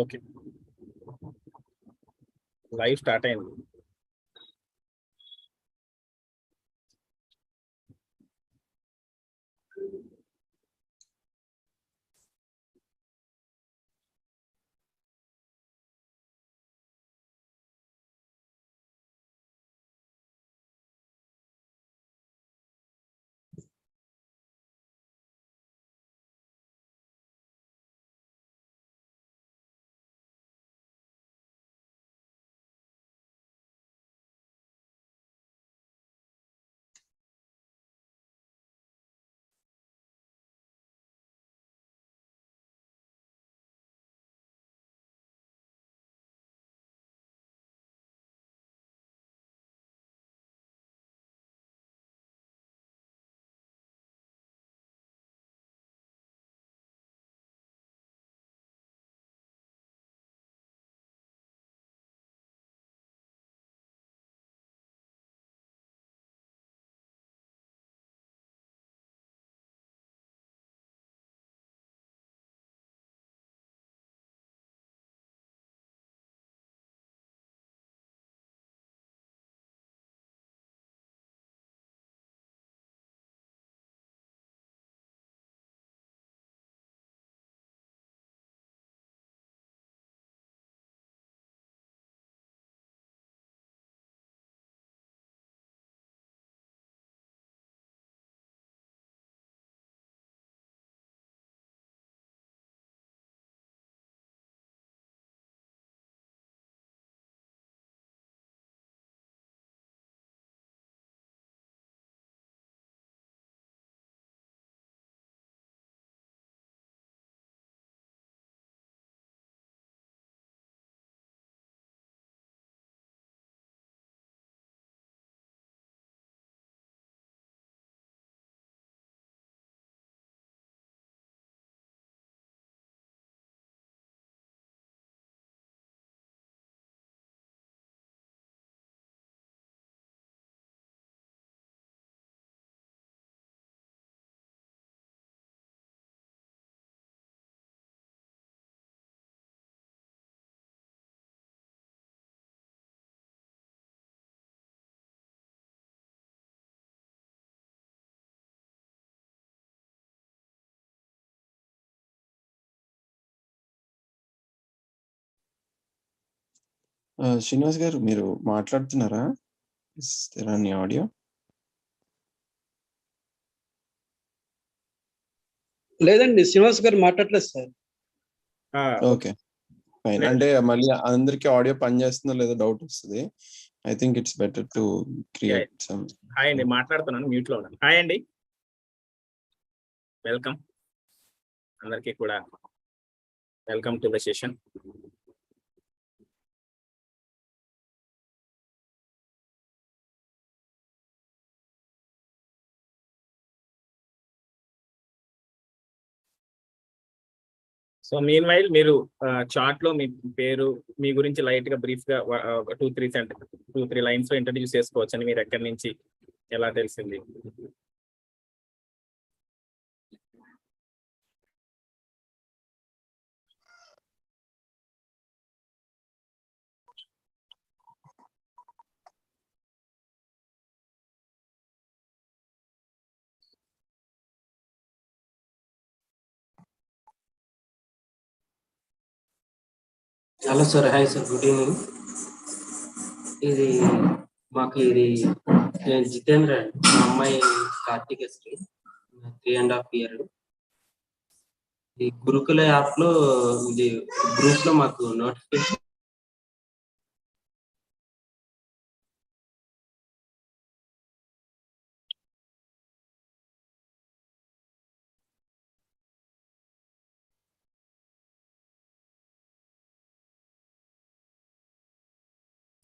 Okay, live start అయింది. శ్రీనివాస్ గారు మీరు మాట్లాడుతున్నారా? Any audio? లేదండి, శ్రీనివాస్ గారు మాట్లాడలేదు సార్. Okay fine. అంటే మళ్ళీ అందరికి ఆడియో పని చేస్తుందో లేదో డౌట్ వస్తుంది. I think it's better to create some. Hi అండి, మాట్లాడుతున్నాను, మ్యూట్ లో ఉన్నాను. హాయ్ అండి, వెల్కమ్ అందరికీ కూడా. Welcome to the session. So mean while మీరు చార్ట్ లో మీ పేరు, మీ గురించి లైట్ గా బ్రీఫ్ గా 2-3 లైన్స్ లో ఇంట్రడ్యూస్ చేసుకోవచ్చు అని, మీరు ఎక్కడి నుంచి, ఎలా తెలిసింది? Hello sir, hi sir, good evening. ఇది నేను జితేంద్ర అండి. మా అమ్మాయి కార్తీకశ్రీ, 3.5 years. ఈ గురుకుల యాప్ లో ఇది గ్రూప్ లో మాకు నోటిఫికేషన్.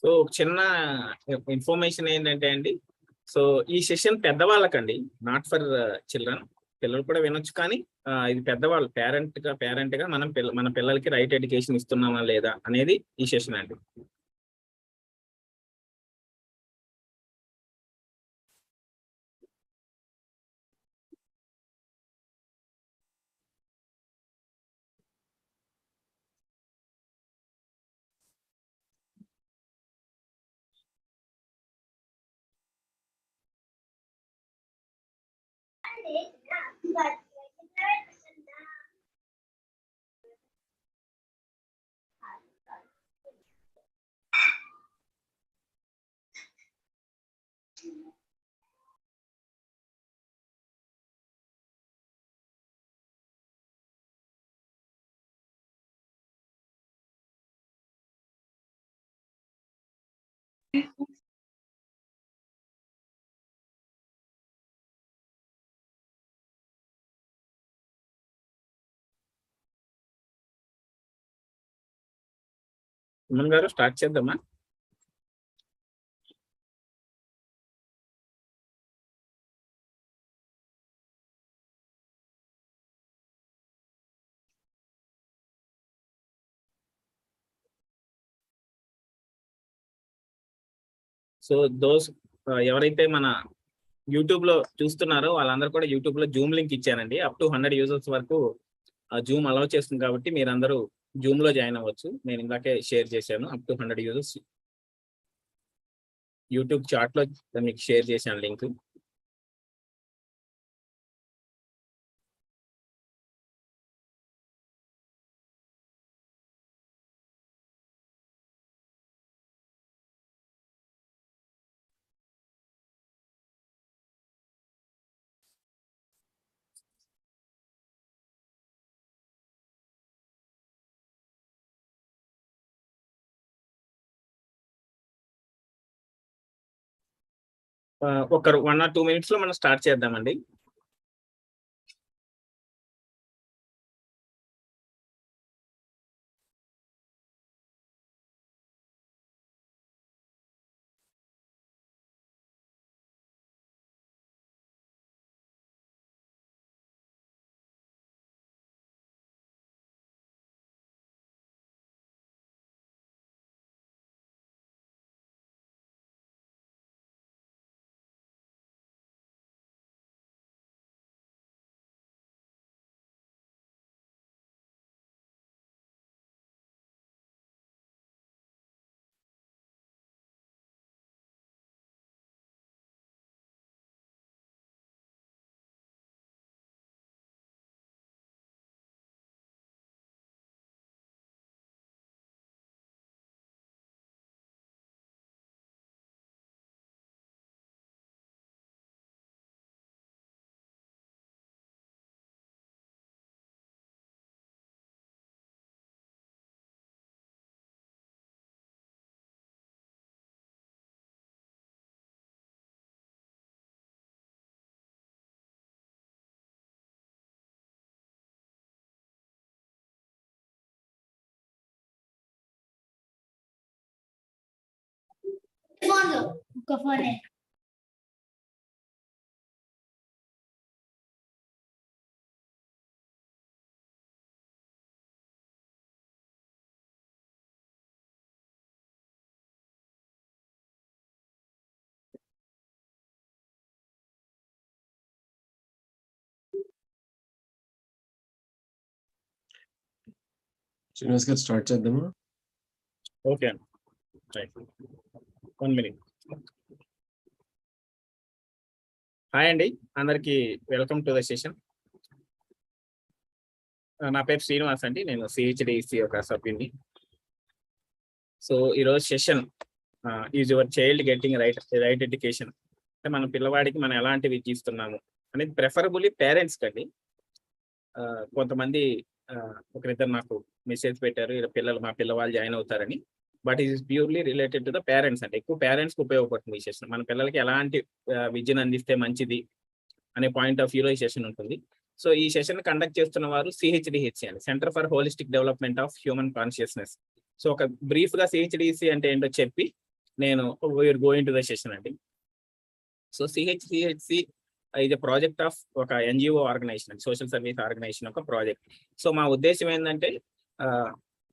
సో చిన్న ఇన్ఫర్మేషన్ ఏంటంటే అండి, సో ఈ సెషన్ పెద్దవాళ్ళకండి, నాట్ ఫర్ చిల్డ్రన్. పిల్లలు కూడా వినొచ్చు, కానీ ఇది పెద్దవాళ్ళు, పేరెంట్ గా మనం మన పిల్లలకి రైట్ ఎడ్యుకేషన్ ఇస్తున్నామా లేదా అనేది ఈ సెషన్ అండి. సుమన్ గారు స్టార్ట్ చేద్దామా? సో దోస్ ఎవరైతే మన యూట్యూబ్ లో చూస్తున్నారో వాళ్ళందరూ కూడా యూట్యూబ్ లో జూమ్ లింక్ ఇచ్చానండి. అప్ టు 100 యూజర్స్ వరకు జూమ్ అలౌ చేస్తుంది కాబట్టి మీరందరూ జూమ్ లో జాయిన్ అవ్వచ్చు. నేను ఇందాకే షేర్ చేశాను. Up to 100 users YouTube chat లో మీకు షేర్ చేశాను లింక్. ఒక 1 or 2 minutes లో మనం స్టార్ట్ చేద్దామండి. శ్రీనివాస్ గారు స్టార్ట్ చేద్దామా? ఓకే అండి, రైట్. 1 minute. హాయ్ అండి, అందరికి వెల్కమ్ టు ద సెషన్. నా పేరు శ్రీనివాస్ అండి, నేను CHDHC ఒక సభ్యుని. సో ఈరోజు session is your child getting right education అంటే మన పిల్లవాడికి మనం ఎలాంటి విద్య ఇస్తున్నాము అనేది ప్రెఫరబుల్లీ పేరెంట్స్ కండి. కొంతమంది ఒకరిద్దరు నాకు మెసేజ్ పెట్టారు, మా పిల్లవాళ్ళు జాయిన్ అవుతారని. But is purely related to the parents అండి. ఎక్కువ పేరెంట్స్కి ఉపయోగపడుతుంది ఈ సెషన్. మన పిల్లలకి ఎలాంటి విద్యను అందిస్తే మంచిది అనే పాయింట్ ఆఫ్ వ్యూలో ఈ సెషన్ ఉంటుంది. సో ఈ సెషన్ కండక్ట్ చేస్తున్న వారు CHDHC అండి, center for holistic development of human consciousness. So ఒక బ్రీఫ్ గా CHDHC అంటే ఏంటో చెప్పి నేను we are going to the session అండి. సో CHDHC ఇది ప్రాజెక్ట్ ఆఫ్ ఒక NGO organization, social service organization ఒక ప్రాజెక్ట్. సో మా ఉద్దేశం ఏంటంటే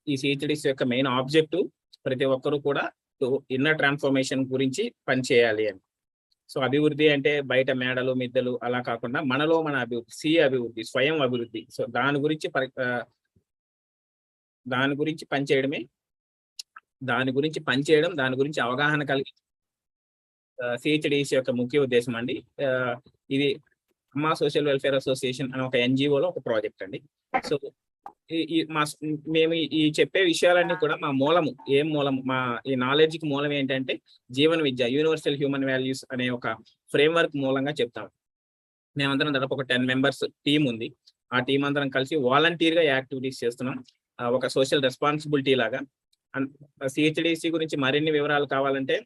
ఈ CHDHC యొక్క మెయిన్ ఆబ్జెక్టివ్ ప్రతి ఒక్కరూ కూడా ఇన్నర్ ట్రాన్స్ఫర్మేషన్ గురించి పనిచేయాలి అని. సో అభివృద్ధి అంటే బయట మేడలు మిద్దెలు అలా కాకుండా మనలో మన అభివృద్ధి, అభివృద్ధి, స్వయం అభివృద్ధి. సో దాని గురించి పనిచేయడమే, దాని గురించి అవగాహన కలిగి CHDHC యొక్క ముఖ్య ఉద్దేశం అండి. ఇది అమ్మా సోషల్ వెల్ఫేర్ అసోసియేషన్ అనే ఒక ఎన్జిఓలో ఒక ప్రాజెక్ట్ అండి. సో మేము ఈ చెప్పే విషయాలన్నీ కూడా మా మూలము మా ఈ నాలెడ్జ్ కి మూలం ఏంటంటే జీవన విద్య, యూనివర్సల్ హ్యూమన్ వాల్యూస్ అనే ఒక ఫ్రేమ్వర్క్ మూలంగా చెప్తాం. మేమందరం దాదాపు ఒక 10 మెంబర్స్ టీం ఉంది. ఆ టీం అందరం కలిసి వాలంటీర్ గా యాక్టివిటీస్ చేస్తున్నాం, ఒక సోషల్ రెస్పాన్సిబిలిటీ లాగా. CHDHC గురించి మరిన్ని వివరాలు కావాలంటే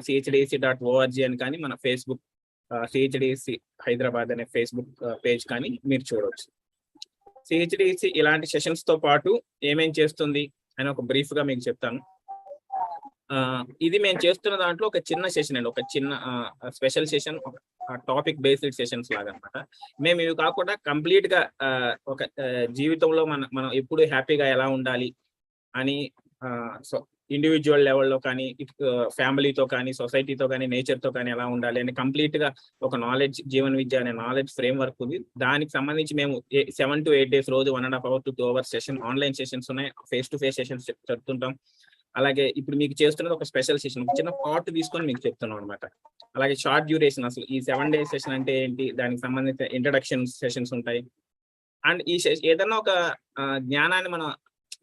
CHDHC.org అని కానీ మన ఫేస్బుక్ CHDHC హైదరాబాద్ అనే ఫేస్బుక్ పేజ్ కానీ మీరు చూడవచ్చు. CHDHC ఇలాంటి సెషన్స్ తో పాటు ఏమేం చేస్తుంది అని ఒక బ్రీఫ్ గా మీకు చెప్తాను. ఇది మేము చేస్తున్న దాంట్లో ఒక చిన్న సెషన్ అండి, ఒక చిన్న special session, topic based sessions లాగా అనమాట. మేము ఇవి కాకుండా కంప్లీట్ గా ఒక జీవితంలో మనం ఎప్పుడు హ్యాపీగా ఎలా ఉండాలి అని ఇండివిజువల్ లెవెల్లో కానీ, ఫ్యామిలీతో కానీ, సొసైటీతో కానీ, నేచర్తో కానీ ఎలా ఉండాలి అని కంప్లీట్ గా ఒక నాలెడ్జ్, జీవన విద్య అనే నాలెడ్జ్ ఫ్రేమ్ వర్క్ ఉంది. దానికి సంబంధించి మేము 7 to 8 days రోజు 1.5 hour to 2 hours session, online sessions ఉన్నాయి, ఫేస్ టు ఫేస్ సెషన్స్ చెప్తుంటాం. అలాగే ఇప్పుడు మీకు చేస్తున్నది ఒక స్పెషల్ సెషన్, ఒక చిన్న పార్ట్ తీసుకొని మీకు చెప్తున్నాం అనమాట. అలాగే షార్ట్ డ్యూరేషన్, అసలు ఈ 7 days సెషన్ అంటే ఏంటి, దానికి సంబంధించిన ఇంట్రడక్షన్ సెషన్స్ ఉంటాయి. అండ్ ఈ ఏదన్నా ఒక జ్ఞానాన్ని మనం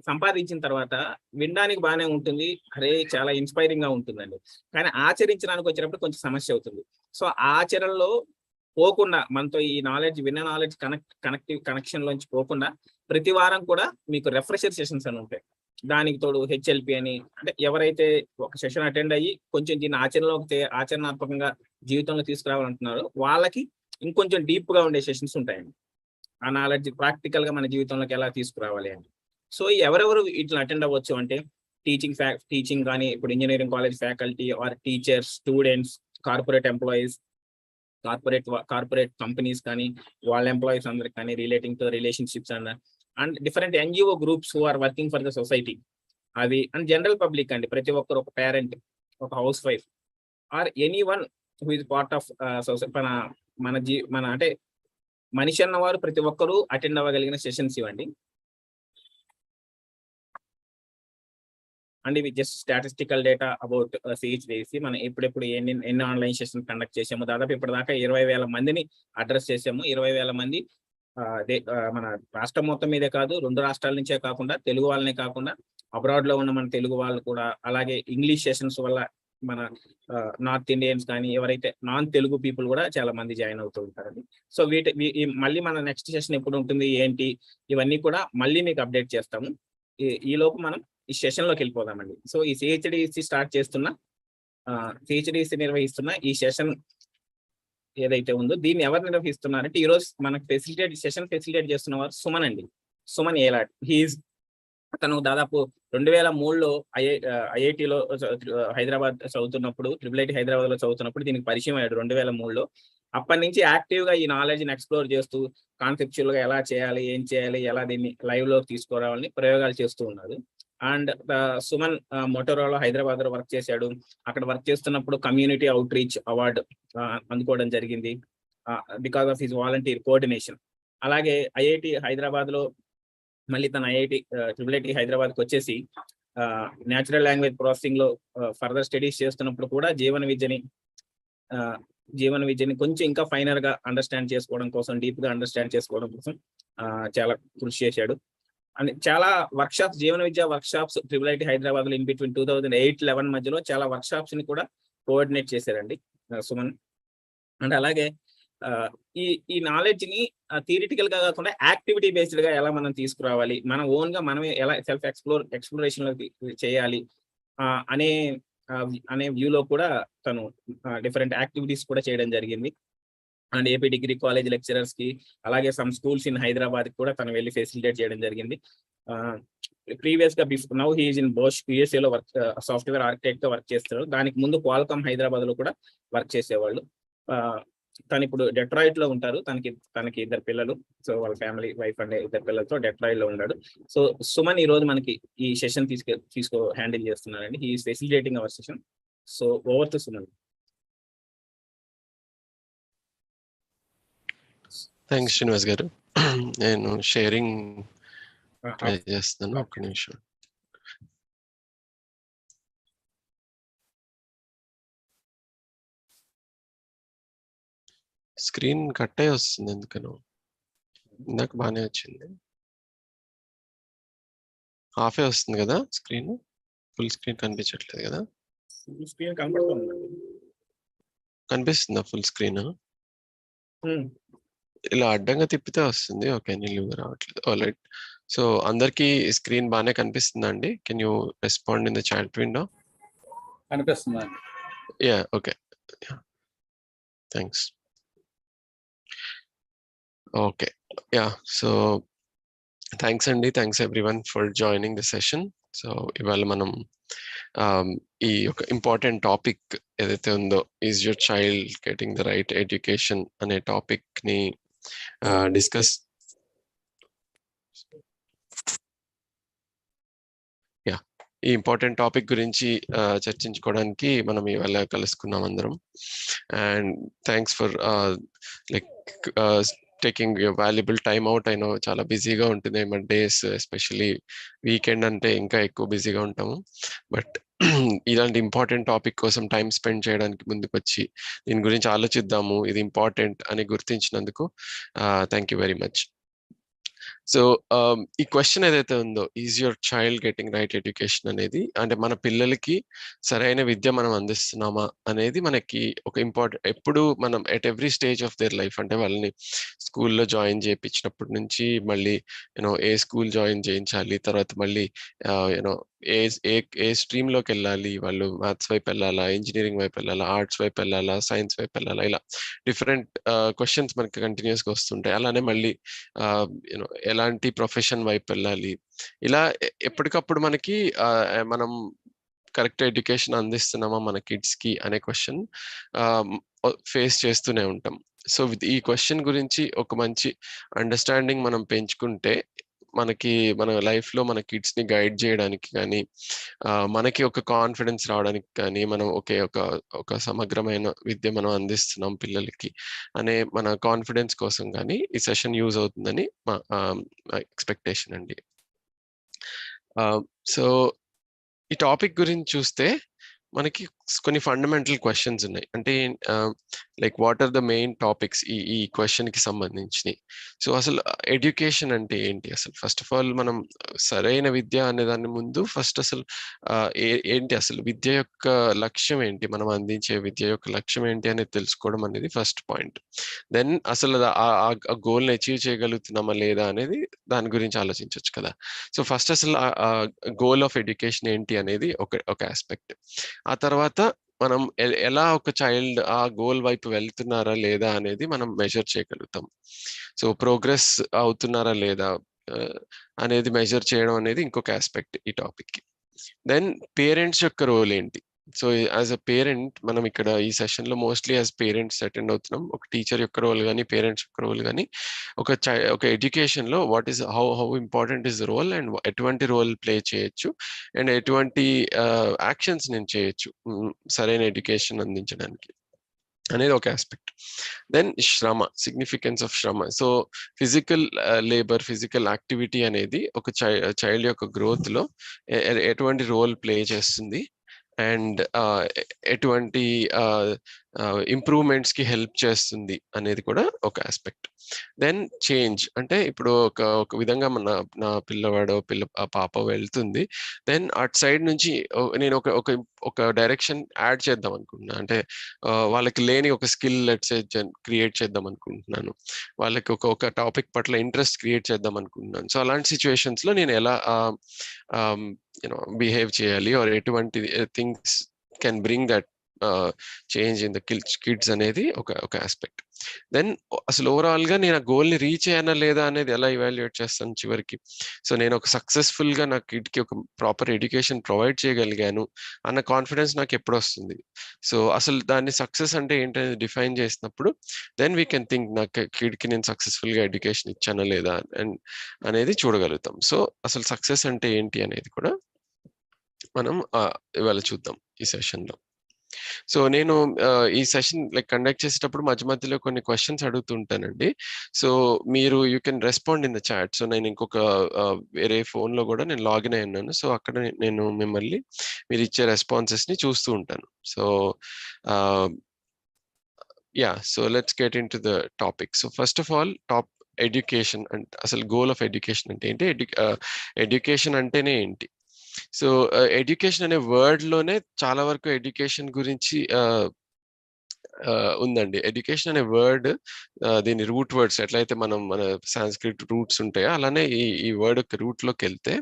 సంపాదించిన తర్వాత వినడానికి బాగానే ఉంటుంది, అరే చాలా ఇన్స్పైరింగ్ గా ఉంటుందండి. కానీ ఆచరించడానికి వచ్చినప్పుడు కొంచెం సమస్య అవుతుంది. సో ఆచరణలో పోకుండా, మనతో ఈ నాలెడ్జ్, విన్న నాలెడ్జ్ కనెక్షన్ లోంచి పోకుండా ప్రతి వారం కూడా మీకు రెఫ్రెషర్ సెషన్స్ అని ఉంటాయి. దానికి తోడు HLP అని, అంటే ఎవరైతే ఒక సెషన్ అటెండ్ అయ్యి కొంచెం దీన్ని ఆచరణాత్మకంగా జీవితంలో తీసుకురావాలంటున్నారో వాళ్ళకి ఇంకొంచెం డీప్ గా ఉండే సెషన్స్ ఉంటాయండి. ఆ నాలెడ్జ్ ప్రాక్టికల్ గా మన జీవితంలోకి ఎలా తీసుకురావాలి అని. సో ఎవరెవరు ఇట్లా అటెండ్ అవ్వచ్చు అంటే టీచింగ్ కానీ, ఇప్పుడు engineering college faculty or teachers, students, corporate employees, corporate companies కానీ, వాళ్ళ ఎంప్లాయీస్ అందరికి కానీ, relating to relationships and different NGO groups who are working for the society, అవి అండ్ జనరల్ పబ్లిక్ అండి. ప్రతి ఒక్కరు, ఒక పేరెంట్, ఒక house wife or anyone who is part of మన అంటే మనిషి అన్నవారు ప్రతి ఒక్కరూ అటెండ్ అవ్వగలిగిన సెషన్స్ ఇవ్వండి. అండ్ ఇవి just statistical data about CHDHC. మనం ఎప్పుడెప్పుడు ఎన్ని ఆన్లైన్ సెషన్ కండక్ట్ చేసాము, దాదాపు ఇప్పటిదాకా 20,000 మందిని అడ్రస్ చేసాము. 20,000 మంది మన రాష్ట్రం మొత్తం మీదే కాదు, 2 రాష్ట్రాల నుంచే కాకుండా, తెలుగు వాళ్ళనే కాకుండా అబ్రాడ్ లో ఉన్న మన తెలుగు వాళ్ళు కూడా, అలాగే ఇంగ్లీష్ సెషన్స్ వల్ల మన నార్త్ ఇండియన్స్ కానీ, ఎవరైతే నాన్ తెలుగు పీపుల్ కూడా చాలా మంది జాయిన్ అవుతూ ఉంటారండి. సో మళ్ళీ మన నెక్స్ట్ సెషన్ ఎప్పుడు ఉంటుంది ఏంటి, ఇవన్నీ కూడా మళ్ళీ మీకు అప్డేట్ చేస్తాము. ఈ లోపు మనం ఈ సెషన్ లోకి వెళ్ళిపోదామండి. సో ఈ CHDHC నిర్వహిస్తున్న ఈ సెషన్ ఏదైతే ఉందో దీన్ని ఎవరు నిర్వహిస్తున్నారంటే, ఈ రోజు మనకు సెషన్ ఫెసిలిటేట్ చేస్తున్న వారు సుమన్ అండి. సుమన్ ఏలాడ్. అతను దాదాపు 2003లో IITలో హైదరాబాద్ చదువుతున్నప్పుడు, IIIT హైదరాబాద్ లో చదువుతున్నప్పుడు దీనికి పరిచయం అయ్యాడు 2003లో. అప్పటి నుంచి యాక్టివ్ గా ఈ నాలెడ్జ్ని ఎక్స్ప్లోర్ చేస్తూ, కాన్సెప్చువల్ గా ఎలా చేయాలి, ఏం చేయాలి, ఎలా దీన్ని లైవ్ లో తీసుకురావాలని ప్రయోగాలు చేస్తూ ఉన్నారు. అండ్ సుమన్ మోటోరోలా హైదరాబాద్ లో వర్క్ చేశాడు. అక్కడ వర్క్ చేస్తున్నప్పుడు కమ్యూనిటీ అవుట్ రీచ్ అవార్డు అందుకోవడం జరిగింది because of his volunteer coordination. అలాగే IIT హైదరాబాద్ లో మళ్ళీ తన IIT హైదరాబాద్కి వచ్చేసి న్యాచురల్ లాంగ్వేజ్ ప్రాసెసింగ్ లో ఫర్దర్ స్టడీస్ చేస్తున్నప్పుడు కూడా జీవన విద్యని కొంచెం ఇంకా ఫైనల్ గా అండర్స్టాండ్ చేసుకోవడం కోసం, డీప్ గా అండర్స్టాండ్ చేసుకోవడం కోసం చాలా కృషి చేశాడు. అండ్ చాలా వర్క్షాప్స్, జీవన విద్య వర్క్షాప్స్ IIT హైదరాబాద్ లో ఇన్ బిట్వీన్ 2008-11 మధ్యలో చాలా వర్క్షాప్స్ ని కూడా కోఆర్డినేట్ చేశారండి సుమన్. అండ్ అలాగే ఈ నాలెడ్జ్ ని థియరిటికల్ గా కాకుండా యాక్టివిటీ బేస్డ్ గా ఎలా మనం తీసుకురావాలి, మన ఓన్ గా మనమే ఎలా సెల్ఫ్ ఎక్స్ప్లోరేషన్ లో చేయాలి అనే వ్యూలో కూడా తను డిఫరెంట్ యాక్టివిటీస్ కూడా చేయడం జరిగింది. And AP degree college lecturers కి, అలాగే సమ్ స్కూల్స్ ఇన్ హైదరాబాద్ కూడా తను వెళ్ళి ఫెసిలిటేట్ చేయడం జరిగింది. ప్రీవియస్ గా now he is in Bosch USA లో వర్క్, సాఫ్ట్వేర్ ఆర్కిటెక్ట్ గా వర్క్ చేస్తారు. దానికి ముందు క్వాల్కామ్ హైదరాబాద్ లో కూడా వర్క్ చేసేవాళ్ళు. తను ఇప్పుడు డెట్రాయిట్ లో ఉంటారు. తనకి 2 పిల్లలు. సో వాళ్ళ ఫ్యామిలీ, వైఫ్ అండ్ 2 పిల్లలతో డెట్రాయిట్ లో ఉన్నాడు. సో సుమన్ ఈ రోజు మనకి ఈ సెషన్ హ్యాండిల్ చేస్తున్నారండి. He is facilitating our session. So over to Suman. Thanks Srinivas garu. నేను షేరింగ్ ట్రై చేస్తాను, ఒక్క నిమిషం. స్క్రీన్ కట్టే వస్తుంది ఎందుకనో. ఇందాక బాగానే వచ్చింది. హాఫే వస్తుంది కదా స్క్రీన్, ఫుల్ స్క్రీన్ కనిపించట్లేదు కదా. స్క్రీన్ కనపడుతుందండి. కనిపిస్తుందా ఫుల్ స్క్రీన్? ఇలా అడ్డంగా తిప్పితే వస్తుంది. ఓకే, నిలువుగా రావట్లేదు. ఆల్రైట్. సో అందరికి స్క్రీన్ బాగానే కనిపిస్తుందా అండి? Can you respond in the chat window? కనిపిస్తుందండి. Yeah, okay, thanks. Okay, yeah, so thanks అండి, thanks everyone for joining the session. So ఇవాళ మనం ఈ ఒక ఇంపార్టెంట్ టాపిక్ ఏదైతే ఉందో, is your child getting the right education అనే టాపిక్ ని డిస్కస్ ఈ ఇంపార్టెంట్ టాపిక్ గురించి చర్చించుకోవడానికి మనం ఇవాళ కలుసుకున్నాం అందరం. And thanks for like taking valuable time out. అయినా చాలా బిజీగా ఉంటుంది డేస్, ఎస్పెషలీ వీకెండ్ అంటే ఇంకా ఎక్కువ బిజీగా ఉంటాము. బట్ ఇలాంటి ఇంపార్టెంట్ టాపిక్ కోసం టైం స్పెండ్ చేయడానికి ముందుకు వచ్చి దీని గురించి ఆలోచిద్దాము, ఇది ఇంపార్టెంట్ అని గుర్తించినందుకు thank you very much. So ఈ క్వశ్చన్ ఏదైతే ఉందో, is your child getting right education అనేది, అంటే మన పిల్లలకి సరైన విద్య మనం అందిస్తున్నామా అనేది మనకి ఒక ఇంపార్టెంట్. ఎప్పుడు మనం at every stage of their life, అంటే వాళ్ళని స్కూల్లో జాయిన్ చేయించినప్పటి నుంచి మళ్ళీ యూనో ఏ స్కూల్ జాయిన్ చేయించాలి, తర్వాత మళ్ళీ యూనో ఏ ఏ ఏ స్ట్రీమ్లోకి వెళ్ళాలి, వాళ్ళు మ్యాథ్స్ వైపు వెళ్ళాలా, ఇంజనీరింగ్ వైపు వెళ్ళాలా, ఆర్ట్స్ వైపు వెళ్ళాలా, సైన్స్ వైపు వెళ్ళాలా, ఇలా డిఫరెంట్ క్వశ్చన్స్ మనకి కంటిన్యూస్గా వస్తుంటాయి. అలానే మళ్ళీ యూనో ఎలాంటి ప్రొఫెషన్ వైపు వెళ్ళాలి, ఇలా ఎప్పటికప్పుడు మనకి మనం కరెక్ట్ ఎడ్యుకేషన్ అందిస్తున్నామా మన కిడ్స్ కి అనే క్వశ్చన్ ఫేస్ చేస్తూనే ఉంటాం. సో ఈ క్వశ్చన్ గురించి ఒక మంచి అండర్స్టాండింగ్ మనం పెంచుకుంటే మనకి మన లైఫ్ లో మన కిడ్స్ ని గైడ్ చేయడానికి కానీ, మనకి ఒక కాన్ఫిడెన్స్ రావడానికి కానీ, మనం ఒక సమగ్రమైన విద్య మనం అందిస్తున్నాం పిల్లలకి అనే మన కాన్ఫిడెన్స్ కోసం కానీ ఈ సెషన్ యూజ్ అవుతుందని మా ఎక్స్పెక్టేషన్ అండి. సో ఈ టాపిక్ గురించి చూస్తే మనకి కొన్ని ఫండమెంటల్ క్వశ్చన్స్ ఉన్నాయి. అంటే like what are the main topics ఈ క్వశ్చన్ కి సంబంధించినవి. సో అసలు ఎడ్యుకేషన్ అంటే ఏంటి? అసలు ఫస్ట్ ఆఫ్ ఆల్ మనం సరైన విద్య అనే దాని ముందు ఫస్ట్ అసలు ఏంటి అసలు విద్య యొక్క లక్ష్యం ఏంటి, మనం అందించే విద్య యొక్క లక్ష్యం ఏంటి అనేది తెలుసుకోవడం అనేది ఫస్ట్ పాయింట్. దెన్ అసలు ఆ గోల్ని అచీవ్ చేయగలుగుతున్నామా లేదా అనేది దాని గురించి ఆలోచించవచ్చు కదా. సో ఫస్ట్ అసలు గోల్ ఆఫ్ ఎడ్యుకేషన్ ఏంటి అనేది ఒక ఆస్పెక్ట్. ఆ తర్వాత మనం ఎలా ఒక చైల్డ్ ఆ గోల్ వైపు వెళ్తున్నారా లేదా అనేది మనం మెజర్ చేయగలుగుతాం. సో ప్రోగ్రెస్ అవుతున్నారా లేదా అనేది మెజర్ చేయడం అనేది ఇంకొక ఆస్పెక్ట్ ఈ టాపిక్ కి. దెన్ పేరెంట్స్ యొక్క రోల్ ఏంటి? సో యాజ్ అ పేరెంట్ మనం ఇక్కడ ఈ సెషన్ లో మోస్ట్లీ యాజ్ పేరెంట్స్ అటెండ్ అవుతున్నాం. ఒక టీచర్ యొక్క రోల్ కానీ, పేరెంట్స్ యొక్క రోల్ కానీ, ఒక ఎడ్యుకేషన్ లో what is how important is the role and ఎటువంటి రోల్ ప్లే చేయొచ్చు అండ్ ఎటువంటి యాక్షన్స్ నేను చేయొచ్చు సరైన ఎడ్యుకేషన్ అందించడానికి అనేది ఒక ఆస్పెక్ట్. దెన్ శ్రమ, సిగ్నిఫికెన్స్ ఆఫ్ శ్రమ. So physical labour, physical activity అనేది ఒక చైల్డ్ యొక్క గ్రోత్ లో ఎటువంటి రోల్ ప్లే చేస్తుంది అండ్ ఎటువంటి ఇంప్రూవ్మెంట్స్ కి హెల్ప్ చేస్తుంది అనేది కూడా ఒక ఆస్పెక్ట్. దెన్ చేంజ్, అంటే ఇప్పుడు ఒక విధంగా నా పిల్లవాడో పాప వెళ్తుంది, దెన్ అటు సైడ్ నుంచి నేను ఒక డైరెక్షన్ యాడ్ చేద్దాం అనుకుంటున్నాను. అంటే వాళ్ళకి లేని ఒక స్కిల్ క్రియేట్ చేద్దాం అనుకుంటున్నాను, వాళ్ళకి ఒక టాపిక్ పట్ల ఇంట్రెస్ట్ క్రియేట్ చేద్దాం అనుకుంటున్నాను. సో అలాంటి సిచ్యువేషన్స్ లో నేను ఎలా బిహేవ్ చేయాలి ఆర్ ఎటువంటి things can bring that change in the kids అనేది ఒక ఆస్పెక్ట్. దెన్ అసలు ఓవరాల్ గా నేను ఆ గోల్ ని రీచ్ అయ్యానా లేదా అనేది ఎలా ఇవాల్యుయేట్ చేస్తాను చివరికి. సో నేను ఒక సక్సెస్ఫుల్ గా నా కిడ్ కి ఒక ప్రాపర్ ఎడ్యుకేషన్ ప్రొవైడ్ చేయగలిగాను అన్న కాన్ఫిడెన్స్ నాకు ఎప్పుడు వస్తుంది? సో అసలు దాన్ని సక్సెస్ అంటే ఏంటనేది డిఫైన్ చేసినప్పుడు దెన్ వీ కెన్ థింక్ నా కిడ్ కి నేను సక్సెస్ఫుల్ గా ఎడ్యుకేషన్ ఇచ్చానా లేదా అనేది చూడగలుగుతాం. సో అసలు సక్సెస్ అంటే ఏంటి అనేది కూడా మనం ఇవాళ చూద్దాం ఈ సెషన్ లో. సో నేను ఈ సెషన్ కండక్ట్ చేసేటప్పుడు మధ్య మధ్యలో కొన్ని క్వశ్చన్స్ అడుగుతుంటానండి. సో మీరు you can respond in the chat. So నేను ఇంకొక వేరే ఫోన్ లో కూడా నేను లాగిన్ అయి ఉన్నాను. సో అక్కడ నేను మిమ్మల్ని మీరు ఇచ్చే రెస్పాన్సెస్ ని చూస్తూ ఉంటాను. So so let's get into the topic. So first of all, education అంటే అసలు గోల్ ఆఫ్ ఎడ్యుకేషన్ అంటే ఏంటి, ఎడ్యుకేషన్ అంటేనే ఏంటి? సో ఎడ్యుకేషన్ అనే వర్డ్ లోనే చాలా వరకు ఎడ్యుకేషన్ గురించి ఉందండి. ఎడ్యుకేషన్ అనే వర్డ్, దీని రూట్ వర్డ్స్ ఎట్లయితే మన సాంస్క్రిట్ రూట్స్ ఉంటాయో అలానే ఈ వర్డ్ యొక్క రూట్ లోకి వెళ్తే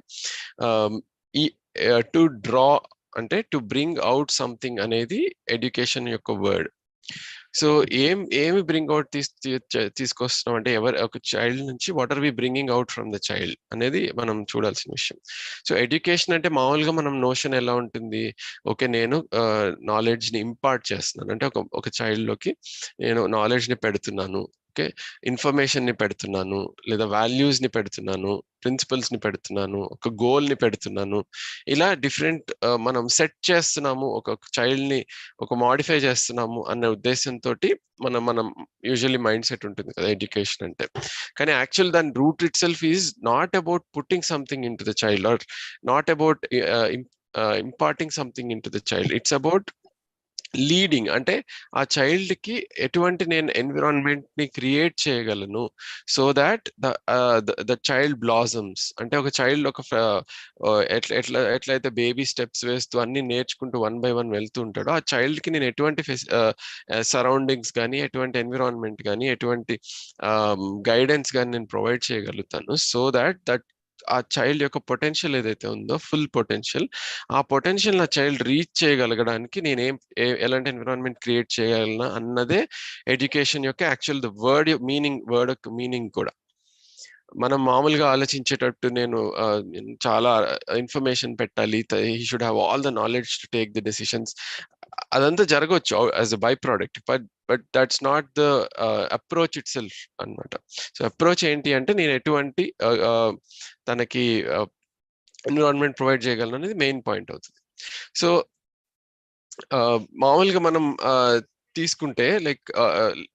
ఈ టు డ్రా అంటే టు బ్రింగ్ అవుట్ సంథింగ్ అనేది ఎడ్యుకేషన్ యొక్క వర్డ్. సో ఏమి బ్రింగ్ అవుట్ తీసుకొస్తున్నాం అంటే ఒక చైల్డ్ నుంచి what are we bringing out from the child అనేది మనం చూడాల్సిన విషయం. సో ఎడ్యుకేషన్ అంటే మామూలుగా మనం నోషన్ ఎలా ఉంటుంది, ఓకే నేను నాలెడ్జ్ ని ఇంపార్ట్ చేస్తున్నాను అంటే ఒక చైల్డ్ లోకి నేను నాలెడ్జ్ ని పెడుతున్నాను, ఓకే ఇన్ఫర్మేషన్ ని పెడుతున్నాను, లేదా వాల్యూస్ ని పెడుతున్నాను, ప్రిన్సిపల్స్ ని పెడుతున్నాను, ఒక గోల్ ని పెడుతున్నాను. ఇలా డిఫరెంట్ మనం సెట్ చేస్తున్నాము, ఒక చైల్డ్ ని ఒక మాడిఫై చేస్తున్నాము అనే ఉద్దేశంతో మనం యూజువల్లీ మైండ్ సెట్ ఉంటుంది కదా ఎడ్యుకేషన్ అంటే. కానీ యాక్చువల్ దాని root itself is not about putting something in to the child or not about imparting something in to the child. It's about leading, అంటే ఆ చైల్డ్ కి ఎటువంటి నేను ఎన్విరాన్మెంట్ ని క్రియేట్ చేయగలను so that the child blossoms. అంటే ఒక child ఒక ఎట్లయితే బేబీ స్టెప్స్ వేస్తూ అన్ని నేర్చుకుంటూ 1 by 1 వెళ్తూ ఉంటాడో, ఆ చైల్డ్ కి నేను ఎటువంటి సరౌండింగ్స్ కానీ, ఎటువంటి ఎన్విరాన్మెంట్ కానీ, ఎటువంటి గైడెన్స్ కానీ నేను ప్రొవైడ్ చేయగలుగుతాను సో దట్ ఆ చైల్డ్ యొక్క పొటెన్షియల్ ఏదైతే ఉందో ఫుల్ పొటెన్షియల్, ఆ పొటెన్షియల్ నా చైల్డ్ రీచ్ చేయగలగడానికి నేను ఎలాంటి ఎన్విరాన్మెంట్ క్రియేట్ చేయగలనా అన్నదే ఎడ్యుకేషన్ యొక్క యాక్చువల్ వర్డ్ యొక్క మీనింగ్ కూడా. మనం మామూలుగా ఆలోచించేటట్టు నేను చాలా ఇన్ఫర్మేషన్ పెట్టాలి, he should have all the knowledge to take the decisions, అదంతా జరగవచ్చు as a by product, but that's not the approach it self అనమాట. సో అప్రోచ్ ఏంటి అంటే నేను ఎటువంటి తనకి ఎన్విరాన్మెంట్ ప్రొవైడ్ చేయగలను అనేది మెయిన్ పాయింట్ అవుతుంది. సో మామూలుగా మనం తీసుకుంటే లైక్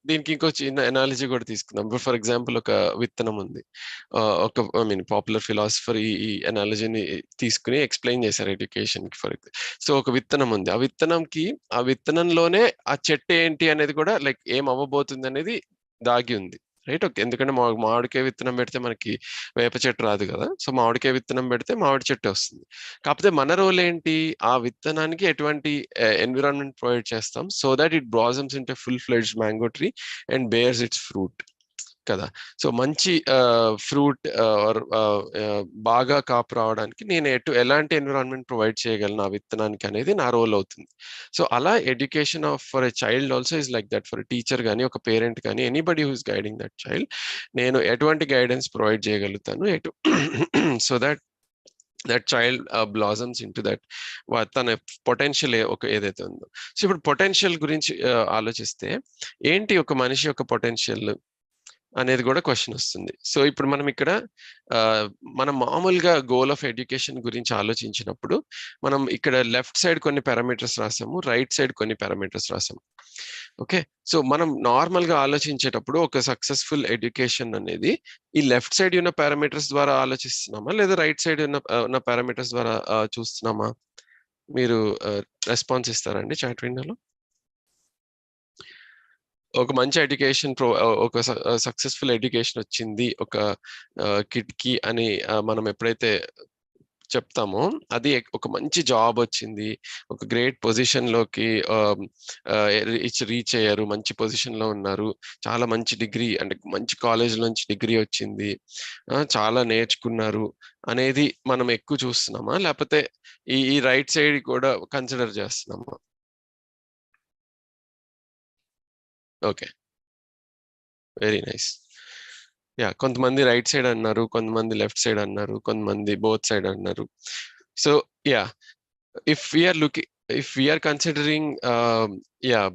దీనికి ఇంకో చిన్న ఎనాలజీ కూడా తీసుకుందాం. ఫర్ ఎగ్జాంపుల్ ఒక విత్తనం ఉంది, పాపులర్ ఫిలాసఫర్ ఈ ఎనాలజీని తీసుకుని ఎక్స్ప్లెయిన్ చేశారు ఎడ్యుకేషన్ కి. సో ఒక విత్తనం ఉంది, ఆ విత్తనంలోనే ఆ చెట్టు ఏంటి అనేది కూడా లైక్ ఏం అవ్వబోతుంది అనేది దాగి ఉంది, రైట్? ఓకే, ఎందుకంటే మామిడికాయ విత్తనం పెడితే మనకి వేప చెట్టు రాదు కదా, సో మామిడికాయ విత్తనం పెడితే మామిడి చెట్టు వస్తుంది. కాకపోతే మన రోల్ ఏంటి, ఆ విత్తనానికి ఎటువంటి ఎన్విరాన్మెంట్ ప్రొవైడ్ చేస్తాం so that it blossoms into full fledged mango tree and bears it's fruit కదా. సో మంచి ఫ్రూట్ బాగా కాపు రావడానికి నేను ఎలాంటి ఎన్విరాన్మెంట్ ప్రొవైడ్ చేయగలను ఆ విత్తనానికి అనేది నా రోల్ అవుతుంది. సో అలా education for a child also is like that. For teacher కానీ, ఒక పేరెంట్ కానీ, anybody who is guiding that child, నేను ఎటువంటి గైడెన్స్ ప్రొవైడ్ చేయగలుగుతాను so that child blossoms into that తన పొటెన్షియల్ ఏదైతే ఉందో. సో ఇప్పుడు పొటెన్షియల్ గురించి ఆలోచిస్తే ఏంటి ఒక మనిషి యొక్క పొటెన్షియల్ అనేది కూడా క్వశ్చన్ వస్తుంది. సో ఇప్పుడు మనం ఇక్కడ మనం మామూలుగా గోల్ ఆఫ్ ఎడ్యుకేషన్ గురించి ఆలోచించినప్పుడు మనం ఇక్కడ లెఫ్ట్ సైడ్ కొన్ని పారామీటర్స్ రాసాము, రైట్ సైడ్ కొన్ని పారామీటర్స్ రాసాము. ఓకే, సో మనం నార్మల్ గా ఆలోచించేటప్పుడు ఒక సక్సెస్ఫుల్ ఎడ్యుకేషన్ అనేది ఈ లెఫ్ట్ సైడ్ ఉన్న పారామీటర్స్ ద్వారా ఆలోచిస్తున్నామా లేదా రైట్ సైడ్ ఉన్న పారామీటర్స్ ద్వారా చూస్తున్నామా? మీరు రెస్పాన్స్ ఇస్తారండి చాట్ విండోలో. ఒక మంచి ఎడ్యుకేషన్ ఒక సక్సెస్ఫుల్ ఎడ్యుకేషన్ వచ్చింది ఒక కిడ్ కి అని మనం ఎప్పుడైతే చెప్తామో, అది ఒక మంచి జాబ్ వచ్చింది, ఒక గ్రేట్ పొజిషన్ లోకి రీచ్ అయ్యారు, మంచి పొజిషన్ లో ఉన్నారు, చాలా మంచి డిగ్రీ అంటే మంచి కాలేజ్ నుంచి డిగ్రీ వచ్చింది, చాలా నేర్చుకున్నారు అనేది మనం ఎక్కువ చూస్తున్నామా లేకపోతే ఈ రైట్ సైడ్ కూడా కన్సిడర్ చేస్తున్నామా? Okay, very nice. యా, కొంతమంది రైట్ సైడ్ అన్నారు, కొంతమంది లెఫ్ట్ సైడ్ అన్నారు, కొంతమంది బోత్ సైడ్ అన్నారు. So yeah, if we are considering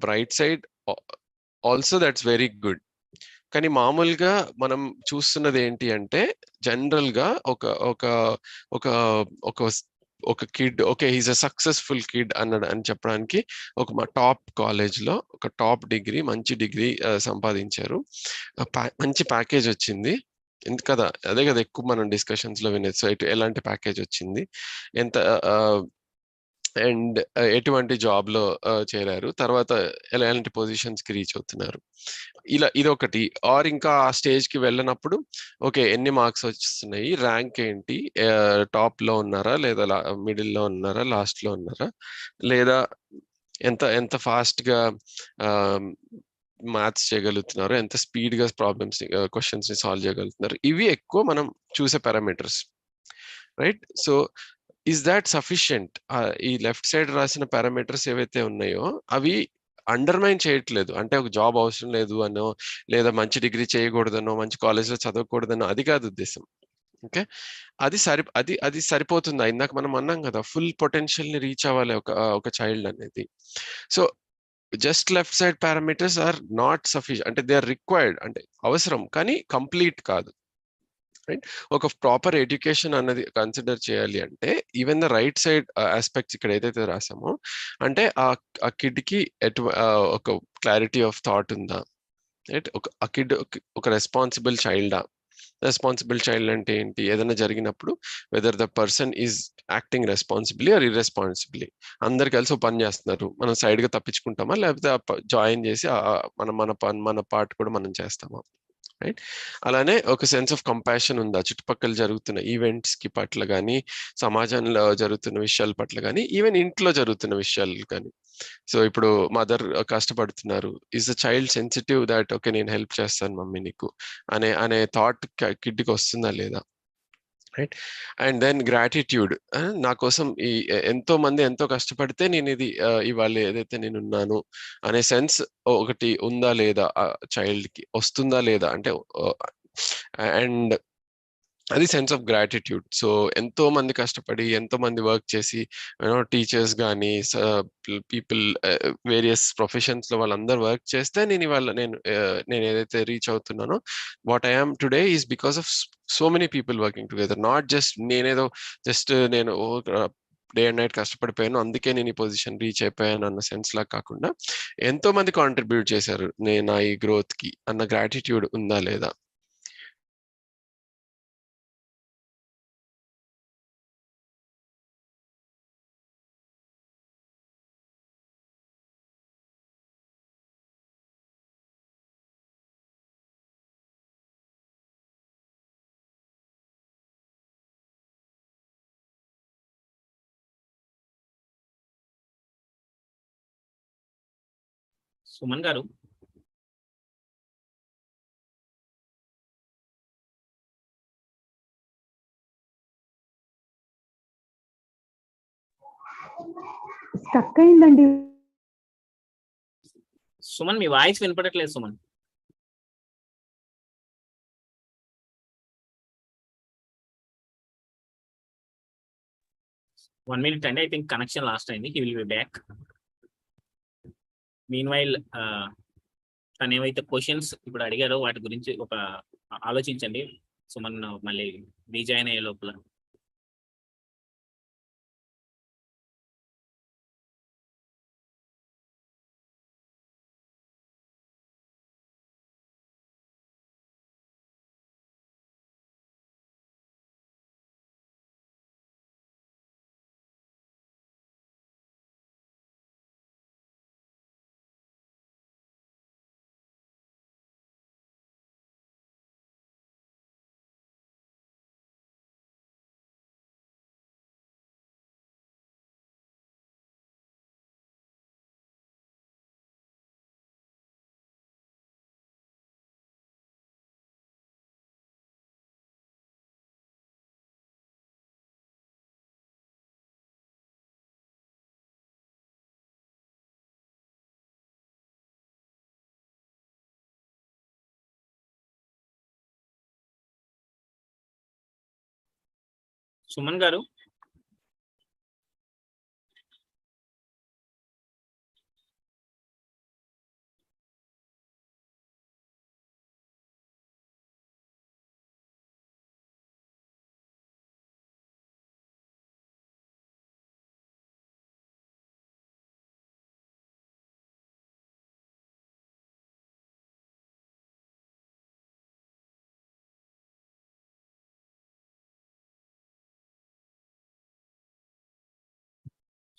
bright side also, that's very good. కానీ మామూలుగా మనం చూస్తున్నది ఏంటి అంటే జనరల్ గా ఒక kid okay he's a successful kid అని చెప్పడానికి ఒక టాప్ కాలేజ్ లో ఒక టాప్ డిగ్రీ, మంచి డిగ్రీ సంపాదించారు, మంచి ప్యాకేజ్ వచ్చింది కదా, అదే కదా ఎక్కువ మనం డిస్కషన్స్ లో వినేది. సో ఎలాంటి ప్యాకేజ్ వచ్చింది, ఎంత అండ్ ఎటువంటి జాబ్ లో చేరారు, తర్వాత ఎలాంటి పొజిషన్స్ కి రీచ్ అవుతున్నారు, ఇలా ఇదొకటి. ఆర్ ఇంకా ఆ స్టేజ్ కి వెళ్ళినప్పుడు ఓకే ఎన్ని మార్క్స్ వస్తున్నాయి, ర్యాంక్ ఏంటి, టాప్ లో ఉన్నారా లేదా మిడిల్ లో ఉన్నారా, లాస్ట్ లో ఉన్నారా, లేదా ఎంత ఎంత ఫాస్ట్ గా మ్యాథ్స్ చేయగలుగుతున్నారు, ఎంత స్పీడ్ గా ప్రాబ్లమ్స్ క్వశ్చన్స్ ని సాల్వ్ చేయగలుగుతున్నారు, ఇవి ఎక్కువ మనం చూసే parameters, right? So is that sufficient? ఈ లెఫ్ట్ సైడ్ రాసిన పారామీటర్స్ ఏవైతే ఉన్నాయో అవి అండర్మైన్ చేయట్లేదు, అంటే ఒక జాబ్ అవసరం లేదు అనో, లేదా మంచి డిగ్రీ చేయకూడదనో, మంచి కాలేజ్లో చదవకూడదనో, అది కాదు ఉద్దేశం. ఓకే, అది సరిపోతుందా? ఇందాక మనం అన్నాం కదా, ఫుల్ పొటెన్షియల్ ని రీచ్ అవ్వాలి ఒక చైల్డ్ అనేది. So just left side parameters are not sufficient, అంటే దే ఆర్ రిక్వైర్డ్, అంటే అవసరం కానీ కంప్లీట్ కాదు, రైట్? ఒక ప్రాపర్ ఎడ్యుకేషన్ అన్నది కన్సిడర్ చేయాలి అంటే even the right side aspects ఇక్కడ ఏదైతే రాసామో, అంటే ఆ కిడ్ కి ఒక క్లారిటీ ఆఫ్ థాట్ ఉందా, రైట్? ఆ కిడ్ ఒక రెస్పాన్సిబుల్ చైల్డా? రెస్పాన్సిబుల్ చైల్డ్ అంటే ఏంటి? ఏదైనా జరిగినప్పుడు whether the person is acting responsibly or irresponsibly. అందరు కలిసి ఒక పని చేస్తున్నారు, మనం సైడ్ గా తప్పించుకుంటామా, లేకపోతే జాయిన్ చేసి మన పార్ట్ కూడా మనం చేస్తామా, రైట్? అలానే ఒక సెన్స్ ఆఫ్ కంపాషన్ ఉందా చుట్టుపక్కల జరుగుతున్న ఈవెంట్స్ కి పట్ల కానీ, సమాజంలో జరుగుతున్న విషయాల పట్ల కానీ, ఈవెన్ ఇంట్లో జరుగుతున్న విషయాలు కానీ. సో ఇప్పుడు మదర్ కష్టపడుతున్నారు, is the child sensitive that okay నేను హెల్ప్ చేస్తాను మమ్మీ నీకు అనే థాట్ కిడ్కి వస్తుందా లేదా, రైట్? అండ్ దెన్ గ్రాటిట్యూడ్, నా కోసం ఎంతో మంది ఎంతో కష్టపడితే నేను ఇది ఇవాళ ఏదైతే నేను ఉన్నాను అనే సెన్స్ ఒకటి ఉందా లేదా, చైల్డ్ కి వస్తుందా లేదా అంటే, అండ్ అది సెన్స్ ఆఫ్ గ్రాటిట్యూడ్. సో ఎంతో మంది కష్టపడి ఎంతో మంది వర్క్ చేసి, టీచర్స్ కానీ, పీపుల్ వేరియస్ ప్రొఫెషన్స్ లో వాళ్ళందరూ వర్క్ చేస్తే నేను ఇవాళ నేను ఏదైతే రీచ్ అవుతున్నానో, what I am today is because of so many people working together, not just నేనేదో జస్ట్ నేను డే అండ్ నైట్ కష్టపడిపోయాను అందుకే నేను ఈ పొజిషన్ రీచ్ అయిపోయాను అన్న సెన్స్ లా కాకుండా, ఎంతో మంది కాంట్రిబ్యూట్ చేశారు నా ఈ గ్రోత్ కి అన్న గ్రాటిట్యూడ్ ఉందా లేదా. సుమన్ గారు, స్టక్ అయిందండి. సుమన్ మీ వాయిస్ వినపడట్లేదు సుమన్. వన్ మినిట్ అండి, ఐ థింక్ కనెక్షన్ లాస్ట్ అయింది, he will be back. Mean while తను ఏవైతే క్వశ్చన్స్ ఇప్పుడు అడిగారో వాటి గురించి ఒక ఆలోచించండి సుమన్, మళ్ళీ రీజాయిన్ అయ్యే లోపల. సుమన్ గారు,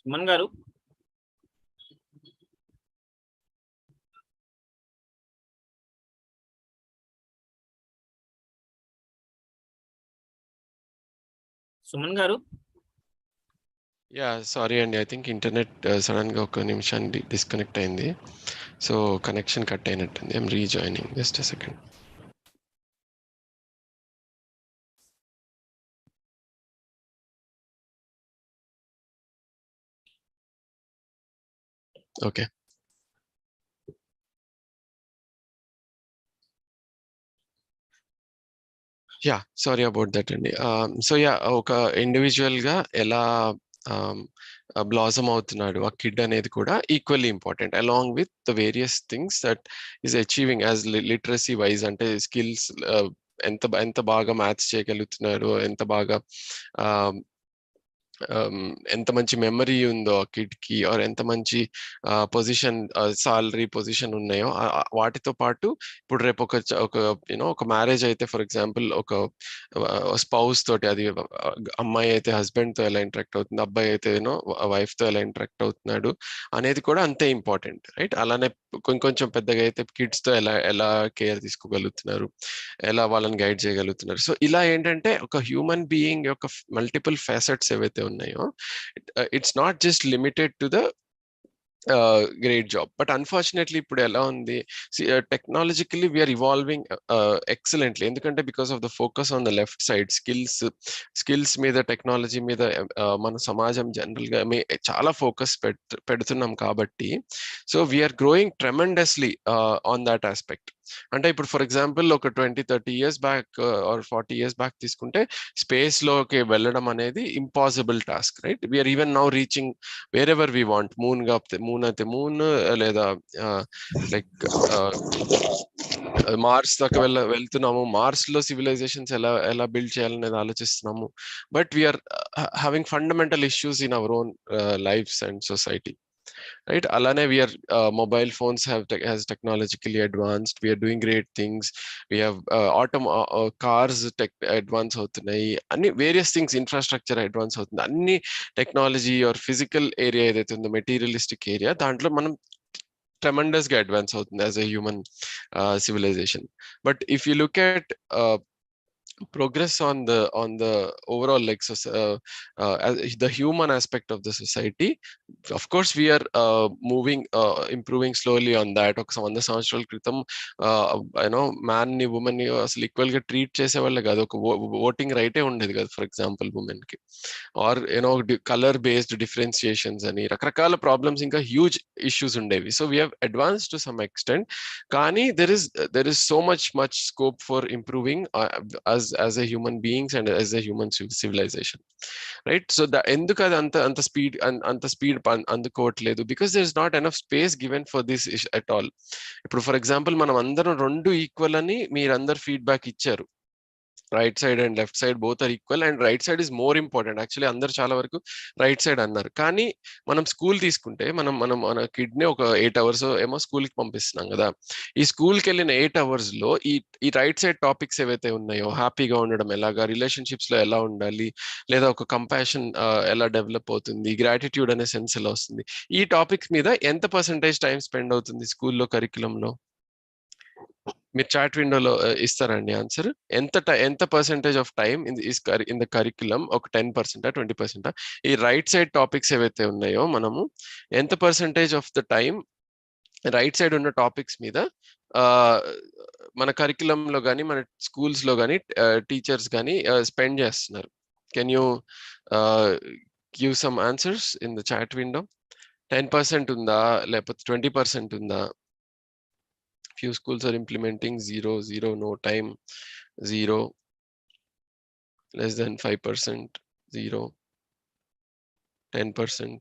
సుమన్ గారు. సుమన్ గారు. యా సారీ అండి, ఐ థింక్ ఇంటర్నెట్ సడన్ గా ఒక నిమిషాన్ని డిస్కనెక్ట్ అయింది, సో కనెక్షన్ కట్ అయినట్టుంది. I'm rejoining, just a second. Okay, yeah sorry about that అండి. సో యా, ఒక ఇండివిజువల్ గా ఎలా బ్లాసమ్ అవుతున్నాడు ఆ కిడ్ అనేది కూడా equally important, along with the various things that is achieving as literacy wise. అంటే స్కిల్స్, ఎంత ఎంత బాగా మ్యాథ్స్ చేయగలుగుతున్నారు, ఎంత బాగా ఎంత మంచి మెమరీ ఉందో ఆ కిడ్ కి, ఆర్ ఎంత మంచి పొజిషన్, సాలరీ పొజిషన్ ఉన్నాయో వాటితో పాటు ఇప్పుడు రేపు ఒక ఒక మ్యారేజ్ అయితే, ఫర్ ఎగ్జాంపుల్ ఒక స్పౌస్ తోటి, అది అమ్మాయి అయితే హస్బెండ్ తో ఎలా ఇంటరాక్ట్ అవుతుంది, అబ్బాయి అయితే వైఫ్ తో ఎలా ఇంటరాక్ట్ అవుతున్నాడు అనేది కూడా అంతే ఇంపార్టెంట్, రైట్? అలానే కొంచెం పెద్దగా అయితే కిడ్స్ తో ఎలా ఎలా కేర్ తీసుకోగలుగుతున్నారు, ఎలా వాళ్ళని గైడ్ చేయగలుగుతున్నారు. సో ఇలా ఏంటంటే ఒక హ్యూమన్ బీయింగ్ యొక్క మల్టిపుల్ ఫ్యాసెట్స్ ఏవైతే ఉన్నాయో, it's not just limited to the great job. But unfortunately ఇప్పుడు ఎలా ఉంది, టెక్నాలజికలీ వీఆర్ ఇవాల్వింగ్ ఎక్సలెంట్లీ, ఎందుకంటే because of the focus on the left side, skills మీద, టెక్నాలజీ మీద మన సమాజం జనరల్ గా చాలా ఫోకస్ పెడుతున్నాం కాబట్టి, so we are growing tremendously on that aspect. అంటే ఇప్పుడు ఫర్ ఎగ్జాంపుల్ ఒక 20-30 years back or 40 years back తీసుకుంటే, స్పేస్ లోకి వెళ్ళడం అనేది impossible task, right? We're even now reaching wherever we want. Moon అయితే మూన్, లేదా లైక్ మార్స్ దాకా వెళ్తున్నాము. మార్స్ లో సివిలైజేషన్స్ ఎలా ఎలా బిల్డ్ చేయాలనేది ఆలోచిస్తున్నాము. But we're having fundamental issues in our own lives and society, right? Alane, we are mobile phones has technologically advanced, we are doing great things, we have cars advance అవుతున్నాయి, అన్ని various things, infrastructure advance అవుతుంది, అన్ని technology or physical area ఏదైతే ఉందో, materialistic area, దాంట్లో మనం tremendous గా advance అవుతుంది as a human civilization. But if you look at progress on the overall, like the human aspect of the society, of course we are moving, improving slowly on that. ఒక 100 సంవత్సరాల క్రితం man ని, women ని అసలు equal గా treat చేసేవాళ్ళే కాదు. ఒక ఓటింగ్ రైటే ఉండేది కదా, ఫర్ ఎగ్జాంపుల్ ఉమెన్ కి. ఆర్ కలర్ బేస్డ్ డిఫరెన్సియేషన్స్ అని రకరకాల ప్రాబ్లమ్స్, ఇంకా హ్యూజ్ ఇష్యూస్ ఉండేవి. So we have advance to some extent, కానీ there is so much scope for improving as a human beings and as a human civilization, right? So ఎందుకు అది అంత speed అందుకోవట్లేదు, because there is not enough space given for this at all. ఇప్పుడు for example మనం అందరం 2 equal అని మీరందరు feedback ఇచ్చారు. Right side and left side both are equal, and right side is more important. Actually అందరు చాలా వరకు right side అన్నారు. కానీ మనం స్కూల్ తీసుకుంటే, మనం మన కిడ్ ని ఒక 8 hours ఏమో స్కూల్ కి పంపిస్తున్నాం కదా. ఈ స్కూల్ కి వెళ్ళిన 8 hours లో ఈ రైట్ సైడ్ టాపిక్స్ ఏవైతే ఉన్నాయో, హ్యాపీగా ఉండడం ఎలాగా, రిలేషన్షిప్స్ లో ఎలా ఉండాలి, లేదా ఒక కంపాషన్ ఎలా డెవలప్ అవుతుంది, గ్రాటిట్యూడ్ అనే సెన్స్ ఎలా వస్తుంది, ఈ టాపిక్స్ మీద ఎంత పర్సెంటేజ్ టైం స్పెండ్ అవుతుంది స్కూల్లో, కరికులంలో? మీరు చాట్ విండోలో ఇస్తారండి ఆన్సర్. ఎంత percentage of time in the curriculum? ఒక 10%, 20%? ఈ రైట్ సైడ్ టాపిక్స్ ఏవైతే ఉన్నాయో, మనము ఎంత percentage of the time right side ఉన్న టాపిక్స్ మీద మన కరికులంలో కానీ, మన స్కూల్స్ లో కానీ, టీచర్స్ కానీ స్పెండ్ చేస్తున్నారు? Can you give some answers in the chat window? 10% ఉందా, లేకపోతే 20% ఉందా? Few schools are implementing 0, no time, 0, less than 5%, 0, 10%,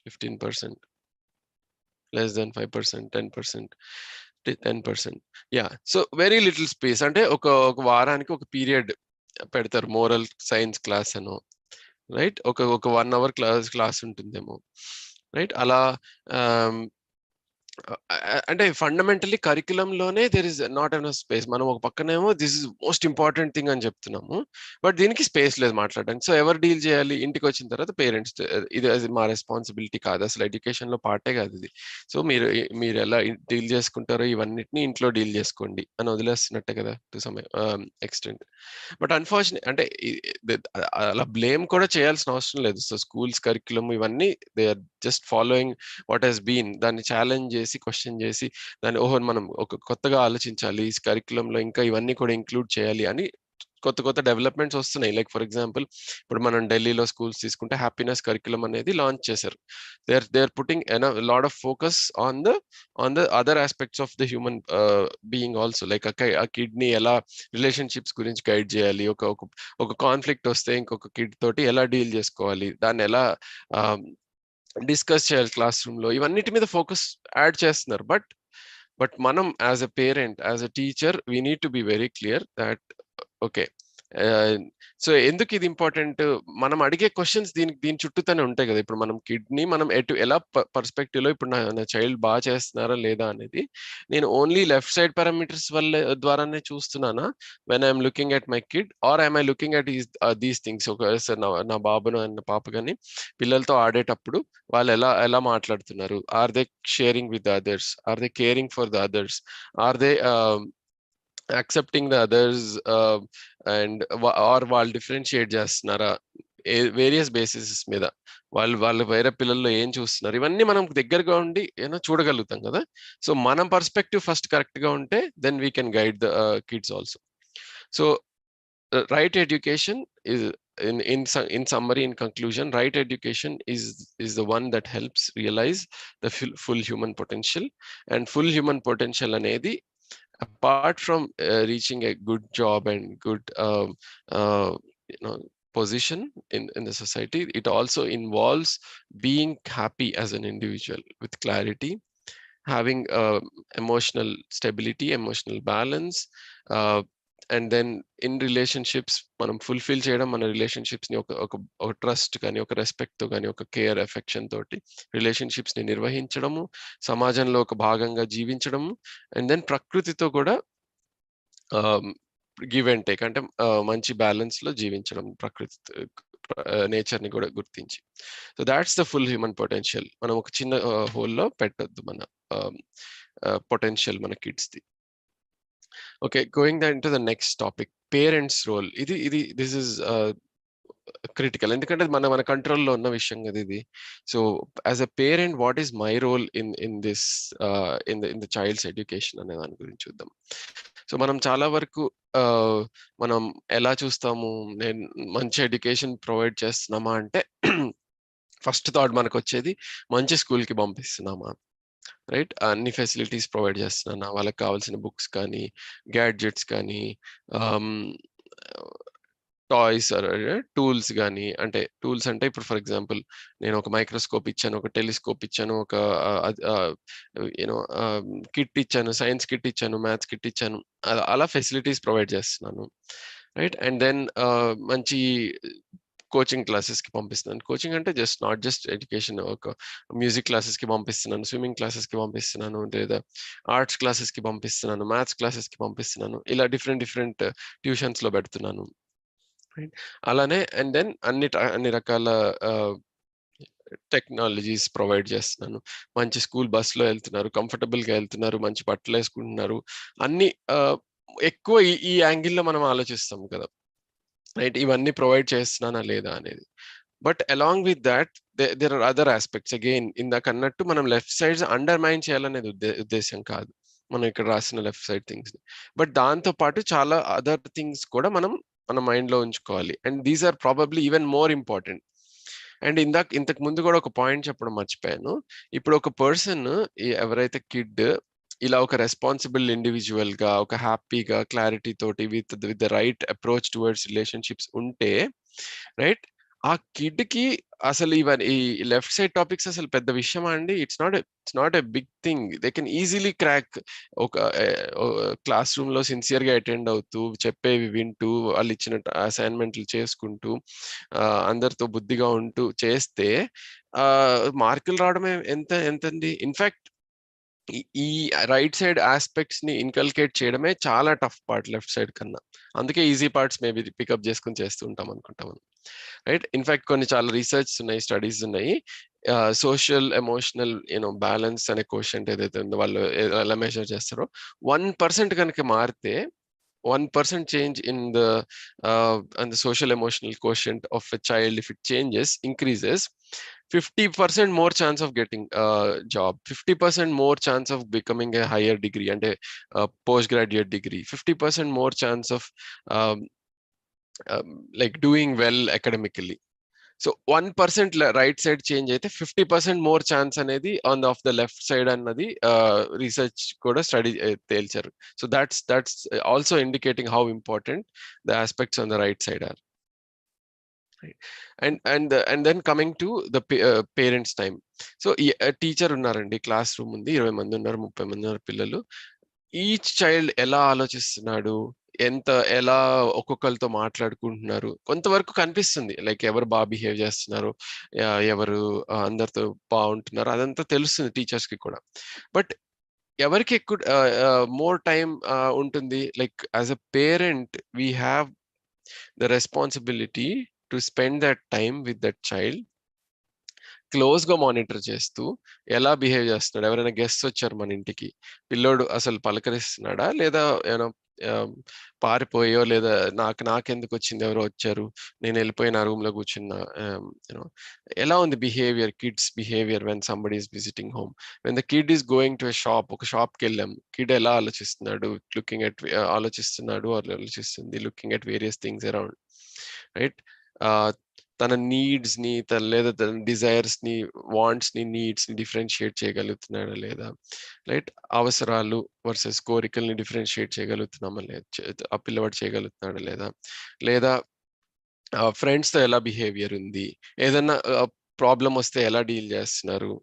15%, less than 5%, 10%, 10%. Yeah, so very little space. అంటే ఒక వారానికి ఒక పీరియడ్ పెడతారు, మోరల్ సైన్స్ క్లాస్ అనో, రైట్? ఒక 1 hour క్లాస్ ఉంటుందేమో, రైట్? అలా అంటే ఫండమెంటలీ కరికులంలోనే there is not enough space. మనం ఒక పక్కనేమో this is most important thing అని చెప్తున్నాము, బట్ దీనికి స్పేస్ లేదు మాట్లాడడానికి. సో ఎవరు డీల్ చేయాలి? ఇంటికి వచ్చిన తర్వాత పేరెంట్స్. ఇది మా రెస్పాన్సిబిలిటీ కాదు, అసలు ఎడ్యుకేషన్ లో పార్టే కాదు ఇది. సో మీరు ఎలా డీల్ చేసుకుంటారో ఇవన్నిటిని ఇంట్లో డీల్ చేసుకోండి అని వదిలేస్తున్నట్టే కదా to some extent. But unfortunate అంటే అలా బ్లేమ్ కూడా చేయాల్సిన అవసరం లేదు. సో స్కూల్స్ కరికులం ఇవన్నీ they are just following what has been. దాన్ని ఛాలెంజ్ చేసి క్వశ్చన్ చేసి దాన్ని ఓహో మనం ఒక కొత్తగా ఆలోచించాలి, ఈ కరికులంలో ఇంకా ఇవన్నీ కూడా ఇంక్లూడ్ చేయాలి అని కొత్త కొత్త డెవలప్మెంట్స్ వస్తున్నాయి. లైక్ ఫర్ ఎగ్జాంపుల్ ఇప్పుడు మనం ఢిల్లీలో స్కూల్స్ తీసుకుంటే హ్యాపీనెస్ కరికులం అనేది లాంచ్ చేశారు. They are putting lot of focus on the other aspects of the human being also. Like ఆ కిడ్ని ఎలా రిలేషన్షిప్స్ గురించి గైడ్ చేయాలి, ఒక కాన్ఫ్లిక్ట్ వస్తే ఇంకొక కిడ్ తోటి ఎలా డీల్ చేసుకోవాలి, దాన్ని ఎలా డిస్కస్ చేయాలి క్లాస్ రూమ్ లో, ఇవన్నిటి మీద ఫోకస్ యాడ్ చేస్తున్నారు. బట్ మనం as a parent, as a teacher, we need to be very clear that okay. So ఎందుకు ఇది ఇంపార్టెంట్? మనం అడిగే క్వశ్చన్స్ దీని చుట్టూతోనే ఉంటాయి కదా. ఇప్పుడు మనం కిడ్నీ మనం ఎలా పర్స్పెక్టివ్ లో ఇప్పుడు నా చైల్డ్ బాగా చేస్తున్నారా లేదా అనేది నేను ఓన్లీ లెఫ్ట్ సైడ్ పారామీటర్స్ ద్వారానే చూస్తున్నానా when I'm looking at my kid, or I'm I looking at these things. ఒకసారి నా బాబును నా పాప కానీ పిల్లలతో ఆడేటప్పుడు వాళ్ళు ఎలా మాట్లాడుతున్నారు, are they sharing with others, are they caring for the others, are they accepting the others, and or వాళ్ళు డిఫరెన్షియేట్ చేస్తున్నారా వేరియస్ బేసిస్ మీద, వాళ్ళు వేరే పిల్లల్లో ఏం చూస్తున్నారు, ఇవన్నీ మనం దగ్గరగా ఉండి చూడగలుగుతాం కదా. సో మనం పర్స్పెక్టివ్ ఫస్ట్ కరెక్ట్ గా ఉంటే then we can guide the kids also. So right education is in summary, in conclusion, right education is the one that helps realize the full human potential. And full human potential anedi, apart from reaching a good job and good position in the society, it also involves being happy as an individual with clarity, having emotional stability, emotional balance, and then in relationships మనం fulfil చేయడం మన relationships ని ఒక trust కానీ, ఒక respect తో కానీ, ఒక కేర్ ఎఫెక్షన్ తోటి రిలేషన్షిప్స్ ని నిర్వహించడము, సమాజంలో ఒక భాగంగా జీవించడము, అండ్ దెన్ ప్రకృతితో కూడా గివ్ అండ్ టేక్ అంటే మంచి బ్యాలెన్స్ లో జీవించడం, ప్రకృతి నేచర్ ని కూడా గుర్తించి. So that's the full human potential. మనం ఒక చిన్న హోల్లో పెట్టొద్దు మన పొటెన్షియల్ మన kids the. Okay, going then to the next topic, parents role. This is critical ఎందుకంటే మన కంట్రోల్లో ఉన్న విషయం కదా ఇది. So as a parent what is my role in this in the child's education అనే దాని గురించి చూద్దాం. సో మనం చాలా వరకు మనం ఎలా చూస్తాము, నేను మంచి ఎడ్యుకేషన్ ప్రొవైడ్ చేస్తున్నామా అంటే ఫస్ట్ థాట్ మనకు వచ్చేది మంచి స్కూల్కి పంపిస్తున్నామా, రైట్, అన్ని ఫెసిలిటీస్ ప్రొవైడ్ చేస్తున్నాను, వాళ్ళకి కావాల్సిన బుక్స్ కానీ, గ్యాడ్జెట్స్ కానీ, టాయ్స్, టూల్స్ కానీ. అంటే టూల్స్ అంటే ఇప్పుడు ఫర్ ఎగ్జాంపుల్ నేను ఒక మైక్రోస్కోప్ ఇచ్చాను, ఒక టెలిస్కోప్ ఇచ్చాను, ఒక కిట్ ఇచ్చాను, సైన్స్ కిట్ ఇచ్చాను, మ్యాథ్స్ కిట్ ఇచ్చాను, అలా ఫెసిలిటీస్ ప్రొవైడ్ చేస్తున్నాను, రైట్. అండ్ దెన్ మంచి కోచింగ్ క్లాసెస్ కి పంపిస్తున్నాను. కోచింగ్ అంటే నాట్ జస్ట్ ఎడ్యుకేషన్, ఒక మ్యూజిక్ క్లాసెస్ కి పంపిస్తున్నాను, స్విమ్మింగ్ క్లాసెస్ కి పంపిస్తున్నాను, లేదా ఆర్ట్స్ క్లాసెస్ కి పంపిస్తున్నాను, మ్యాథ్స్ క్లాసెస్ కి పంపిస్తున్నాను, ఇలా డిఫరెంట్ ట్యూషన్స్ లో పెడుతున్నాను, అలానే. అండ్ దెన్ అన్ని రకాల టెక్నాలజీస్ ప్రొవైడ్ చేస్తున్నాను. మంచి స్కూల్ బస్ లో వెళ్తున్నారు, కంఫర్టబుల్ గా వెళ్తున్నారు, మంచి బట్టలు వేసుకుంటున్నారు, అన్ని ఎక్కువ ఈ యాంగిల్లో మనం ఆలోచిస్తాం కదా, రైట్. ఇవన్నీ ప్రొవైడ్ చేస్తున్నానా లేదా అనేది. But along with that there are other aspects. Again ఇందాక అన్నట్టు మనం లెఫ్ట్ సైడ్స్ అండర్ మైన్ చేయాలనేది ఉద్దేశం కాదు మనం ఇక్కడ రాసిన లెఫ్ట్ సైడ్ థింగ్స్ ని, బట్ దాంతో పాటు చాలా అదర్ థింగ్స్ కూడా మనం మన మైండ్ లో ఉంచుకోవాలి. And these are probably even more important. And ఇంతకు ముందు కూడా ఒక పాయింట్ చెప్పడం మర్చిపోయాను. ఇప్పుడు ఒక పర్సన్, ఎవరైతే కిడ్ ఇలా ఒక రెస్పాన్సిబుల్ ఇండివిజువల్ గా, ఒక హ్యాపీగా, క్లారిటీ తోటి with the right approach towards relationships ఉంటే, రైట్, ఆ కిడ్ కి అసలు ఈ లెఫ్ట్ సైడ్ టాపిక్స్ అసలు పెద్ద విషయమా అండి? It's not a big thing. They can easily crack. ఒక క్లాస్ రూమ్ లో సిన్సియర్ గా అటెండ్ అవుతూ, చెప్పేవి వింటూ, వాళ్ళు ఇచ్చిన అసైన్మెంట్లు చేసుకుంటూ, అందరితో బుద్ధిగా ఉంటూ చేస్తే మార్కులు రావడమే ఎంతండి. ఇన్ఫాక్ట్ ఈ రైట్ సైడ్ ఆస్పెక్ట్స్ ని ఇన్కల్కేట్ చేయడమే చాలా టఫ్ పార్ట్ లెఫ్ట్ సైడ్ కన్నా. అందుకే ఈజీ పార్ట్స్ మేబీ పికప్ చేసుకుని చేస్తూ ఉంటాం అనుకుంటాం, రైట్? ఇన్ఫాక్ట్ కొన్ని చాలా రీసెర్చ్ ఉన్నాయి, స్టడీస్ ఉన్నాయి. సోషల్ ఎమోషనల్ బ్యాలెన్స్ అనే క్వశ్చన్ ఏదైతే ఉందో వాళ్ళు ఎలా మెజర్ చేస్తారో 1% కనుక మారితే 1% change in the and the social emotional quotient of a child, if it changes, increases, 50% more chance of getting a job, 50% more chance of becoming a higher degree and a postgraduate degree, 50% more chance of like doing well academically. So 1% right side change అయితే 50% more chance అనేది on of the left side అన్నది research కూడా study తేల్చారు. So that's also indicating how important the aspects on the right side are. And then coming to the parents time. So teacher ఉన్నారండి, class room ఉంది, 20 మంది ఉన్నారు, 30 మంది ఉన్నారు పిల్లలు. ఈచ్ చైల్డ్ ఎలా ఆలోచిస్తున్నాడు, ఎలా ఒక్కొక్కరితో మాట్లాడుకుంటున్నారు కొంతవరకు కనిపిస్తుంది. లైక్ ఎవరు బాగా బిహేవ్ చేస్తున్నారు, ఎవరు అందరితో బాగుంటున్నారు, అదంతా తెలుస్తుంది టీచర్స్ కి కూడా. బట్ ఎవరికి ఎక్కువ మోర్ టైం ఉంటుంది, like as a parent we have the responsibility to spend that time with that child, close గా మానిటర్ చేస్తూ ఎలా బిహేవ్ చేస్తున్నాడు. ఎవరైనా గెస్ట్ వచ్చారు మన ఇంటికి, పిల్లోడు అసలు పలకరిస్తున్నాడా లేదా ఏమైనా పారిపోయో, లేదా నాకెందుకు వచ్చింది, ఎవరో వచ్చారు నేను వెళ్ళిపోయిన రూమ్ లో కూర్చున్నా, ఎలా ఉంది behaviour, kids behaviour when somebody is visiting home, when the kid is going to a shop, ఒక షాప్ కి వెళ్ళాం, కిడ్ ఎలా ఆలోచిస్తున్నాడు, ఆలోచిస్తున్నాడు ఆలోచిస్తుంది, looking at various things around, right? తన నీడ్స్ ని లేదా తన డిజైర్స్ ని, వాంట్స్ ని, నీడ్స్ ని డిఫరెన్షియేట్ చేయగలుగుతున్నాడా లేదా, రైట్? అవసరాలు వర్సెస్ కోరికల్ని డిఫరెన్షియేట్ చేయగలుగుతున్నామా లేదా, ఆ పిల్లవాడు చేయగలుగుతున్నాడా లేదా ఫ్రెండ్స్ తో ఎలా బిహేవియర్ ఉంది, ఏదన్నా ప్రాబ్లం వస్తే ఎలా డీల్ చేస్తున్నారు,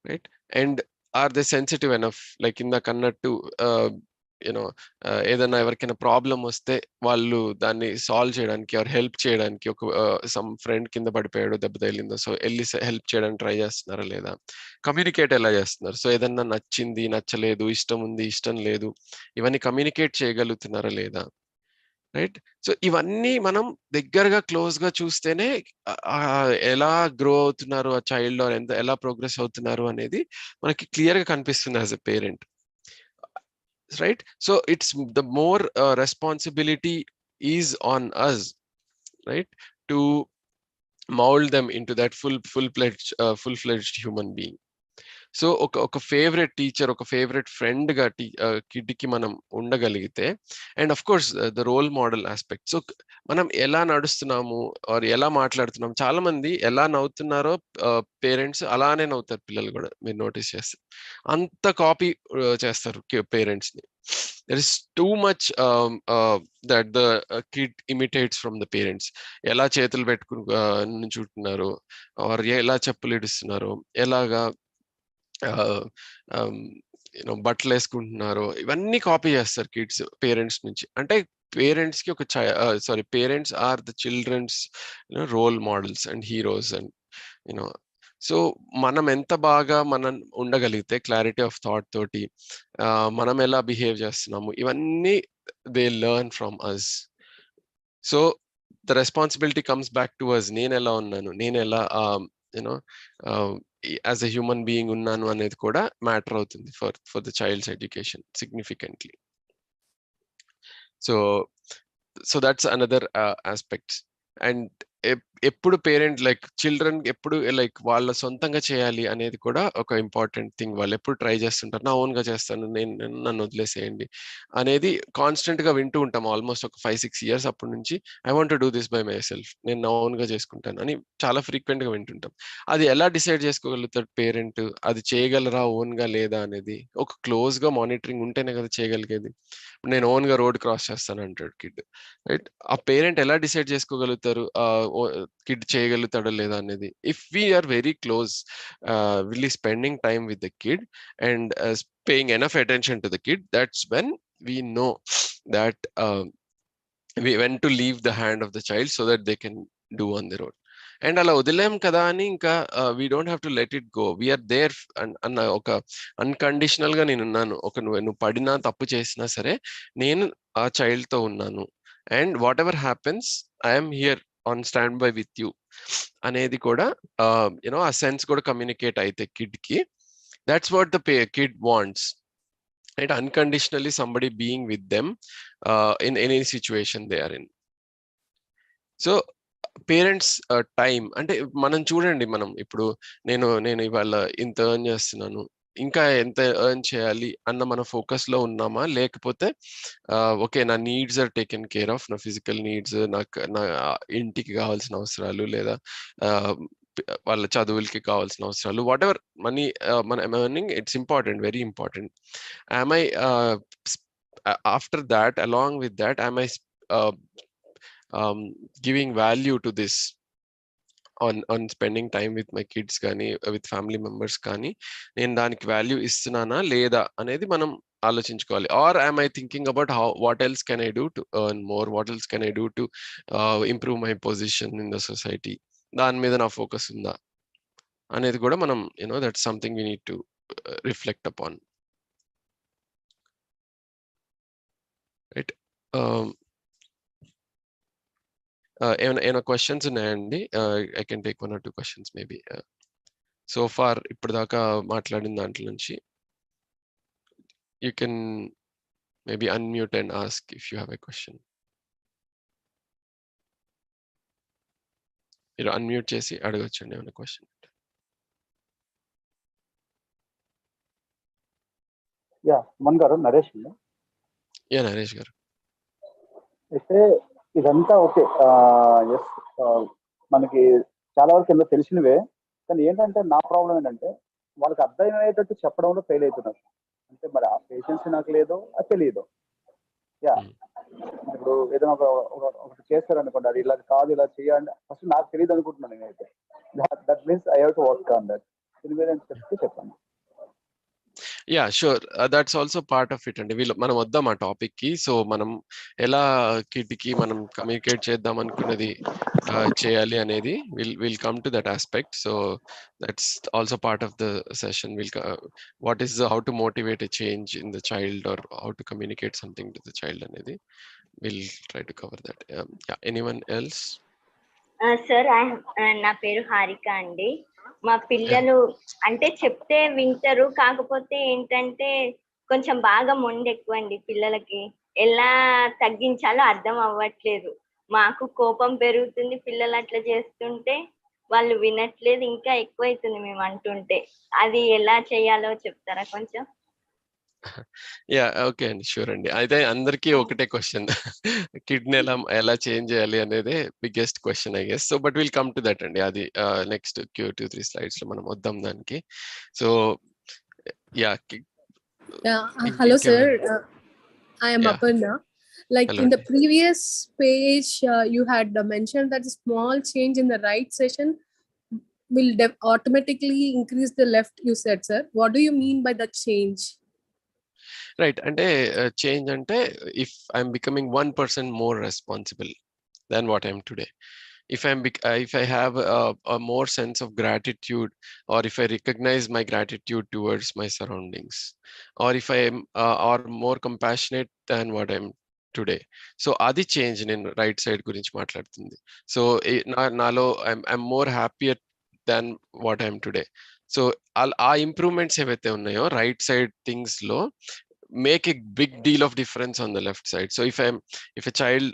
right? And are they sensitive enough, like ఇందాక అన్నట్టు ఏదైనా ఎవరికైనా ప్రాబ్లం వస్తే వాళ్ళు దాన్ని సాల్వ్ చేయడానికి ఆర్ హెల్ప్ చేయడానికి, ఒక సమ్ ఫ్రెండ్ కింద పడిపోయాడు, దెబ్బ తగిలిందో, సో వెళ్ళి హెల్ప్ చేయడానికి ట్రై చేస్తున్నారా లేదా, కమ్యూనికేట్ ఎలా చేస్తున్నారు, సో ఏదన్నా నచ్చింది, నచ్చలేదు, ఇష్టం ఉంది, ఇష్టం లేదు, ఇవన్నీ కమ్యూనికేట్ చేయగలుగుతున్నారా లేదా, రైట్? సో ఇవన్నీ మనం దగ్గరగా క్లోజ్ గా చూస్తేనే ఎలా గ్రో అవుతున్నారు ఆ చైల్డ్, ఎలా ప్రోగ్రెస్ అవుతున్నారు అనేది మనకి క్లియర్ గా కనిపిస్తుంది as a parent, right? So it's the more responsibility is on us, right, to mold them into that full-fledged human being. So ఒక ఫేవరెట్ టీచర్, ఒక ఫేవరెట్ ఫ్రెండ్ గా కిడ్ కి మనం ఉండగలిగితే, and of course the role model aspect. So మనం ఎలా నడుస్తున్నాము are ఎలా మాట్లాడుతున్నాము, చాలా మంది ఎలా నవ్వుతున్నారో పేరెంట్స్ అలానే నవ్వుతారు పిల్లలు కూడా, మీరు నోటీస్ చేస్తారు. అంత కాపీ చేస్తారు పేరెంట్స్ ని. There is too much that the kid imitates from the parents. ఎలా చేతులు పెట్టుకుని నుంచుంటున్నారు, ఆర్ ఎలా చెప్పులు ఇడుస్తున్నారు, ఎలాగా బట్టలు వేసుకుంటున్నారు, ఇవన్నీ కాపీ చేస్తారు కిడ్స్ పేరెంట్స్ నుంచి. అంటే పేరెంట్స్ కి parents are the children's role models and heroes and so మనం ఎంత బాగా మనం ఉండగలిగితే క్లారిటీ ఆఫ్ థాట్ తోటి, మనం ఎలా బిహేవ్ చేస్తున్నాము, ఇవన్నీ they learn from us. So the responsibility comes back to us. నేను ఎలా ఉన్నాను, నేను ఎలా యాజ్ ఎ హ్యూమన్ బీయింగ్ ఉన్నాను అనేది కూడా మ్యాటర్ అవుతుంది for the child's education significantly. So that's another aspects. And ఎప్పుడు పేరెంట్ లైక్ చిల్డ్రన్ ఎప్పుడు లైక్ వాళ్ళ సొంతంగా చేయాలి అనేది కూడా ఒక ఇంపార్టెంట్ థింగ్. వాళ్ళు ఎప్పుడు ట్రై చేస్తుంటారు, నా ఓన్ గా చేస్తాను, నన్ను వదిలేసేయండి అనేది కాన్స్టెంట్ గా వింటూ ఉంటాం ఆల్మోస్ట్ ఒక 5-6 years అప్పటి నుంచి. I want to do this by my self, నేను నా ఓన్ గా చేసుకుంటాను అని చాలా ఫ్రీక్వెంట్ గా వింటుంటాం. అది ఎలా డిసైడ్ చేసుకోగలుగుతాడు పేరెంట్, అది చేయగలరా ఓన్ గా లేదా అనేది? ఒక క్లోజ్ గా మానిటరింగ్ ఉంటేనే కదా చేయగలిగేది. నేను ఓన్ గా రోడ్ క్రాస్ చేస్తాను అంటాడు కిడ్, రైట్? ఆ పేరెంట్ ఎలా డిసైడ్ చేసుకోగలుగుతారు కిడ్ చేయగలుగుతాడో లేదా అనేది? If we're very close, really spending time with the kid and paying enough attention to the kid, that's when we know that when to leave the hand of the child so that they can do on their own. And అలా వదిలేం కదా అని ఇంకా we don't have to let it go, we're there అన్న ఒక unconditional గా నేను ఉన్నాను. నువ్వు పడినా తప్పు చేసినా సరే నేను ఆ చైల్డ్ తో ఉన్నాను, and what ever happens I'm here on stand by with you అనేది కూడా యూనో ఆ సెన్స్ కూడా కమ్యూనికేట్ అయితే కిడ్ కి, that's what the kid wants, right? Unconditionally somebody being with them in any situation they are in. So parents time అంటే మనం చూడండి, మనం ఇప్పుడు నేను ఇవాళ ఇంత ఎర్న్ చేస్తున్నాను, ఇంకా ఎంత ఎర్న్ చేయాలి అన్న మన ఫోకస్ లో ఉన్నామా, లేకపోతే ఓకే నా needs are taken care of, నా ఫిజికల్ నీడ్స్, నా ఇంటికి కావాల్సిన అవసరాలు, లేదా వాళ్ళ చదువులకి కావాల్సిన అవసరాలు, వాట్ ఎవర్ మనీ మన earning, it's important, very important. am I after that, along with that, am I giving value to this on spending time with my kids కానీ with family members కానీ నేను దానికి వాల్యూ ఇస్తున్నానా లేదా అనేది మనం ఆలోచించుకోవాలి. Or am I thinking about what else can I do to earn more, what else can I do to improve my position in the society, దాని మీద నా ఫోకస్ ఉందా అనేది కూడా మనం that's something we need to reflect upon, right? ఏమైనా questions ఉన్నాయండి? I can take 1 or 2 questions maybe. So far ఇప్పుడు దాకా మాట్లాడిన దాంట్లో నుంచి you can maybe unmute and ask if you have a question. మీరు అన్మ్యూట్ చేసి అడగొచ్చండి ఏమైనా క్వశ్చన్. మన గారు నరేష్. నరేష్ గారు. అయితే ఇదంతా ఓకే, ఎస్, మనకి చాలా వరకు ఎన్నో తెలిసినవే, కానీ ఏంటంటే నా ప్రాబ్లం ఏంటంటే వాళ్ళకి అర్థమయ్యేటట్టు చెప్పడంలో ఫెయిల్ అవుతున్నారు. అంటే మరి ఆ పేషెన్స్ నాకు లేదు, అది తెలియదు. ఇప్పుడు ఏదైనా ఒకటి చేస్తారనుకోండి, అది ఇలా కాదు ఇలా చేయాలి, ఫస్ట్ నాకు తెలియదు అనుకుంటున్నాను నేనైతే. That means I have to work on that. దీని మీద చెప్తే చెప్పండి. Yeah sure, that's also part of it అండి. మనం వద్దాం ఆ టాపిక్ కి. సో మనం ఎలా కిడ్ కి మనం కమ్యూనికేట్ చేద్దాం అనుకున్నది చేయాలి అనేది will come to that aspect. So that's also part of the session. What is how to motivate a change in the child or how to communicate something to the child అనేది will try to cover that. Anyone else? Sir, నా పేరు హారిక అండి. మా పిల్లలు అంటే చెప్తే వింటారు, కాకపోతే ఏంటంటే కొంచెం బాగా మొండి ఎక్కువ అండి పిల్లలకి. ఎలా తగ్గించాలో అర్థం అవ్వట్లేదు. మాకు కోపం పెరుగుతుంది పిల్లలు అట్లా చేస్తుంటే, వాళ్ళు వినట్లేదు, ఇంకా ఎక్కువ అవుతుంది మేము అంటుంటే. అది ఎలా చేయాలో చెప్తారా కొంచెం? ఓకే అండి, షూర్ అండి. అయితే అందరికీ ఒకటే క్వశ్చన్, కిడ్ని ఎలా చేంజ్ చేయాలి అనేది biggest question I guess. So but will come to that అండి. అది నెక్స్ట్ 2-3 slides లో మనం వద్దాం దానికి. So hello sir, I am Aparna. Like in the previous page you had mentioned that a small change in the right session will automatically increase the left, you said, sir. What do you mean by the change? Right, అంటే change అంటే if I'm becoming 1% more responsible than what I am today, if I have a more sense of gratitude, or if I recognize my gratitude towards my surroundings, or if I am or more compassionate than what I am today. So adi change నేను right side గురించి మాట్లాడుతుంది. So నాలో I'm more happier than what I am today. So ఆ improvements ఏవైతే ఉన్నాయో right side things లో make a big deal of difference on the left side. So if a child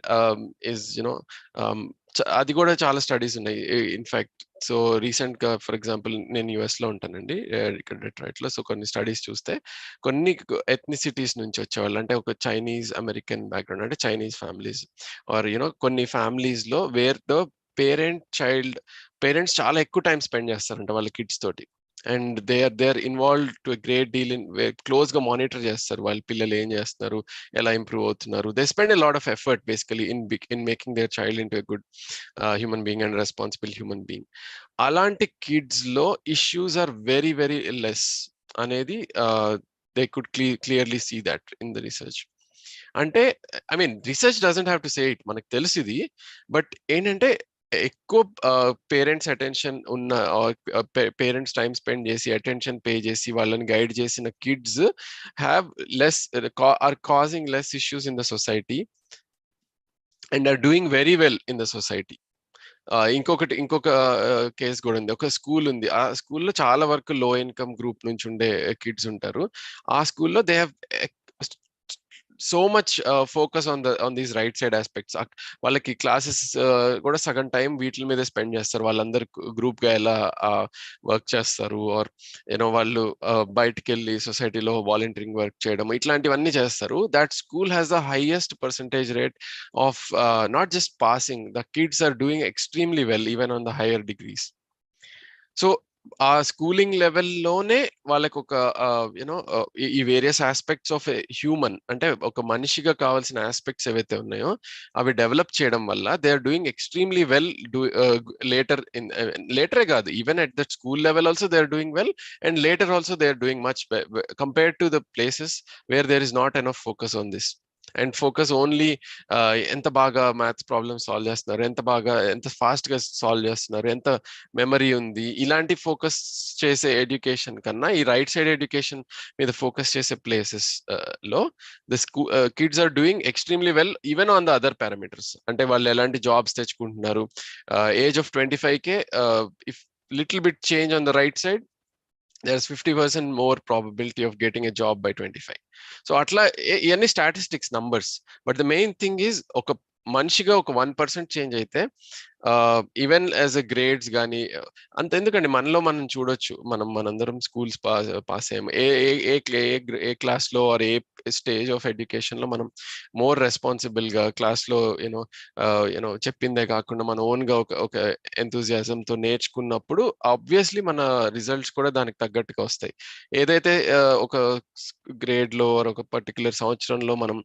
is అది కూడా చాలా స్టడీస్ ఉన్నాయి ఇన్ఫాక్ట్. సో రీసెంట్ గా for example నేను యుఎస్ లో ఉంటానండి, ఇక్కడ డెట్రాయిట్ లో. సో కొన్ని స్టడీస్ చూస్తే కొన్ని ఎథ్నిసిటీస్ నుంచి వచ్చేవాళ్ళు, అంటే ఒక చైనీస్ అమెరికన్ బ్యాక్గ్రౌండ్, అంటే చైనీస్ ఫ్యామిలీస్ ఆర్ కొన్ని ఫ్యామిలీస్ లో వేర్ ద పేరెంట్స్ చాలా ఎక్కువ టైం స్పెండ్ చేస్తారంట వాళ్ళ కిడ్స్ తోటి. And they are involved to great deal in close గా మానిటర్ చేస్తారు వాళ్ళ పిల్లలు ఏం చేస్తున్నారు, ఎలా ఇంప్రూవ్ అవుతున్నారు. They spend a lot of effort basically in making their child into a good human being and responsible human being. అలాంటి kids లో issues are very very less అనేది they could clearly see that in the research. అంటే I mean research doesn't have to say it, మనకు తెలుసు ఇది. But ఏంటంటే ఎక్కువ parents attention ఉన్న పేరెంట్స్ టైం స్పెండ్ చేసి అటెన్షన్ పే చేసి వాళ్ళని గైడ్ చేసిన kids have less or causing less issues in the society and are doing very well in the society. ఇంకొక కేసు కూడా ఉంది. ఒక స్కూల్ ఉంది, ఆ స్కూల్లో చాలా వరకు లో ఇన్కమ్ గ్రూప్ నుంచి ఉండే కిడ్స్ ఉంటారు. ఆ స్కూల్లో they have so much focus on these right side aspects. వాళ్ళకి క్లాసెస్ కూడా సగం టైం వీటి మీద స్పెండ్ చేస్తారు. వాళ్ళందరూ గ్రూప్ గా ఎలా వర్క్ చేస్తారు, ఆర్ యూనో వాళ్ళు బయటికి వెళ్ళి సొసైటీలో వాలంటీరింగ్ వర్క్ చేయడం, ఇట్లాంటివన్నీ చేస్తారు. That school has the highest percentage rate of not just passing, the kids are doing extremely well even on the higher degrees. So ఆ స్కూలింగ్ లెవెల్లోనే వాళ్ళకి ఒక యూనో ఈ వేరియస్ ఆస్పెక్ట్స్ ఆఫ్ హ్యూమన్, అంటే ఒక మనిషిగా కావాల్సిన ఆస్పెక్ట్స్ ఏవైతే ఉన్నాయో అవి డెవలప్ చేయడం వల్ల they are doing extremely well లేటరే కాదు, even at that school level also they are doing well, and later also they are doing much compared to the places where there is not enough focus on this. And focus only ఎంత బాగా maths problems solve చేస్తున్నారు, ఎంత fast గా solve చేస్తున్నారు, ఎంత memory ఉంది, ఇలాంటి focus చేసే ఎడ్యుకేషన్ కన్నా ఈ రైట్ సైడ్ ఎడ్యుకేషన్ మీద ఫోకస్ చేసే ప్లేసెస్ లో the kids are doing extremely well even on the other parameters. అంటే వాళ్ళు ఎలాంటి జాబ్స్ తెచ్చుకుంటున్నారు, age of 25K, if little bit change on the right side, there's 50% more probability of getting a job by 25. So atla any statistics numbers, but the main thing is oka మనిషిగా ఒక 1% change అయితే even as a grades కానీ అంత ఎందుకండి, మనలో మనం చూడొచ్చు, మనందరం స్కూల్స్ పాస్ అయ్యాము. ఏ క్లాస్లో ఆర్ ఏ స్టేజ్ ఆఫ్ ఎడ్యుకేషన్ లో మనం మోర్ రెస్పాన్సిబుల్ గా క్లాస్లో యూనో చెప్పిందే కాకుండా మన ఓన్ గా ఒక ఎంతూజియాజం తో నేర్చుకున్నప్పుడు ఆబ్వియస్లీ మన రిజల్ట్స్ కూడా దానికి తగ్గట్టుగా వస్తాయి. ఏదైతే ఒక గ్రేడ్ లో ఒక పర్టికులర్ సంవత్సరంలో మనం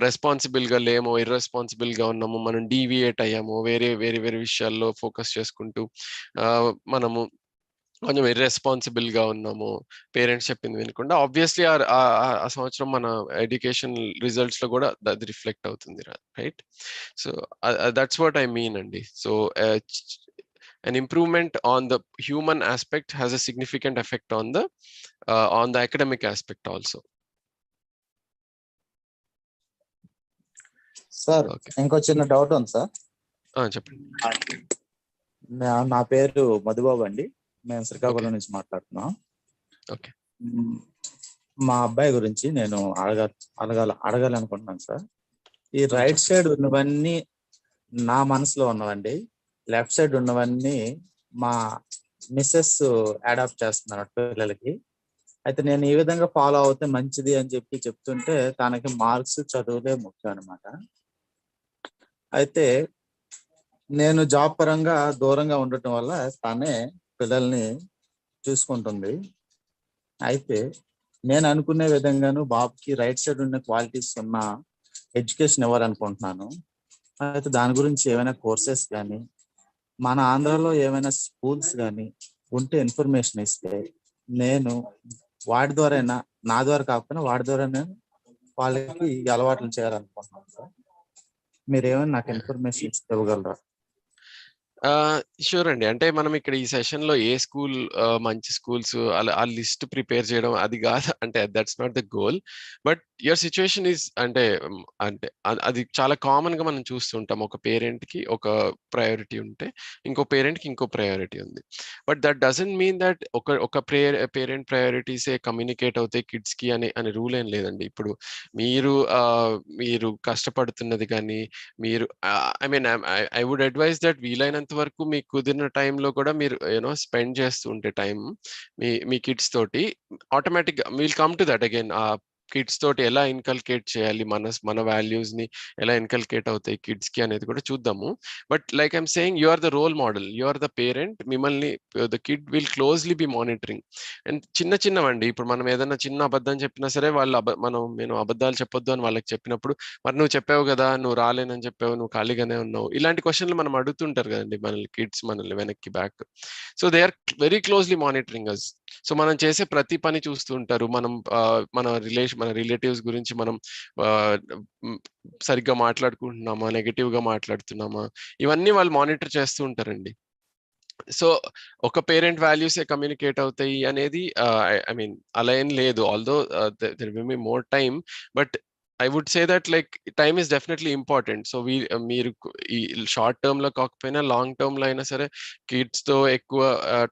రెస్పాన్సిబుల్ గా లేమో, ఇర్రెస్పాన్సిబుల్ గా ఉన్నాము, మనం డీవియేట్ అయ్యాము, వేరే విషయాల్లో ఫోకస్ చేసుకుంటూ మనము కొంచెం ఇర్రెస్పాన్సిబుల్ గా ఉన్నాము, పేరెంట్స్ చెప్పింది వినకుండా, ఆబ్వియస్లీ ఆ సంవత్సరం మన ఎడ్యుకేషన్ రిజల్ట్స్ లో కూడా అది రిఫ్లెక్ట్ అవుతుంది, right? So that's what I mean అండి. So an improvement on the human aspect has a significant effect on the academic aspect also. Sir ఇంకో చిన్న డౌట్ ఉంది సార్. చెప్పండి. నా పేరు మధుబాబు అండి, మేము శ్రీకాకుళం నుంచి మాట్లాడుతున్నాం. ఓకే. మా అబ్బాయి గురించి నేను అడగాలనుకుంటున్నాను సార్. ఈ రైట్ సైడ్ ఉన్నవన్నీ నా మనసులో ఉన్నవండి, లెఫ్ట్ సైడ్ ఉన్నవన్నీ మా మిస్సెస్ అడాప్ట్ చేస్తున్నారు పిల్లలకి. అయితే నేను ఈ విధంగా ఫాలో అవుతే మంచిది అని చెప్తుంటే తనకి మార్క్స్ చదువులే ముఖ్యం అనమాట. అయితే నేను జాబ్ పరంగా దూరంగా ఉండటం వల్ల తనే పిల్లల్ని చూసుకుంటుంది. అయితే నేను అనుకునే విధంగాను బాబుకి రైట్ సైడ్ ఉన్న క్వాలిటీస్ ఉన్న ఎడ్యుకేషన్ ఇవ్వాలనుకుంటున్నాను. అయితే దాని గురించి ఏమైనా కోర్సెస్ కానీ మన ఆంధ్రాలో ఏమైనా స్కూల్స్ కానీ ఉంటే ఇన్ఫర్మేషన్ ఇస్తే నేను వాడి ద్వారైనా, నా ద్వారా కాకపోయినా వాడి ద్వారా వాళ్ళకి అలవాట్లు చేయాలనుకుంటున్నాను సార్. మీరు ఏమైనా నాకు ఇన్ఫర్మేషన్ ఇవ్వగలరా? షూర్ అండి. అంటే మనం ఇక్కడ ఈ సెషన్ లో ఏ స్కూల్ మంచి స్కూల్స్ అలా ఆ లిస్ట్ ప్రిపేర్ చేయడం అది కాదు, అంటే that's not the goal. But your situation is అంటే అది చాలా కామన్ గా మనం చూస్తుంటాం. ఒక పేరెంట్ కి ఒక ప్రయారిటీ ఉంటే ఇంకో పేరెంట్ కి ఇంకో ప్రయారిటీ ఉంది. But that doesn't mean that ఒక పేరెంట్ ప్రయారిటీసే కమ్యూనికేట్ అవుతాయి కిడ్స్ కి అనే రూల్ ఏం లేదండి. ఇప్పుడు మీరు కష్టపడుతున్నది కానీ మీరు ఐ వుడ్ అడ్వైజ్ దట్ వీలైనంత వరకు మీకు కుదిరిన టైంలో కూడా మీరు స్పెండ్ చేస్తూ ఉంటే టైం మీ కిడ్స్ తోటి, ఆటోమేటిక్గా will come to that again. Kids తోటి ఎలా ఇన్కల్కేట్ చేయాలి, మన వాల్యూస్ ని ఎలా ఇన్కల్కేట్ అవుతాయి కిడ్స్ కి అనేది కూడా చూద్దాము. But like I'm saying, you are the role model, you are the parent. మిమ్మల్ని the kid will closely be monitoring. And చిన్నవండి, ఇప్పుడు మనం ఏదైనా చిన్న అబద్ధం చెప్పినా సరే నేను అబద్ధాలు చెప్పొద్దు అని వాళ్ళకి చెప్పినప్పుడు, మరి నువ్వు చెప్పావు కదా, నువ్వు రాలేనని చెప్పావు, నువ్వు ఖాళీగానే ఉన్నావు, ఇలాంటి క్వశ్చన్లు మనం అడుగుతుంటారు కదండి మనల్ని కిడ్స్, మనల్ని వెనక్కి back. So they are very closely monitoring us. So మనం చేసే ప్రతి పని చూస్తూ ఉంటారు, మన మన రిలేటివ్స్ గురించి మనం సరిగ్గా మాట్లాడుకుంటున్నామా, నెగటివ్ గా మాట్లాడుతున్నామా, ఇవన్నీ వాళ్ళు మానిటర్ చేస్తూ ఉంటారండి. సో ఒక పేరెంట్ వాల్యూస్ కమ్యూనికేట్ అవుతాయి అనేది ఐ మీన్ అలా ఏం లేదు. Although there will be more time, but I would say that like time is definitely important. So మీరు ఈ షార్ట్ టర్మ్ లో కాకపోయినా లాంగ్ టర్మ్ లో అయినా సరే కిడ్స్ తో ఎక్కువ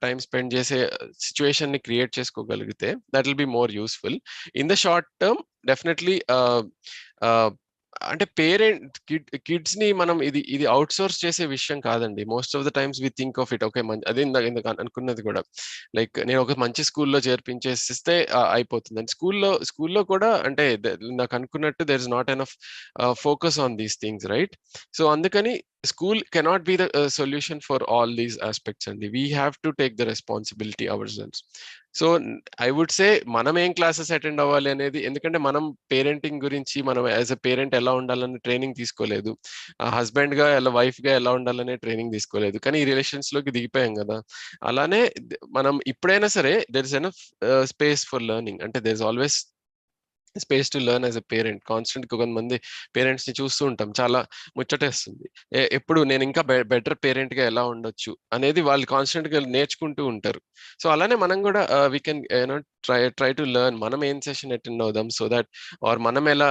టైం స్పెండ్ చేసే సిచ్యువేషన్ ని క్రియేట్ చేసుకోగలిగితే that will be more useful. In the short term definitely అంటే పేరెంట్ కిడ్స్ ని మనం ఇది అవుట్ సోర్స్ చేసే విషయం కాదండి. Most of the times we think of it okay, అదే ఇందాక అనుకున్నది కూడా, లైక్ నేను ఒక మంచి స్కూల్లో చేర్పించేస్తే అయిపోతుంది. అండ్ స్కూల్లో కూడా అంటే నాకు అనుకున్నట్టు there is not enough focus on these things, right? So అందుకని school cannot be the solution for all these aspects, and we have to take the responsibility ourselves. So I would say మనం ఏం classes attend అవ్వాలి అనేది, ఎందుకంటే మనం parenting గురించి మనం as a parent ఎలా ఉండాలని ట్రైనింగ్ తీసుకోలేదు, హస్బెండ్ గా వైఫ్ గా ఎలా ఉండాలనే ట్రైనింగ్ తీసుకోలేదు, కానీ ఈ రిలేషన్స్ లోకి దిగిపోయాం కదా. అలానే మనం ఇప్పుడైనా సరే there is enough space for learning, అంటే there is always space to learn as a parent. Constant కొంతమంది పేరెంట్స్ ని చూస్తూ ఉంటాం, చాలా ముచ్చటేస్తుంది. ఎప్పుడు నేను ఇంకా బెటర్ పేరెంట్ గా ఎలా ఉండొచ్చు అనేది వాళ్ళు కాన్స్టెంట్ గా నేర్చుకుంటూ ఉంటారు. సో అలానే మనం కూడా we can try to learn, మనం ఏం సెషన్ అటెండ్ అవుదాం సో దట్, ఆర్ మనం ఎలా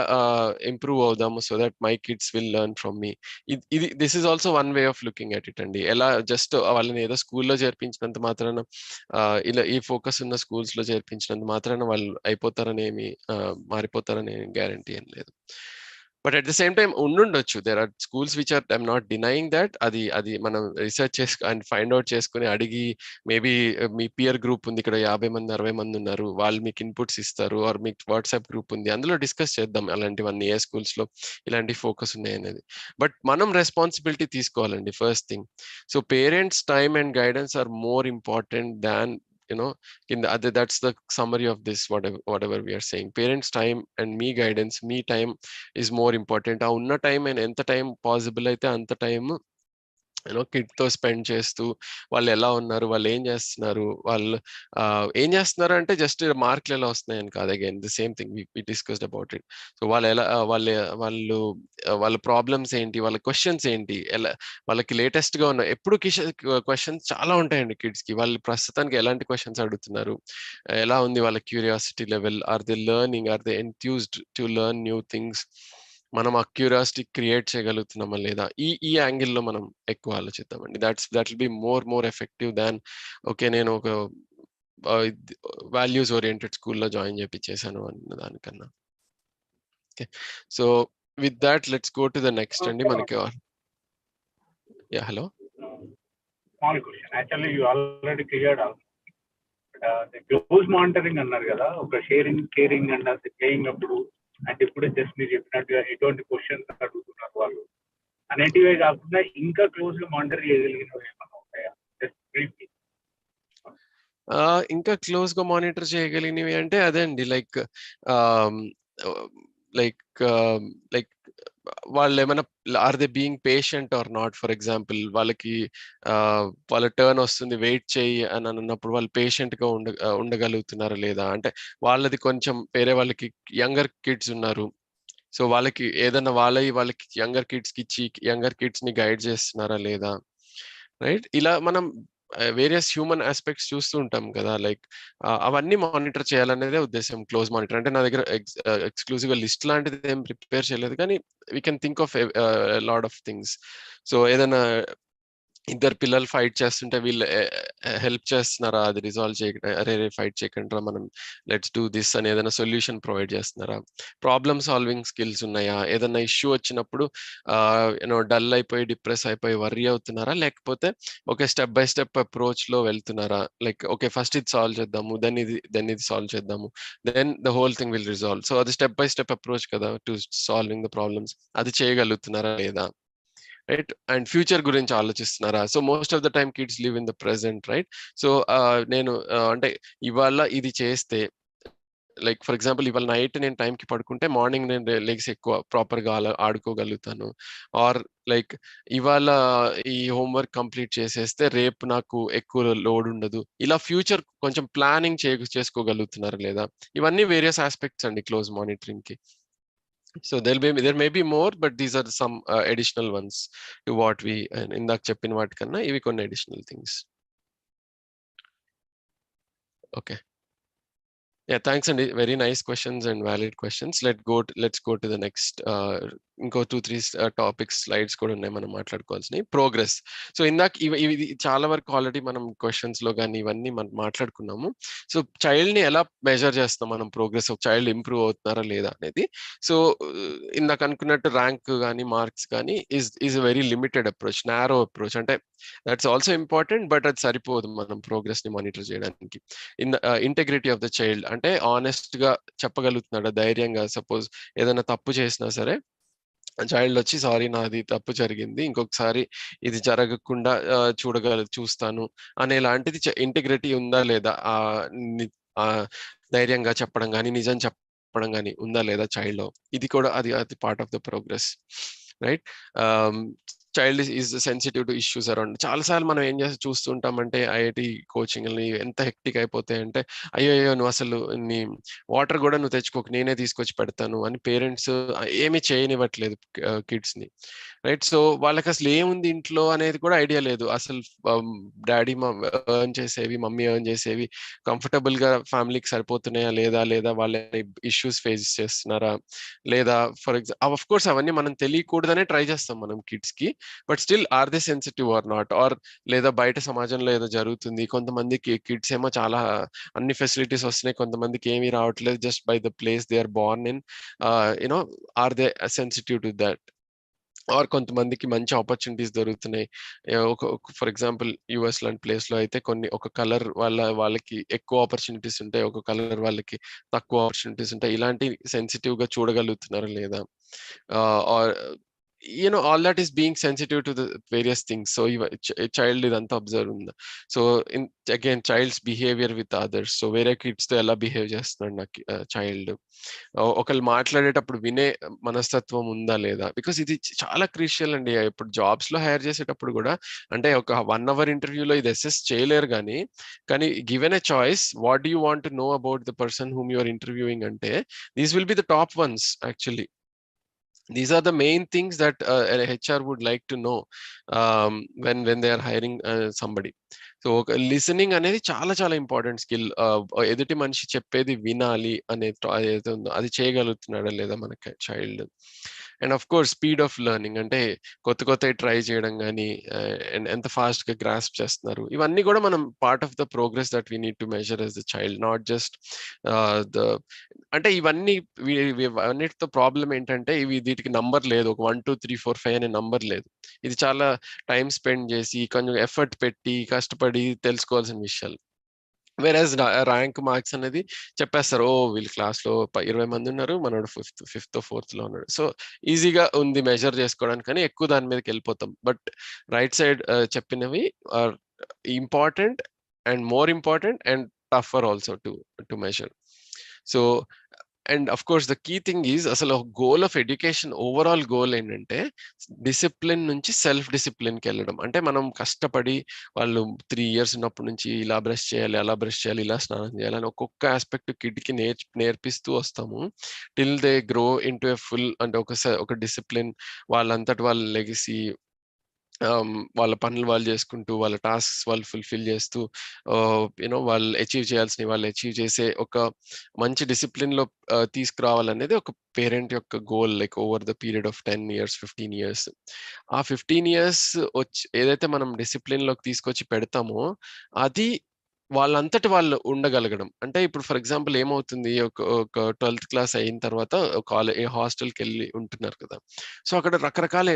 ఇంప్రూవ్ అవుదాము so that my kids will learn from me. This is also one way of looking at it అండి. ఎలా జస్ట్ వాళ్ళని ఏదో స్కూల్లో చేర్పించినంత మాత్రాన, ఇలా ఈ ఫోకస్ ఉన్న స్కూల్స్ లో చేర్పించినంత మాత్రాన వాళ్ళు అయిపోతారని ఏమి మారిపోతారని గ్యారంటీ ఏం లేదు. But at the same time ఉండుండొచ్చు, there are schools which are, I'm not denying that. అది మనం రీసెర్చ్ చేసుకు అండ్ ఫైండ్ అవుట్ చేసుకుని అడిగి, మేబీ మీ పియర్ గ్రూప్ ఉంది ఇక్కడ 50 మంది 60 మంది ఉన్నారు, వాళ్ళు మీకు ఇన్పుట్స్ ఇస్తారు, ఆర్ మీకు వాట్సాప్ గ్రూప్ ఉంది, అందులో డిస్కస్ చేద్దాం అలాంటివన్నీ, ఏ స్కూల్స్ లో ఇలాంటి ఫోకస్ ఉన్నాయి అనేది. బట్ మనం రెస్పాన్సిబిలిటీ తీసుకోవాలండి first thing. So parents time and guidance are more important than that's the summary of this, whatever we are saying. Parents time and me guidance, me time is more important. ఆ ఉన్న time and ఎంత time possible అయితే అంత time kid తో spend చేస్తూ, వాళ్ళు ఎలా ఉన్నారు, వాళ్ళు ఏం చేస్తున్నారు, వాళ్ళు ఏం చేస్తున్నారు అంటే జస్ట్ మార్కులు ఎలా వస్తున్నాయని కాదు, again the same thing we discussed about it. So వాళ్ళు ఎలా వాళ్ళ ప్రాబ్లమ్స్ ఏంటి, వాళ్ళ క్వశ్చన్స్ ఏంటి, ఎలా వాళ్ళకి లేటెస్ట్ గా ఉన్న ఎప్పుడు క్వశ్చన్స్ చాలా ఉంటాయండి కిడ్స్ కి. వాళ్ళు ప్రస్తుతానికి ఎలాంటి క్వశ్చన్స్ అడుగుతున్నారు, ఎలా ఉంది వాళ్ళ curiosity level, are they learning, are they enthused to learn new things, మనం ఆ క్యూరియాసిటీ క్రియేట్ చేయగలుగుతున్నామా లేదా, ఈ యాంగిల్లో మనం ఎక్కువ ఆలోచిద్దామండి. That will be more effective than okay నేను ఒక వాల్యూస్ ఓరియంటెడ్ స్కూల్లో జాయిన్ చేపించేసాను అన్న దానికన్నా. Okay, so with that let's go to the next అండి. మనకి yeah hello, small question, actually you already cleared out. Close monitoring అన్నారు కదా, ఒక షేరింగ్ కేరింగ్ అండ్ ప్లేయింగ్ అప్పుడు, అంటే ఇప్పుడే జస్ట్ మీరు చెప్పినట్టుగా ఎటువంటి క్వశ్చన్స్ అడుగుతున్నారు వాళ్ళు అనేటివే కాకుండా ఇంకా క్లోజ్ గా మానిటర్ చేయగలిగినవి ఏమన్నా ఉంటాయా? Just briefly. ఇంకా క్లోజ్ గా మానిటర్ చేయగలిగినవి అంటే అదే అండి, లైక్ లైక్ వాళ్ళు ఏమైనా or they being patient or not. For example వాళ్ళకి వాళ్ళ టర్న్ వస్తుంది వెయిట్ చేయి అని అన్నప్పుడు వాళ్ళు పేషెంట్ గా ఉండగలుగుతున్నారా లేదా, అంటే వాళ్ళది కొంచెం వేరే వాళ్ళకి యంగర్ కిడ్స్ ఉన్నారు, సో వాళ్ళకి ఏదైనా వాళ్ళకి యంగర్ కిడ్స్ కి ఇచ్చి యంగర్ కిడ్స్ ని గైడ్ చేస్తున్నారా లేదా, రైట్? ఇలా మనం వేరియస్ హ్యూమన్ ఆస్పెక్ట్స్ చూస్తూ ఉంటాం కదా, లైక్ అవన్నీ మానిటర్ చేయాలనేదే ఉద్దేశం క్లోజ్ మానిటర్ అంటే. నా దగ్గర ఎక్స్క్లూజివ్ గా లిస్ట్ లాంటిది ఏం ప్రిపేర్ చేయలేదు, కానీ we can think of lot of things. So ఏదైనా ఇద్దరు పిల్లలు ఫైట్ చేస్తుంటే వీళ్ళు హెల్ప్ చేస్తున్నారా, అది రిజాల్వ్ చేయకుండా, అరే ఫైట్ చేయకుండా మనం లెట్స్ డూ దిస్ అని ఏదైనా సొల్యూషన్ ప్రొవైడ్ చేస్తున్నారా, ప్రాబ్లమ్ సాల్వింగ్ స్కిల్స్ ఉన్నాయా, ఏదైనా ఇష్యూ వచ్చినప్పుడు డల్ అయిపోయి డిప్రెస్ అయిపోయి వర్రీ అవుతున్నారా, లేకపోతే ఒక స్టెప్ బై స్టెప్ అప్రోచ్ లో వెళ్తున్నారా, లైక్ ఓకే ఫస్ట్ ఇది సాల్వ్ చేద్దాము, దెన్ ఇది సాల్వ్ చేద్దాము, then the whole thing will resolve. So అది స్టెప్ బై స్టెప్ అప్రోచ్ కదా టు సాల్వింగ్ ద ప్రాబ్లమ్స్, అది చేయగలుగుతున్నారా లేదా, రైట్? అండ్ ఫ్యూచర్ గురించి ఆలోచిస్తున్నారా. So most of the time kids live in the present, right? So నేను అంటే ఇవాళ ఇది చేస్తే లైక్ ఫర్ ఎగ్జాంపుల్ ఇవాళ నైట్ నేను టైంకి పడుకుంటే మార్నింగ్ నేను లెగ్స్ ఎక్కువ ప్రాపర్గా ఆడుకోగలుగుతాను. ఆర్ లైక్ ఇవాళ ఈ హోంవర్క్ కంప్లీట్ చేసేస్తే రేపు నాకు ఎక్కువ లోడ్ ఉండదు. ఇలా ఫ్యూచర్ కొంచెం ప్లానింగ్ చేసుకోగలుగుతున్నారు లేదా? ఇవన్నీ వేరియస్ ఆస్పెక్ట్స్ అండి క్లోజ్ మానిటరింగ్ కి. So there may be more, but these are some additional ones to what we ఇందాక చెప్పిన వాటికన్నా ఇవి కొన్ని additional things. Okay. Yeah, thanks and very nice questions and valid questions. Let's go to the next ఇంకో 2-3 topics slides కూడా ఉన్నాయి మనం మాట్లాడుకోవాల్సినవి. Progress. So ఇందాక ఇవి చాలా వరకు ఆల్రెడీ మనం క్వశ్చన్స్ లో కానీ ఇవన్నీ మనం మాట్లాడుకున్నాము. సో చైల్డ్ ని ఎలా మెజర్ చేస్తాం మనం ప్రోగ్రెస్, ఒక చైల్డ్ ఇంప్రూవ్ అవుతున్నారా లేదా అనేది. సో ఇందాక అనుకున్నట్టు ర్యాంక్ కానీ మార్క్స్ కానీ is very limited approach, narrow approach. అంటే దట్స్ ఆల్సో ఇంపార్టెంట్, బట్ అది సరిపోదు మనం ప్రోగ్రెస్ ని మానిటర్ చేయడానికి. ఇంటెగ్రిటీ ఆఫ్ ద చైల్డ్ అంటే ఆనెస్ట్ గా చెప్పగలుగుతున్నాడా ధైర్యంగా, సపోజ్ ఏదైనా తప్పు చేసినా సరే చైల్డ్ వచ్చి సారీ నాది తప్పు జరిగింది, ఇంకొకసారి ఇది జరగకుండా చూస్తాను అనేలాంటిది ఇంటిగ్రిటీ ఉందా లేదా, ధైర్యంగా చెప్పడం కానీ నిజం చెప్పడం కానీ ఉందా లేదా చైల్డ్ లో. ఇది కూడా అది part of the progress, right? Child is sensitive to issues around. చాలాసార్లు మనం ఏం చూస్తుంటామంటే ఐఐటి కోచింగ్ ఎంత హెక్టిక్ అయిపోతాయి అంటే, అయ్యో నువ్వు అసలు నీ వాటర్ కూడా నువ్వు తెచ్చుకోక నేనే తీసుకొచ్చి పెడతాను అని పేరెంట్స్ ఏమీ చేయనివ్వట్లేదు కిడ్స్ ని, రైట్? సో వాళ్ళకి అసలు ఏముంది ఇంట్లో అనేది కూడా ఐడియా లేదు. అసలు డాడీ ఎర్న్ చేసేవి, మమ్మీ ఎర్న్ చేసేవి కంఫర్టబుల్ గా ఫ్యామిలీకి సరిపోతున్నాయా లేదా వాళ్ళ ఇష్యూస్ ఫేస్ చేస్తున్నారా లేదా, ఫర్ ఎగ్జాంపుల్ ఆఫ్ కోర్స్ అవన్నీ మనం తెలియకూడదనే ట్రై చేస్తాం మనం కిడ్స్ కి. But still are they sensitive or not, or లేదా బయట సమాజంలో ఏదో జరుగుతుంది, కొంతమందికి కిడ్స్ ఏమో చాలా అన్ని ఫెసిలిటీస్ వస్తున్నాయి, కొంతమందికి ఏమీ రావట్లేదు just by the place they are born in, you know or they sensitive to that. Or కొంతమందికి మంచి ఆపర్చునిటీస్ దొరుకుతున్నాయి. ఫర్ ఎగ్జాంపుల్ యుఎస్ లాంటి ప్లేస్ లో అయితే ఒక కలర్ వాళ్ళకి ఎక్కువ ఆపర్చునిటీస్ ఉంటాయి, ఒక కలర్ వాళ్ళకి తక్కువ ఆపర్చునిటీస్ ఉంటాయి. ఇలాంటి సెన్సిటివ్ గా చూడగలుగుతున్నారు లేదా, are all that is being sensitive to the various things. So child idantha observe unda. So again child's behavior with others. So వేరే కిడ్స్ తో ఎలా బిహేవ్ చేస్తున్నాడు నాకు చైల్డ్, ఒకళ్ళు మాట్లాడేటప్పుడు వినే మనస్తత్వం ఉందా లేదా, బికాస్ ఇది చాలా క్రూషియల్ అండి. ఇప్పుడు జాబ్స్ లో హైర్ చేసేటప్పుడు కూడా అంటే ఒక 1 hour ఇంటర్వ్యూలో ఇది అసెస్ చేయలేరు, కానీ given a choice what do you want to know about the person whom you are interviewing అంటే these will be the top ones actually. These are the main things that an HR would like to know when they are hiring somebody. So listening అనేది చాలా చాలా important skill. ఎదుటి మనిషి చెప్పేది వినాలి అనేది ఏదైతే ఉందో అది చేయగలుగుతున్నాడా లేదా మనకి child. And of course speed of learning అంటే కొత్త ట్రై చేయడం కానీ ఎంత ఫాస్ట్ గా గ్రాస్ప్ చేస్తున్నారు, ఇవన్నీ కూడా మనం part of the progress that we need to measure as the child, not just అంటే ఇవన్నీ అన్నిటితో ప్రాబ్లం ఏంటంటే వీటికి నంబర్ లేదు, ఒక 1 2 3 4 5 అనే నంబర్ లేదు. ఇది చాలా టైం స్పెండ్ చేసి కొంచెం ఎఫర్ట్ పెట్టి కష్టపడి తెలుసుకోవాల్సిన విషయాలు. వేరేజ్ ర్యాంక్ మార్క్స్ అనేది చెప్పేస్తారు, వీళ్ళ క్లాస్ లో 20 మంది ఉన్నారు, మనోడు 5th 4th లో ఉన్నాడు, సో ఈజీగా ఉంది మెజర్ చేసుకోవడానికి, కానీ ఎక్కువ దాని మీదకి వెళ్ళిపోతాం. బట్ రైట్ సైడ్ చెప్పినవి are important and more important and tougher also to measure. So and of course the key thing is అసలు goal of education overall goal ఏంటంటే డిసిప్లిన్ నుంచి సెల్ఫ్ డిసిప్లిన్ కి వెళ్ళడం. అంటే మనం కష్టపడి వాళ్ళు 3 years ఉన్నప్పటి నుంచి ఇలా బ్రష్ చేయాలి, అలా బ్రష్ చేయాలి, ఇలా స్నానం చేయాలి అని ఒక్కొక్క ఆస్పెక్ట్ కిడ్కి నేర్పిస్తూ వస్తాము till they grow in to a full అంటే ఒక డిసిప్లిన్, వాళ్ళంతటి వాళ్ళ లెగసీ వాళ్ళ పనులు వాళ్ళు చేసుకుంటూ వాళ్ళ టాస్క్స్ వాళ్ళు ఫుల్ఫిల్ చేస్తూ వాళ్ళు అచీవ్ చేయాల్సినవి వాళ్ళు అచీవ్ చేసే ఒక మంచి డిసిప్లిన్ లో తీసుకురావాలనేది ఒక పేరెంట్ యొక్క goal. Like over the period of 10 years 15 years, ఆ 15 years ఏదైతే మనం డిసిప్లిన్ లోకి తీసుకొచ్చి పెడతామో అది వాళ్ళంతటి వాళ్ళు ఉండగలగడం. అంటే ఇప్పుడు ఫర్ ఎగ్జాంపుల్ ఏమవుతుంది, ఒక 12th క్లాస్ అయిన తర్వాత హాస్టల్కి వెళ్ళి ఉంటున్నారు కదా, సో అక్కడ రకరకాల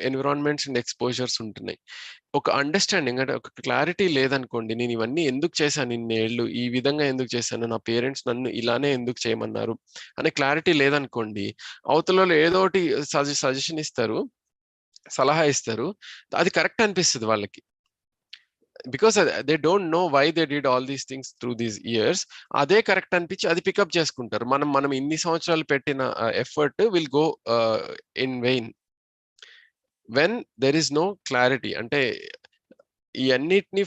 ఎన్విరాన్మెంట్స్ అండ్ ఎక్స్పోజర్స్ ఉంటున్నాయి. ఒక అండర్స్టాండింగ్ అంటే ఒక క్లారిటీ లేదనుకోండి, నేను ఇవన్నీ ఎందుకు చేశాను, ఇన్నేళ్ళు ఈ విధంగా ఎందుకు చేశాను, నా పేరెంట్స్ నన్ను ఇలానే ఎందుకు చేయమన్నారు అనే క్లారిటీ లేదనుకోండి, అవతల ఏదో ఒకటి సజెషన్ ఇస్తారు, సలహా ఇస్తారు, అది కరెక్ట్ అనిపిస్తుంది వాళ్ళకి. Because they don't know why they did all these things through these years. అదే కరెక్ట్ అనిపించి అది పికప్ చేసుకుంటారు. మనం ఇన్ని సంవత్సరాలు పెట్టిన effort will go in vain when there is no clarity. అంటే ఈ అన్నిటిని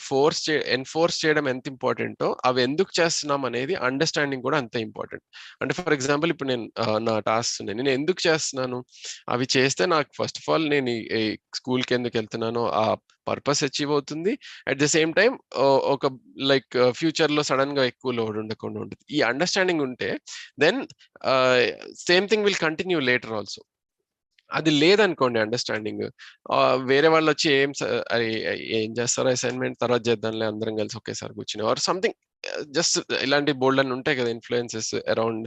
ఎన్ఫోర్స్ చేయడం ఎంత ఇంపార్టెంటో అవి ఎందుకు చేస్తున్నాం అనేది అండర్స్టాండింగ్ కూడా అంతే ఇంపార్టెంట్. అంటే ఫర్ ఎగ్జాంపుల్ ఇప్పుడు నేను నా టాస్క్ నేను ఎందుకు చేస్తున్నాను, అవి చేస్తే నాకు ఫస్ట్ ఆఫ్ ఆల్ నేను ఈ స్కూల్కి ఎందుకు వెళ్తున్నానో ఆ పర్పస్ అచీవ్ అవుతుంది. అట్ ద సేమ్ టైం ఒక లైక్ ఫ్యూచర్ లో సడన్ గా ఎక్కువ లోడ్ ఉండకుండా ఉంటుంది. ఈ అండర్స్టాండింగ్ ఉంటే then same thing will continue later also. అది లేదనుకోండి అండర్స్టాండింగ్, వేరే వాళ్ళు వచ్చి ఏం చేస్తారో అసైన్మెంట్ తర్వాత చేద్దాంలే అందరం కలిసి ఒకేసారి కూర్చుని ఆర్ సంథింగ్, జస్ట్ ఇలాంటి బోల్డ్ అని ఉంటాయి కదా influences around.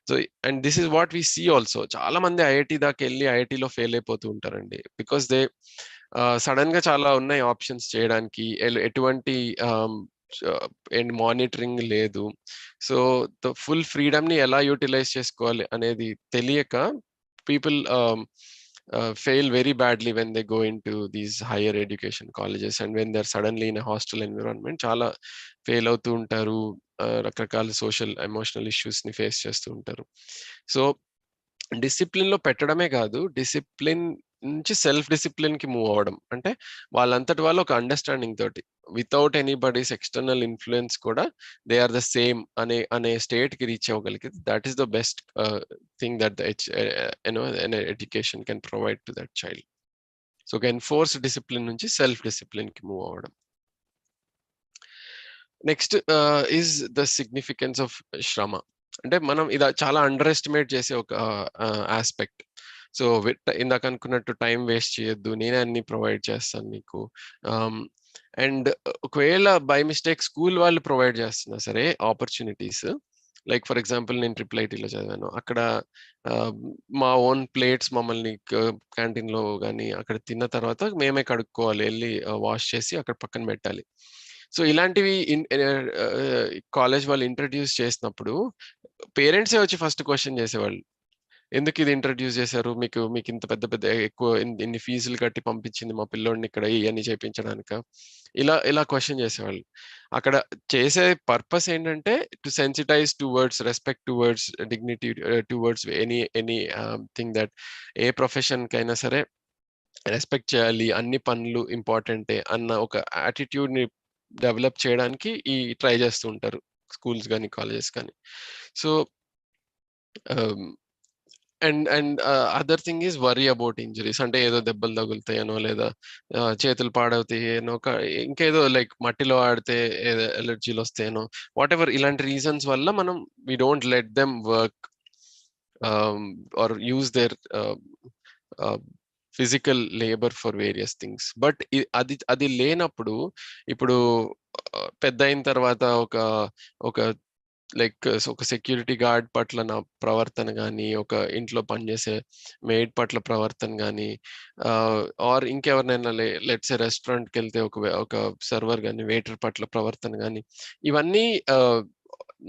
So and this is what we see also. చాలా మంది ఐఐటి దాకా వెళ్ళి ఐఐటిలో ఫెయిల్ అయిపోతూ ఉంటారండి. బికాస్ దే సడన్ గా చాలా ఉన్నాయి ఆప్షన్స్ చేయడానికి, ఎటువంటి మానిటరింగ్ లేదు. సో ద ఫుల్ ఫ్రీడమ్ ని ఎలా యూటిలైజ్ చేసుకోవాలి అనేది తెలియక people fail very badly when they go into these higher education colleges, and when they're suddenly in a hostile environment చాలా ఫెయిల్ అవుతూ ఉంటారు, రకరకాల సోషల్ ఎమోషనల్ ఇష్యూస్ ని ఫేస్ చేస్తూ ఉంటారు. సో డిసిప్లిన్ లో పెట్టడమే కాదు, డిసిప్లిన్ నుంచి సెల్ఫ్ డిసిప్లిన్ కి మూవ్ అవ్వడం, అంటే వాళ్ళంతటి వాళ్ళు ఒక అండర్స్టాండింగ్ తోటి వితౌట్ ఎనీబడీస్ ఎక్స్టర్నల్ ఇన్ఫ్లుయెన్స్ కూడా దే ఆర్ ద సేమ్ అనే స్టేట్ కి రీచ్ అవ్వగలిగితే that is the best thing that education can provide to that child. So ఒక ఎన్ఫోర్స్ డిసిప్లిన్ నుంచి సెల్ఫ్ డిసిప్లిన్ కి మూవ్ అవ్వడం. Next is the significance of శ్రమ. అంటే మనం ఇది చాలా అండర్ ఎస్టిమేట్ చేసే ఒక ఆస్పెక్ట్. సో ఇందాక అనుకున్నట్టు టైం వేస్ట్ చేయొద్దు, నేనే అన్ని ప్రొవైడ్ చేస్తాను నీకు. అండ్ ఒకవేళ బై మిస్టేక్ స్కూల్ వాళ్ళు ప్రొవైడ్ చేస్తున్నా సరే ఆపర్చునిటీస్, లైక్ ఫర్ ఎగ్జాంపుల్ నేను IIITలో చదివాను, అక్కడ మా ఓన్ ప్లేట్స్ మమ్మల్ని క్యాంటీన్ లో కానీ అక్కడ తిన్న తర్వాత మేమే కడుక్కోవాలి, వెళ్ళి వాష్ చేసి అక్కడ పక్కన పెట్టాలి. సో ఇలాంటివి కాలేజ్ వాళ్ళు ఇంట్రడ్యూస్ చేసినప్పుడు పేరెంట్సే వచ్చి ఫస్ట్ క్వశ్చన్ చేసేవాళ్ళు, ఎందుకు ఇది ఇంట్రడ్యూస్ చేశారు, మీకు ఇంత పెద్ద ఎక్కువ ఇన్ని ఫీజులు కట్టి పంపించింది మా పిల్లోడిని ఇక్కడ ఇవన్నీ చేయించడానిక, ఇలా క్వశ్చన్ చేసేవాళ్ళు. అక్కడ చేసే పర్పస్ ఏంటంటే to sensitize towards respect, towards dignity, towards anything that ఏ ప్రొఫెషన్ కైనా సరే రెస్పెక్ట్ చేయాలి, అన్ని పనులు ఇంపార్టెంటే అన్న ఒక యాటిట్యూడ్ ని డెవలప్ చేయడానికి ట్రై చేస్తూ ఉంటారు స్కూల్స్ కానీ కాలేజెస్ కానీ. So and other thing is worry about injuries. అంటే ఏదో దెబ్బలు తగులుతాయనో లేదా చేతులు పాడవుతాయనో, ఇంకేదో లైక్ మట్టిలో ఆడితే ఏదో ఎలర్జీలు వస్తాయనో, వాట్ ఎవర్ ఇలాంటి రీజన్స్ వల్ల మనం we don't let them work or use their physical labour for various things. But అది లేనప్పుడు ఇప్పుడు పెద్ద అయిన తర్వాత ఒక లైక్ ఒక సెక్యూరిటీ గార్డ్ పట్ల నా ప్రవర్తన కానీ, ఒక ఇంట్లో పనిచేసే మెయిడ్ పట్ల ప్రవర్తన కానీ, ఆర్ ఇంకెవరినైనా లెట్స్ ఏ రెస్టారెంట్కి వెళ్తే ఒక సర్వర్ కానీ వెయిటర్ పట్ల ప్రవర్తన కానీ, ఇవన్నీ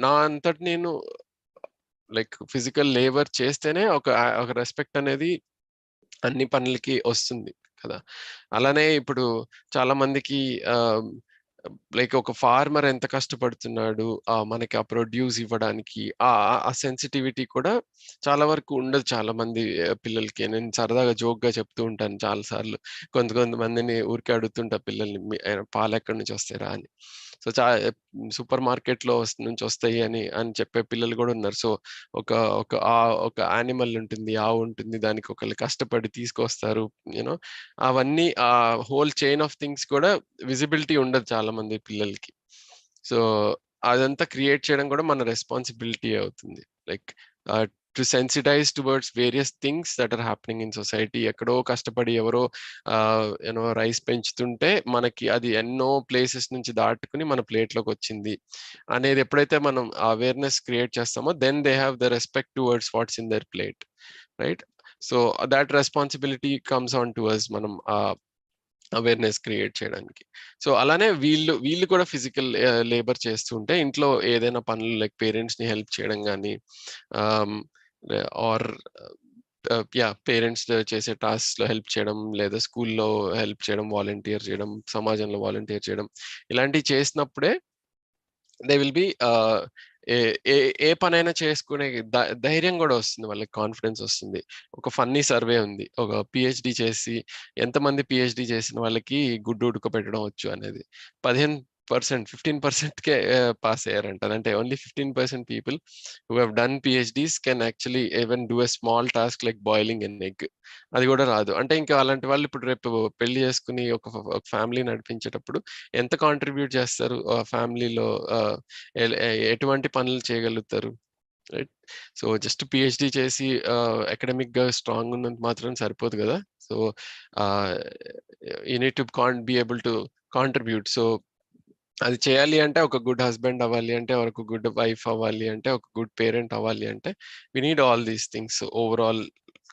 నా అంతటి నేను లైక్ ఫిజికల్ లేబర్ చేస్తేనే ఒక రెస్పెక్ట్ అనేది అన్ని పనులకి వస్తుంది కదా. అలానే ఇప్పుడు చాలా మందికి లైక్ ఒక ఫార్మర్ ఎంత కష్టపడుతున్నాడు మనకి ఆ ప్రొడ్యూస్ ఇవ్వడానికి, ఆ సెన్సిటివిటీ కూడా చాలా వరకు ఉండదు చాలా మంది పిల్లలకి. నేను సరదాగా జోక్ గా చెప్తూ ఉంటాను చాలా సార్లు, కొంతమందిని ఊరికే అడుగుతుంటా పిల్లల్ని, పాలు ఎక్కడి నుంచి వస్తారా అని. సో సూపర్ మార్కెట్ లో నుంచి వస్తాయి అని చెప్పే పిల్లలు కూడా ఉన్నారు. సో ఒక యానిమల్ ఉంటుంది, ఆవు ఉంటుంది, దానికి ఒకళ్ళు కష్టపడి తీసుకొస్తారు, యూనో అవన్నీ ఆ హోల్ చైన్ ఆఫ్ థింగ్స్ కూడా విజిబిలిటీ ఉండదు చాలా మంది పిల్లలకి. సో అదంతా క్రియేట్ చేయడం కూడా మన రెస్పాన్సిబిలిటీ అవుతుంది, like to sensitize towards various things that are happening in society. ఎక్కడో కష్టపడి ఎవరో రైస్ పెంచుతుంటే మనకి అది ఎన్నో ప్లేసెస్ నుంచి దాటుకుని మన ప్లేట్లోకి వచ్చింది అనేది ఎప్పుడైతే మనం అవేర్నెస్ క్రియేట్ చేస్తామో then they have the respect towards what's in their plate, right? So that responsibility comes on to us, మనం అవేర్నెస్ క్రియేట్ చేయడానికి. సో అలానే వీళ్ళు కూడా ఫిజికల్ లేబర్ చేస్తుంటే ఇంట్లో ఏదైనా పనులు లైక్ పేరెంట్స్ ని హెల్ప్ చేయడం కానీ, ఆర్ పేరెంట్స్ చేసే టాస్క్ లో హెల్ప్ చేయడం, లేదా స్కూల్లో హెల్ప్ చేయడం, వాలంటీర్ చేయడం, సమాజంలో వాలంటీర్ చేయడం, ఇలాంటివి చేసినప్పుడే దే విల్ బి ఏ పనైనా చేసుకునే ధైర్యం కూడా వస్తుంది, వాళ్ళకి కాన్ఫిడెన్స్ వస్తుంది. ఒక ఫన్నీ సర్వే ఉంది, ఒక పిహెచ్డి చేసి ఎంతమంది పిహెచ్డి చేసిన వాళ్ళకి గుడ్డు ఉడకబెట్టడం వచ్చు అనేది 15%కే పాస్ అయ్యారంట. అంటే only 15% people who have done PhDs can actually even do a small task like boiling an egg. అది కూడా రాదు. అంటే ఇంకా అలాంటి వాళ్ళు ఇప్పుడు రేపు పెళ్లి చేసుకుని ఒక ఫ్యామిలీ నడిపించేటప్పుడు ఎంత కాంట్రిబ్యూట్ చేస్తారు, ఫ్యామిలీలో ఎటువంటి పనులు చేయగలుగుతారు, రైట్? సో జస్ట్ పిహెచ్డి చేసి అకాడమిక్ గా స్ట్రాంగ్ ఉన్నంత మాత్రం సరిపోదు కదా. So you need to be able to contribute. So అది చేయాలి అంటే ఒక గుడ్ హస్బెండ్ అవ్వాలి అంటే, ఒక గుడ్ వైఫ్ అవ్వాలి అంటే, ఒక గుడ్ పేరెంట్ అవ్వాలి అంటే we need all these things. Overall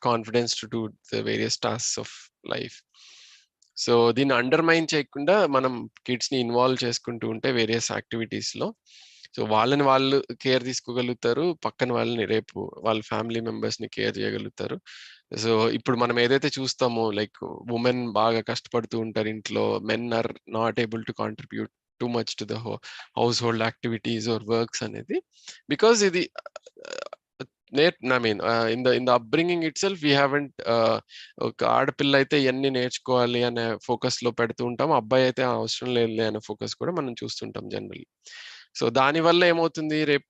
confidence to do the various tasks of life. So దీన్ని అండర్మైన్ చేయకుండా మనం కిడ్స్ ని ఇన్వాల్వ్ చేసుకుంటూ ఉంటే వేరియస్ యాక్టివిటీస్ లో, సో వాళ్ళని వాళ్ళు కేర్ తీసుకోగలుగుతారు, పక్కన వాళ్ళని రేపు వాళ్ళ ఫ్యామిలీ మెంబర్స్ ని కేర్ చేయగలుగుతారు. సో ఇప్పుడు మనం ఏదైతే చూస్తామో లైక్ ఉమెన్ బాగా కష్టపడుతూ ఉంటారు ఇంట్లో, men are not able to contribute too much to the household activities or works అనేది, because ఇది I mean in the upbringing itself we haven't ఒక ఆడపిల్ల అయితే ఇవన్నీ నేర్చుకోవాలి అనే ఫోకస్ లో పెడుతూ ఉంటాం, అబ్బాయి అయితే అవసరం లేదు అనే ఫోకస్ కూడా మనం చూస్తుంటాం జనరల్లీ. సో దానివల్ల ఏమవుతుంది, రేపు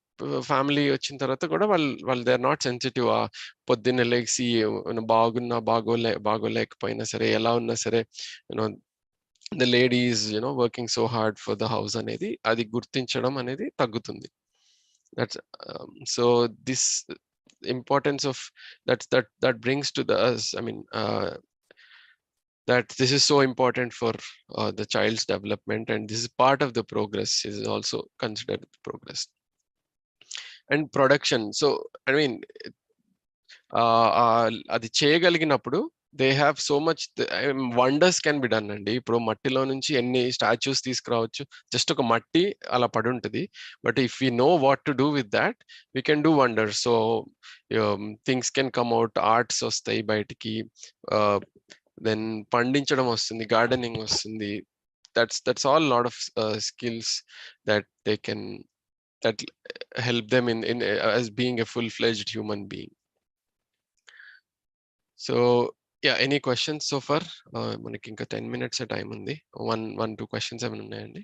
ఫ్యామిలీ వచ్చిన తర్వాత కూడా వాళ్ళు దే ఆర్ నాట్ సెన్సిటివ్. పొద్దున్నే లేచి బాగున్నా బాగోలేకపోయినా సరే, ఎలా ఉన్నా సరే, you know the lady is working so hard for the house అనేది అది గుర్తించడం అనేది తగ్గుతుంది. That's so this importance of that brings to us, I mean that this is so important for the child's development, and this is part of the progress, is also considered progress. And production, so I mean అది చేయగలిగినప్పుడు they have so much wonders can be done అండి. ఇప్పుడు మట్టిలో నుంచి ఎన్ని statues తీసుకురావచ్చు, just ఒక మట్టి అలా పడి ఉంటుంది, but if you know what to do with that we can do wonders. So things can come out, arts వస్తాయి బయటికి, దెన్ పండించడం వస్తుంది, గార్డెనింగ్ వస్తుంది. that's all lot of skills that they can that help them in as being a full-fledged human being. So yeah, any questions so far? Manaki inka 10 minutes time undi. One two questions ఏమైనా ఉన్నాయండి?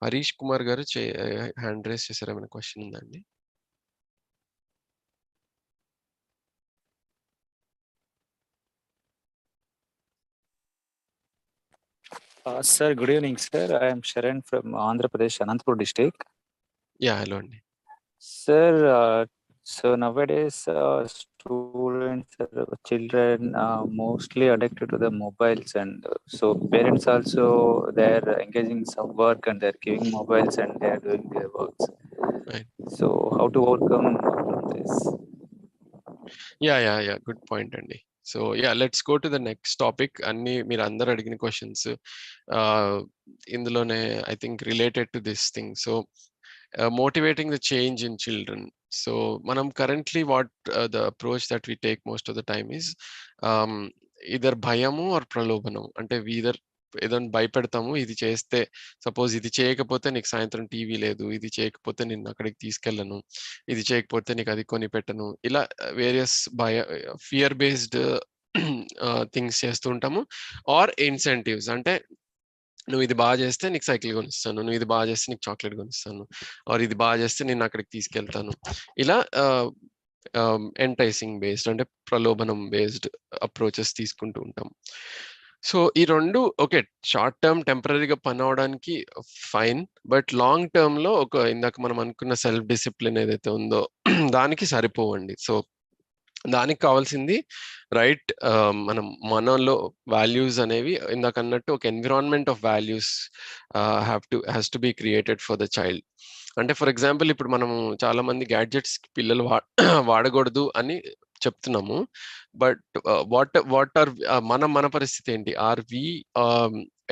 హరీష్ కుమార్ గారు hand race చేశారు, ఏమైనా question ఉందండి? Sir, good evening, sir. I am Sharan from Andhra Pradesh, Anantapur district. Yeah, hello అండి. Sir, so nowadays students, children are mostly addicted to the mobiles, and so parents also, they're engaging some work and they're giving mobiles and they're doing their works. Right. So how to overcome this? Yeah, good point అండి. So yeah, let's go to the next topic. అన్ని మీరు అందరు అడిగిన questions ఇందులోనే I think related to this thing. So motivating the change in children. So మనం currently what the approach that we take most of the time is either భయము or ప్రలోభనం. అంటే whether ఏదైనా భయపెడతాము, ఇది చేస్తే, సపోజ్ ఇది చేయకపోతే నీకు సాయంత్రం టీవీ లేదు, ఇది చేయకపోతే నిన్ను అక్కడికి తీసుకెళ్ళను, ఇది చేయకపోతే నీకు అది కొని పెట్టను, ఇలా వేరియస్ ఫియర్ బేస్డ్ థింగ్స్ చేస్తూ ఉంటాము. ఆర్ ఇన్సెంటివ్స్, అంటే నువ్వు ఇది బాగా చేస్తే నీకు సైకిల్ కొనిస్తాను, నువ్వు ఇది బాగా చేస్తే నీకు చాక్లెట్ కొనిస్తాను, ఆర్ ఇది బాగా చేస్తే నేను అక్కడికి తీసుకెళ్తాను. ఇలా ఎంటైసింగ్ బేస్డ్, అంటే ప్రలోభనం బేస్డ్ అప్రోచెస్ తీసుకుంటూ ఉంటాం. సో ఈ రెండు ఓకే, షార్ట్ టర్మ్ టెంపరీగా పని అవడానికి ఫైన్, బట్ లాంగ్ టర్మ్ లో ఒక ఇందాక మనం అనుకున్న సెల్ఫ్ డిసిప్లిన్ ఏదైతే ఉందో దానికి సరిపోవండి. సో దానికి కావాల్సింది రైట్, మనలో వాల్యూస్ అనేవి ఇందాక అన్నట్టు ఒక environment of values has to be created for the child. అంటే ఫర్ ఎగ్జాంపుల్ ఇప్పుడు మనము చాలా మంది గ్యాడ్జెట్స్ పిల్లలు వాడకూడదు అని చెప్తున్నాము, బట్ వాట్ ఆర్ మన పరిస్థితి ఏంటి? ఆర్ వి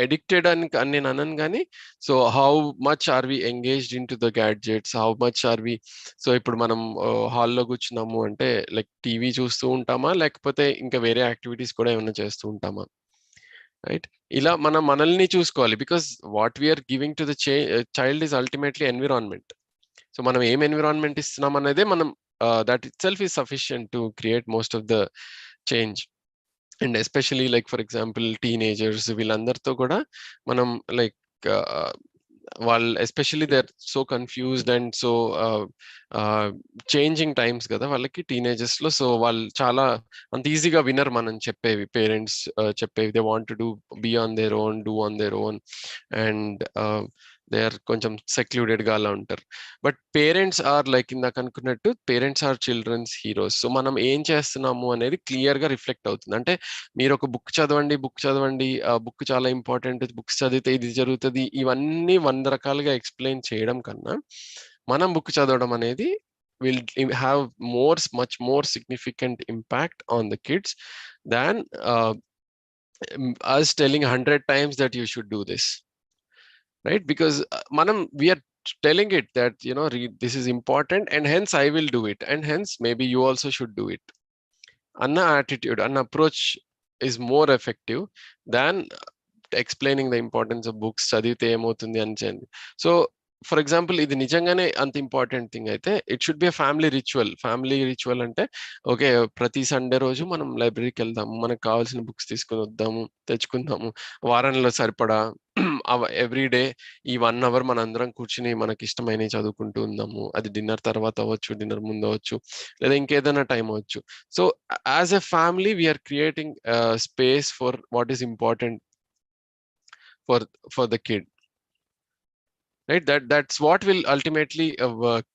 అడిక్టెడ్ అని నేను అనను కానీ, so how much are we engaged in to the gadgets, how much are we. So ఇప్పుడు మనం హాల్లో కూర్చున్నాము అంటే లైక్ టీవీ చూస్తూ ఉంటామా, లేకపోతే ఇంకా వేరే యాక్టివిటీస్ కూడా ఏమైనా చేస్తూ ఉంటామా, రైట్? ఇలా మనం మనల్ని చూసుకోవాలి. Because what we're giving to the child is ultimately environment. So మనం ఏం ఎన్విరాన్మెంట్ ఇస్తున్నాం అనేదే మనం that itself is sufficient to create most of the change. And especially like for example teenagers, వీళ్ళందరితో కూడా మనం లైక్ వాళ్ళు especially they are so confused and so changing times కదా వాళ్ళకి టీనేజర్స్ లో. సో వాళ్ళు చాలా అంత ఈజీగా వినరు మనం చెప్పేవి, పేరెంట్స్ చెప్పేవి. They want to do be on their own, do on their own, and they are కొంచెం సెక్లూడెడ్ గా అలా ఉంటారు. బట్ పేరెంట్స్ ఆర్ లైక్ ఇందాక అనుకున్నట్టు, parents are children's heroes. So మనం ఏం చేస్తున్నాము అనేది క్లియర్ గా రిఫ్లెక్ట్ అవుతుంది. అంటే మీరు ఒక బుక్ చదవండి, ఆ బుక్ చాలా ఇంపార్టెంట్, బుక్స్ చదివితే ఇది జరుగుతుంది, ఇవన్నీ 100 రకాలుగా ఎక్స్ప్లెయిన్ చేయడం కన్నా మనం బుక్ చదవడం అనేది will have much more significant impact on the kids than us telling 100 times that you should do this, right? Because we are telling it that, you know, read, this is important and hence I will do it, and hence maybe you also should do it. Anna attitude, an approach is more effective than explaining the importance of books చదివితే ఏమవుతుంది అని చెప్పి. So for example ఇది నిజంగానే అంత important thing అయితే it should be family ritual. అంటే okay, ప్రతి సండే రోజు మనం లైబ్రరీకి వెళ్దాము, మనకు కావాల్సిన బుక్స్ తీసుకుని వద్దాము, తెచ్చుకుందాము, వారంలో సరిపడా ఎవ్రీ డే ఈ 1 hour మనందరం కూర్చుని మనకి ఇష్టమైనవి చదువుకుంటూ ఉందాము. అది డిన్నర్ తర్వాత అవ్వచ్చు, డిన్నర్ ముందు అవ్వచ్చు, లేదా ఇంకేదైనా టైం అవ్వచ్చు. So as a family we're creating space for what is important for the kid, right? That's what will ultimately work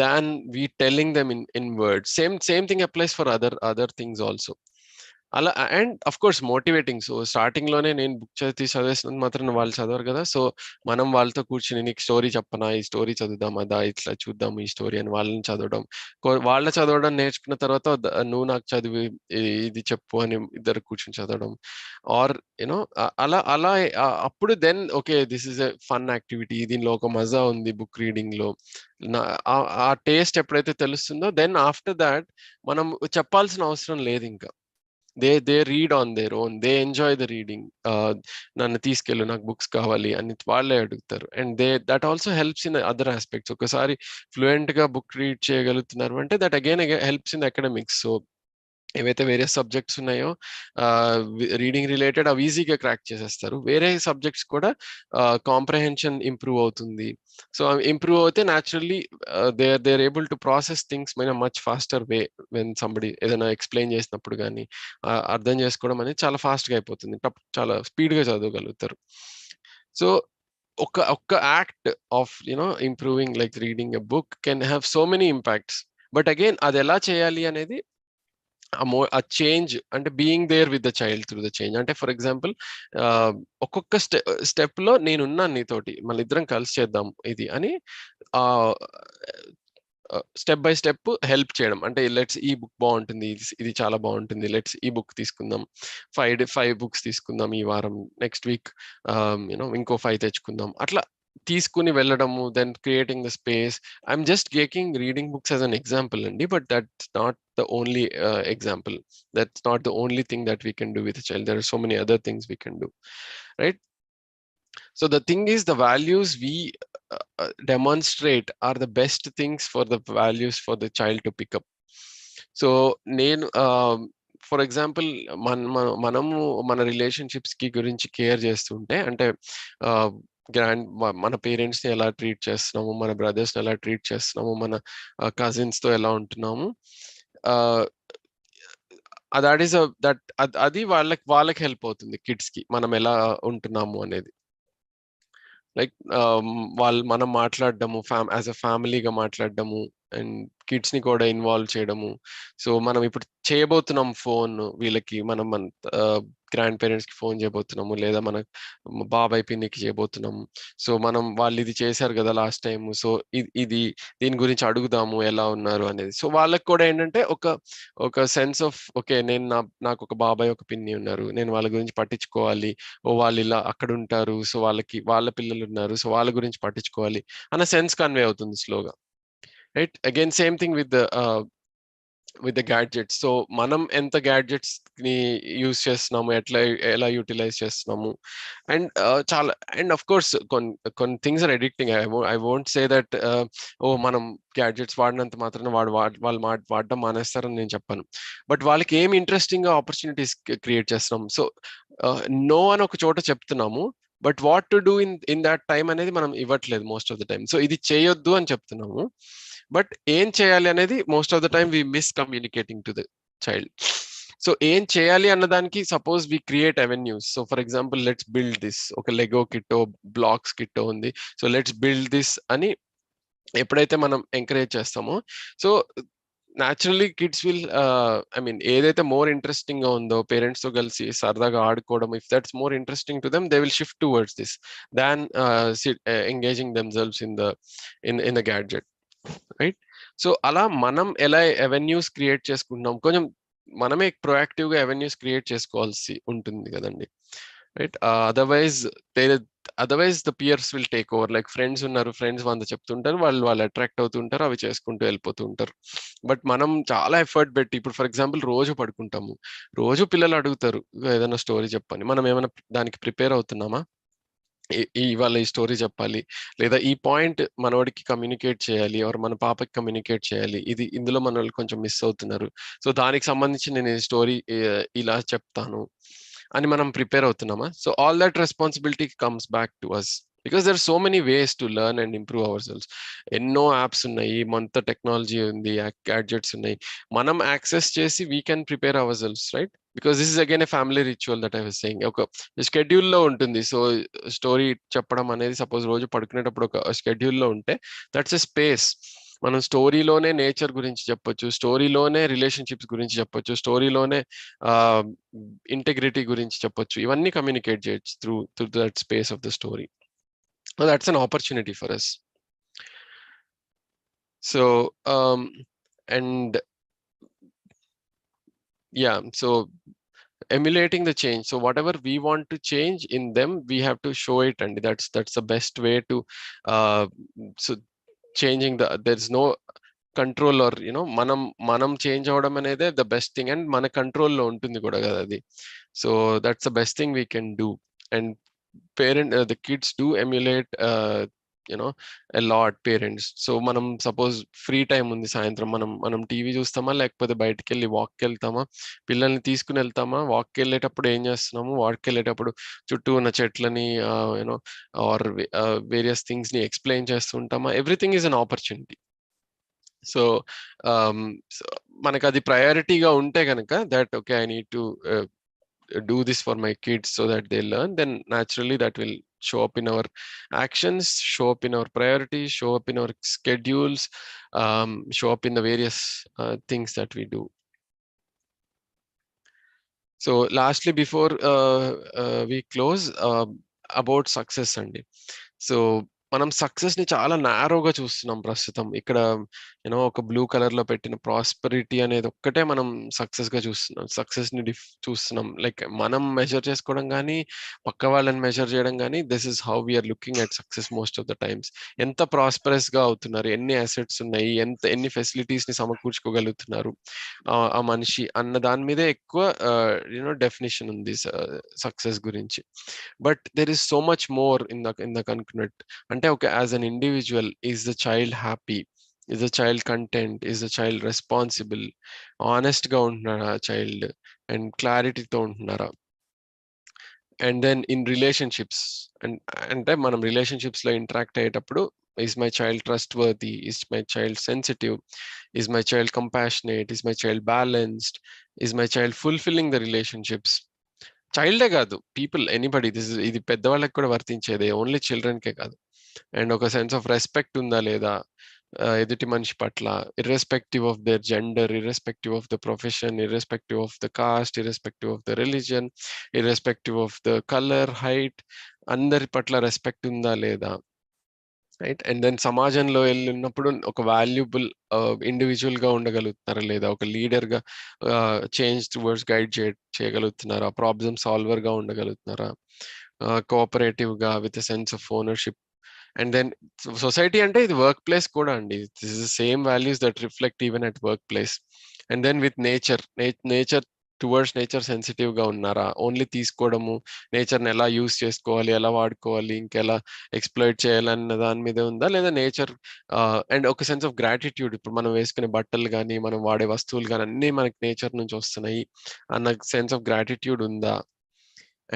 than we telling them in words. Same thing applies for other things also. అలా and of course motivating. So starting లోనే నేను book చదివేసినంత మాత్రం వాళ్ళు చదవరు కదా. So మనం వాళ్ళతో కూర్చుని నీకు స్టోరీ చెప్పనా, ఈ స్టోరీ చదువుదాం, అదా ఇట్లా చూద్దాం ఈ స్టోరీ అని వాళ్ళని చదవడం, వాళ్ళ చదవడం నేర్చుకున్న తర్వాత నువ్వు నాకు చదివి ఇది చెప్పు అని ఇద్దరు కూర్చుని చదవడం, ఆర్ యూనో అలా అప్పుడు then okay this is a fun activity, దీనిలో ఒక మజా ఉంది బుక్ రీడింగ్ లో, ఆ టేస్ట్ ఎప్పుడైతే తెలుస్తుందో దెన్ ఆఫ్టర్ దాట్ మనం చెప్పాల్సిన అవసరం లేదు ఇంకా. they read on their own, they enjoy the reading. నన్ను తీసుకెళ్ళు, నాకు బుక్స్ కావాలి అని వాళ్ళే అడుగుతారు. And that also helps in other aspects. ఒకసారి ఫ్లూయెంట్ గా బుక్ రీడ్ చేయగలుగుతున్నారు అంటే that again helps in academics. So ఏవైతే వేరే సబ్జెక్ట్స్ ఉన్నాయో రీడింగ్ రిలేటెడ్ అవి ఈజీగా క్రాక్ చేసేస్తారు. వేరే సబ్జెక్ట్స్ కూడా కాంప్రహెన్షన్ ఇంప్రూవ్ అవుతుంది. సో ఇంప్రూవ్ అవుతే naturally they are able to process things in a much faster way. When somebody ఏదైనా ఎక్స్ప్లెయిన్ చేసినప్పుడు కానీ అర్థం చేసుకోవడం అనేది చాలా ఫాస్ట్గా అయిపోతుంది, చాలా స్పీడ్గా చదవగలుగుతారు. సో ఒక్క act of you know improving like reading a book can have so many impacts. But again అది ఎలా చేయాలి అనేది ఆ చేంజ్ అంటే being there with the child through the change. అంటే ఫర్ ఎగ్జాంపుల్ ఒక్కొక్క స్టెప్ లో నేనున్నాను నీతోటి, మళ్ళీ ఇద్దరం కలిసి చేద్దాం ఇది అని స్టెప్ బై స్టెప్ హెల్ప్ చేయడం. అంటే లెట్స్ ఈ బుక్ బాగుంటుంది, ఇది చాలా బాగుంటుంది, లెట్స్ ఈ బుక్ తీసుకుందాం, 5 బుక్స్ తీసుకుందాం ఈ వారం, నెక్స్ట్ వీక్ యూనో ఇంకో 5 తెచ్చుకుందాం, అట్లా తీసుకుని వెళ్ళడము. Then creating the space. I'm just taking reading books as an example అండి, but that's not the only example. That's not the only thing that we can do with a child. There are so many other things we can do, right? So the thing is, the values we demonstrate are the best things for the values for the child to pick up. So for example మనము మన relationships కి గురించి care చేస్తుంటే, అంటే మన parents ని ఎలా treat చేస్తున్నాము, మన బ్రదర్స్ ని ఎలా ట్రీట్ చేస్తున్నాము, మన కజిన్స్ తో ఎలా ఉంటున్నాము, అది వాళ్ళకి హెల్ప్ అవుతుంది కిడ్స్ కి, మనం ఎలా ఉంటున్నాము అనేది. లైక్ మనం మాట్లాడడము, యాజ్ అ ఫ్యామిలీగా మాట్లాడడము, అండ్ కిడ్స్ ని కూడా ఇన్వాల్వ్ చేయడము. సో మనం ఇప్పుడు చేయబోతున్నాం ఫోన్ వీళ్ళకి, మనం గ్రాండ్ పేరెంట్స్ కి ఫోన్ చేయబోతున్నాము, లేదా మన బాబాయ్ పిన్నికి చేయబోతున్నాము. సో మనం వాళ్ళు ఇది చేశారు కదా లాస్ట్ టైం, సో ఇది దీని గురించి అడుగుదాము ఎలా ఉన్నారు అనేది. సో వాళ్ళకి కూడా ఏంటంటే ఒక సెన్స్ ఆఫ్ ఓకే, నేను నాకు ఒక బాబాయ్ ఒక పిన్ని ఉన్నారు, నేను వాళ్ళ గురించి పట్టించుకోవాలి, ఓ వాళ్ళు ఇలా అక్కడ ఉంటారు, సో వాళ్ళ పిల్లలు ఉన్నారు, సో వాళ్ళ గురించి పట్టించుకోవాలి అన్న సెన్స్ కన్వే అవుతుంది స్లోగా. Right, again same thing with the gadgets. So మనం ఎంత గ్యాడ్జెట్స్ ని యూజ్ చేస్తున్నాము, ఎలా యూటిలైజ్ చేస్తున్నాము, అండ్ చాలా, అండ్ అఫ్ కోర్స్ కొన్ని things are addicting. I won't say that oh మనం గ్యాడ్జెట్స్ వాడినంత మాత్రాన వాళ్ళు వాడడం మానేస్తారని నేను చెప్పాను. బట్ వాళ్ళకి ఏం ఇంట్రెస్టింగ్ ఆపర్చునిటీస్ క్రియేట్ చేస్తున్నాం. సో నో అని ఒక చోట చెప్తున్నాము, but what to do in that time అనేది మనం ఇవ్వట్లేదు most of the time. So ఇది చేయొద్దు అని చెప్తున్నాము, బట్ ఏం చేయాలి అనేది most of the time we miss communicating to the child. So ఏం చేయాలి అన్నదానికి suppose we create avenues. So for example let's build this, ఒక లెగో కిట్టో బ్లాక్స్ కిట్టో ఉంది, సో లెట్స్ బిల్డ్ దిస్ అని ఎప్పుడైతే మనం ఎంకరేజ్ చేస్తామో, సో న్యాచురల్లీ కిడ్స్ విల్ ఏదైతే మోర్ ఇంట్రెస్టింగ్ గా ఉందో పేరెంట్స్ తో కలిసి సరదాగా ఆడుకోవడం, if that's more interesting to them, they will shift towards this than engaging themselves in the gadget. Right, so అలా మనం ఎలా అవెన్యూస్ క్రియేట్ చేసుకుంటున్నాం, కొంచెం మనమే ప్రొయాక్టివ్ గా అవెన్యూస్ క్రియేట్ చేసుకోవాల్సి ఉంటుంది కదండి. Right, otherwise the peers will take over. Like friends ఉన్నారు, ఫ్రెండ్స్ వంద చెప్తుంటారు, వాళ్ళు అట్రాక్ట్ అవుతుంటారు, అవి చేసుకుంటూ వెళ్ళిపోతూ ఉంటారు. బట్ మనం చాలా ఎఫర్ట్ పెట్టి, ఇప్పుడు ఫర్ ఎగ్జాంపుల్ రోజు పడుకుంటాము, రోజు పిల్లలు అడుగుతారు ఏదైనా స్టోరీ చెప్పని, మనం ఏమైనా దానికి ప్రిపేర్ అవుతున్నామా, ఇవాళ ఈ స్టోరీ చెప్పాలి, లేదా ఈ పాయింట్ మనవాడికి కమ్యూనికేట్ చేయాలి, ఆర్ మన పాపకి కమ్యూనికేట్ చేయాలి, ఇందులో మన వాళ్ళు కొంచెం మిస్ అవుతున్నారు, సో దానికి సంబంధించి నేను ఈ స్టోరీ ఇలా చెప్తాను అని మనం ప్రిపేర్ అవుతున్నామా. So all that responsibility comes back to us, because there so many ways to learn and improve ourselves. ఎన్నో యాప్స్ ఉన్నాయి, మొత్తం టెక్నాలజీ ఉంది, గ్యాడ్జెట్స్ ఉన్నాయి, మనం యాక్సెస్ చేసి we can prepare ourselves, right? Because this is again a family ritual that I was saying. ఒక schedule లో ఉంటుంది. సో స్టోరీ చెప్పడం అనేది సపోజ్ రోజు పడుకునేటప్పుడు ఒక షెడ్యూల్ లో ఉంటే, దట్స్ ఎ స్పేస్. మనం స్టోరీలోనే నేచర్ గురించి చెప్పొచ్చు, స్టోరీలోనే రిలేషన్షిప్స్ గురించి చెప్పొచ్చు, స్టోరీలోనే ఇంటెగ్రిటీ గురించి చెప్పొచ్చు, ఇవన్నీ కమ్యూనికేట్ చేయొచ్చు through that space of the story. That's an opportunity for us. So and yeah, so emulating the change. So whatever we want to change in them, we have to show it, and that's the best way to so changing there's no control, or మనం change అవడం అనేది the best thing, and మన కంట్రోల్లో ఉంటుంది కూడా కదా అది. So that's the best thing we can do. And the kids do emulate a lot parents. So మనం సపోజ్ ఫ్రీ టైం ఉంది, సాయంత్రం మనం టీవీ చూస్తామా, లేకపోతే బయటకు వెళ్ళి వాక్కి వెళ్తామా, పిల్లల్ని తీసుకుని వెళ్తామా, వాక్కి వెళ్ళేటప్పుడు ఏం చేస్తున్నాము, వాక్కి వెళ్ళేటప్పుడు చుట్టూ ఉన్న చెట్లని ఆర్ వేరియస్ థింగ్స్ ని ఎక్స్ప్లెయిన్ చేస్తుంటామా. Everything is an opportunity. So మనకు అది ప్రయారిటీగా ఉంటే కనుక, that okay, I need to do this for my kids so that they learn, then naturally that will show up in our actions, show up in our priorities, show up in our schedules, show up in the various things that we do. So lastly, before we close, about success andi. So మనం success ని చాలా నారోగా చూస్తున్నాం ప్రస్తుతం. ఇక్కడ ఒక blue colour లో పెట్టిన prosperity అనేది ఒక్కటే మనం సక్సెస్ గా చూస్తున్నాం, సక్సెస్ ని చూస్తున్నాం. లైక్ మనం మెజర్ చేసుకోవడం కానీ, పక్క వాళ్ళని మెజర్ చేయడం కానీ, this is how we're looking at success most of the times. ఎంత ప్రాస్పరస్ గా అవుతున్నారు, ఎన్ని అసెట్స్ ఉన్నాయి, ఎన్ని ఫెసిలిటీస్ ని సమకూర్చుకోగలుగుతున్నారు ఆ మనిషి అన్న దాని మీదే ఎక్కువ డెఫినేషన్ ఉంది సక్సెస్ గురించి. But there is so much more in the కనుక్కున్నట్టు. అంటే as an individual, is the child happy, is the child content, is the child responsible, honest ga untunara child, and clarity తో ఉంటున్నారా. And then in relationships, అంటే మనం relationships లో interact అయ్యేటప్పుడు, is my child trustworthy, is my child sensitive, is my child compassionate, is my child balanced, is my child fulfilling the relationships. చైల్డే కాదు, people, anybody, ఇది పెద్దవాళ్ళకి కూడా వర్తించేదే, ఓన్లీ చిల్డ్రన్కే కాదు. And ఒక సెన్స్ ఆఫ్ రెస్పెక్ట్ ఉందా లేదా, ఎదుటి మనిషి పట్ల, irrespective of their gender, irrespective of the profession, irrespective of the cost, irrespective of the religion, irrespective of the colour, height, అందరి పట్ల రెస్పెక్ట్ ఉందా లేదా, రైట్? అండ్ దెన్ సమాజంలో వెళ్ళినప్పుడు ఒక వాల్యుబుల్ ఇండివిజువల్ గా ఉండగలుగుతున్నారా లేదా, ఒక లీడర్ గా చేంజ్ టువర్డ్స్ గైడ్ చేయగలుగుతున్నారా, ప్రాబ్లమ్ సాల్వర్ గా ఉండగలుగుతున్నారా, కోఆపరేటివ్ గా with sense of ownership. And then society అంటే ఇది వర్క్ ప్లేస్ కూడా అండి. This is the same values that reflect even at workplace. And then with nature towards nature sensitive గా ఉన్నారా, ఓన్లీ తీసుకోవడము, నేచర్ని ఎలా యూస్ చేసుకోవాలి, ఎలా వాడుకోవాలి, ఇంకెలా ఎక్స్ప్లోయిట్ చేయాలన్న దాని మీద ఉందా, లేదా నేచర్ అండ్ ఒక సెన్స్ ఆఫ్ గ్రాటిట్యూడ్, ఇప్పుడు మనం వేసుకునే బట్టలు కానీ మనం వాడే వస్తువులు కానీ అన్నీ మనకి నేచర్ నుంచి వస్తున్నాయి అన్న సెన్స్ ఆఫ్ గ్రాటిట్యూడ్ ఉందా,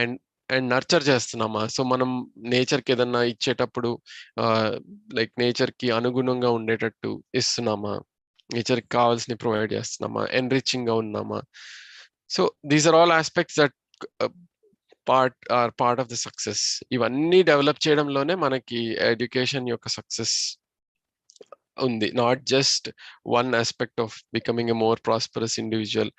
అండ్ అండ్ నర్చర్ చేస్తున్నామా. సో మనం నేచర్కి ఏదన్నా ఇచ్చేటప్పుడు లైక్ నేచర్కి అనుగుణంగా ఉండేటట్టు ఇస్తున్నామా, నేచర్కి కావాల్సిన ప్రొవైడ్ చేస్తున్నామా, ఎన్రిచింగ్ గా ఉన్నామా. So these are all aspects that part of the success. ఇవన్నీ డెవలప్ చేయడంలోనే మనకి ఎడ్యుకేషన్ యొక్క సక్సెస్ ఉంది, not just one aspect of becoming a more prosperous individual.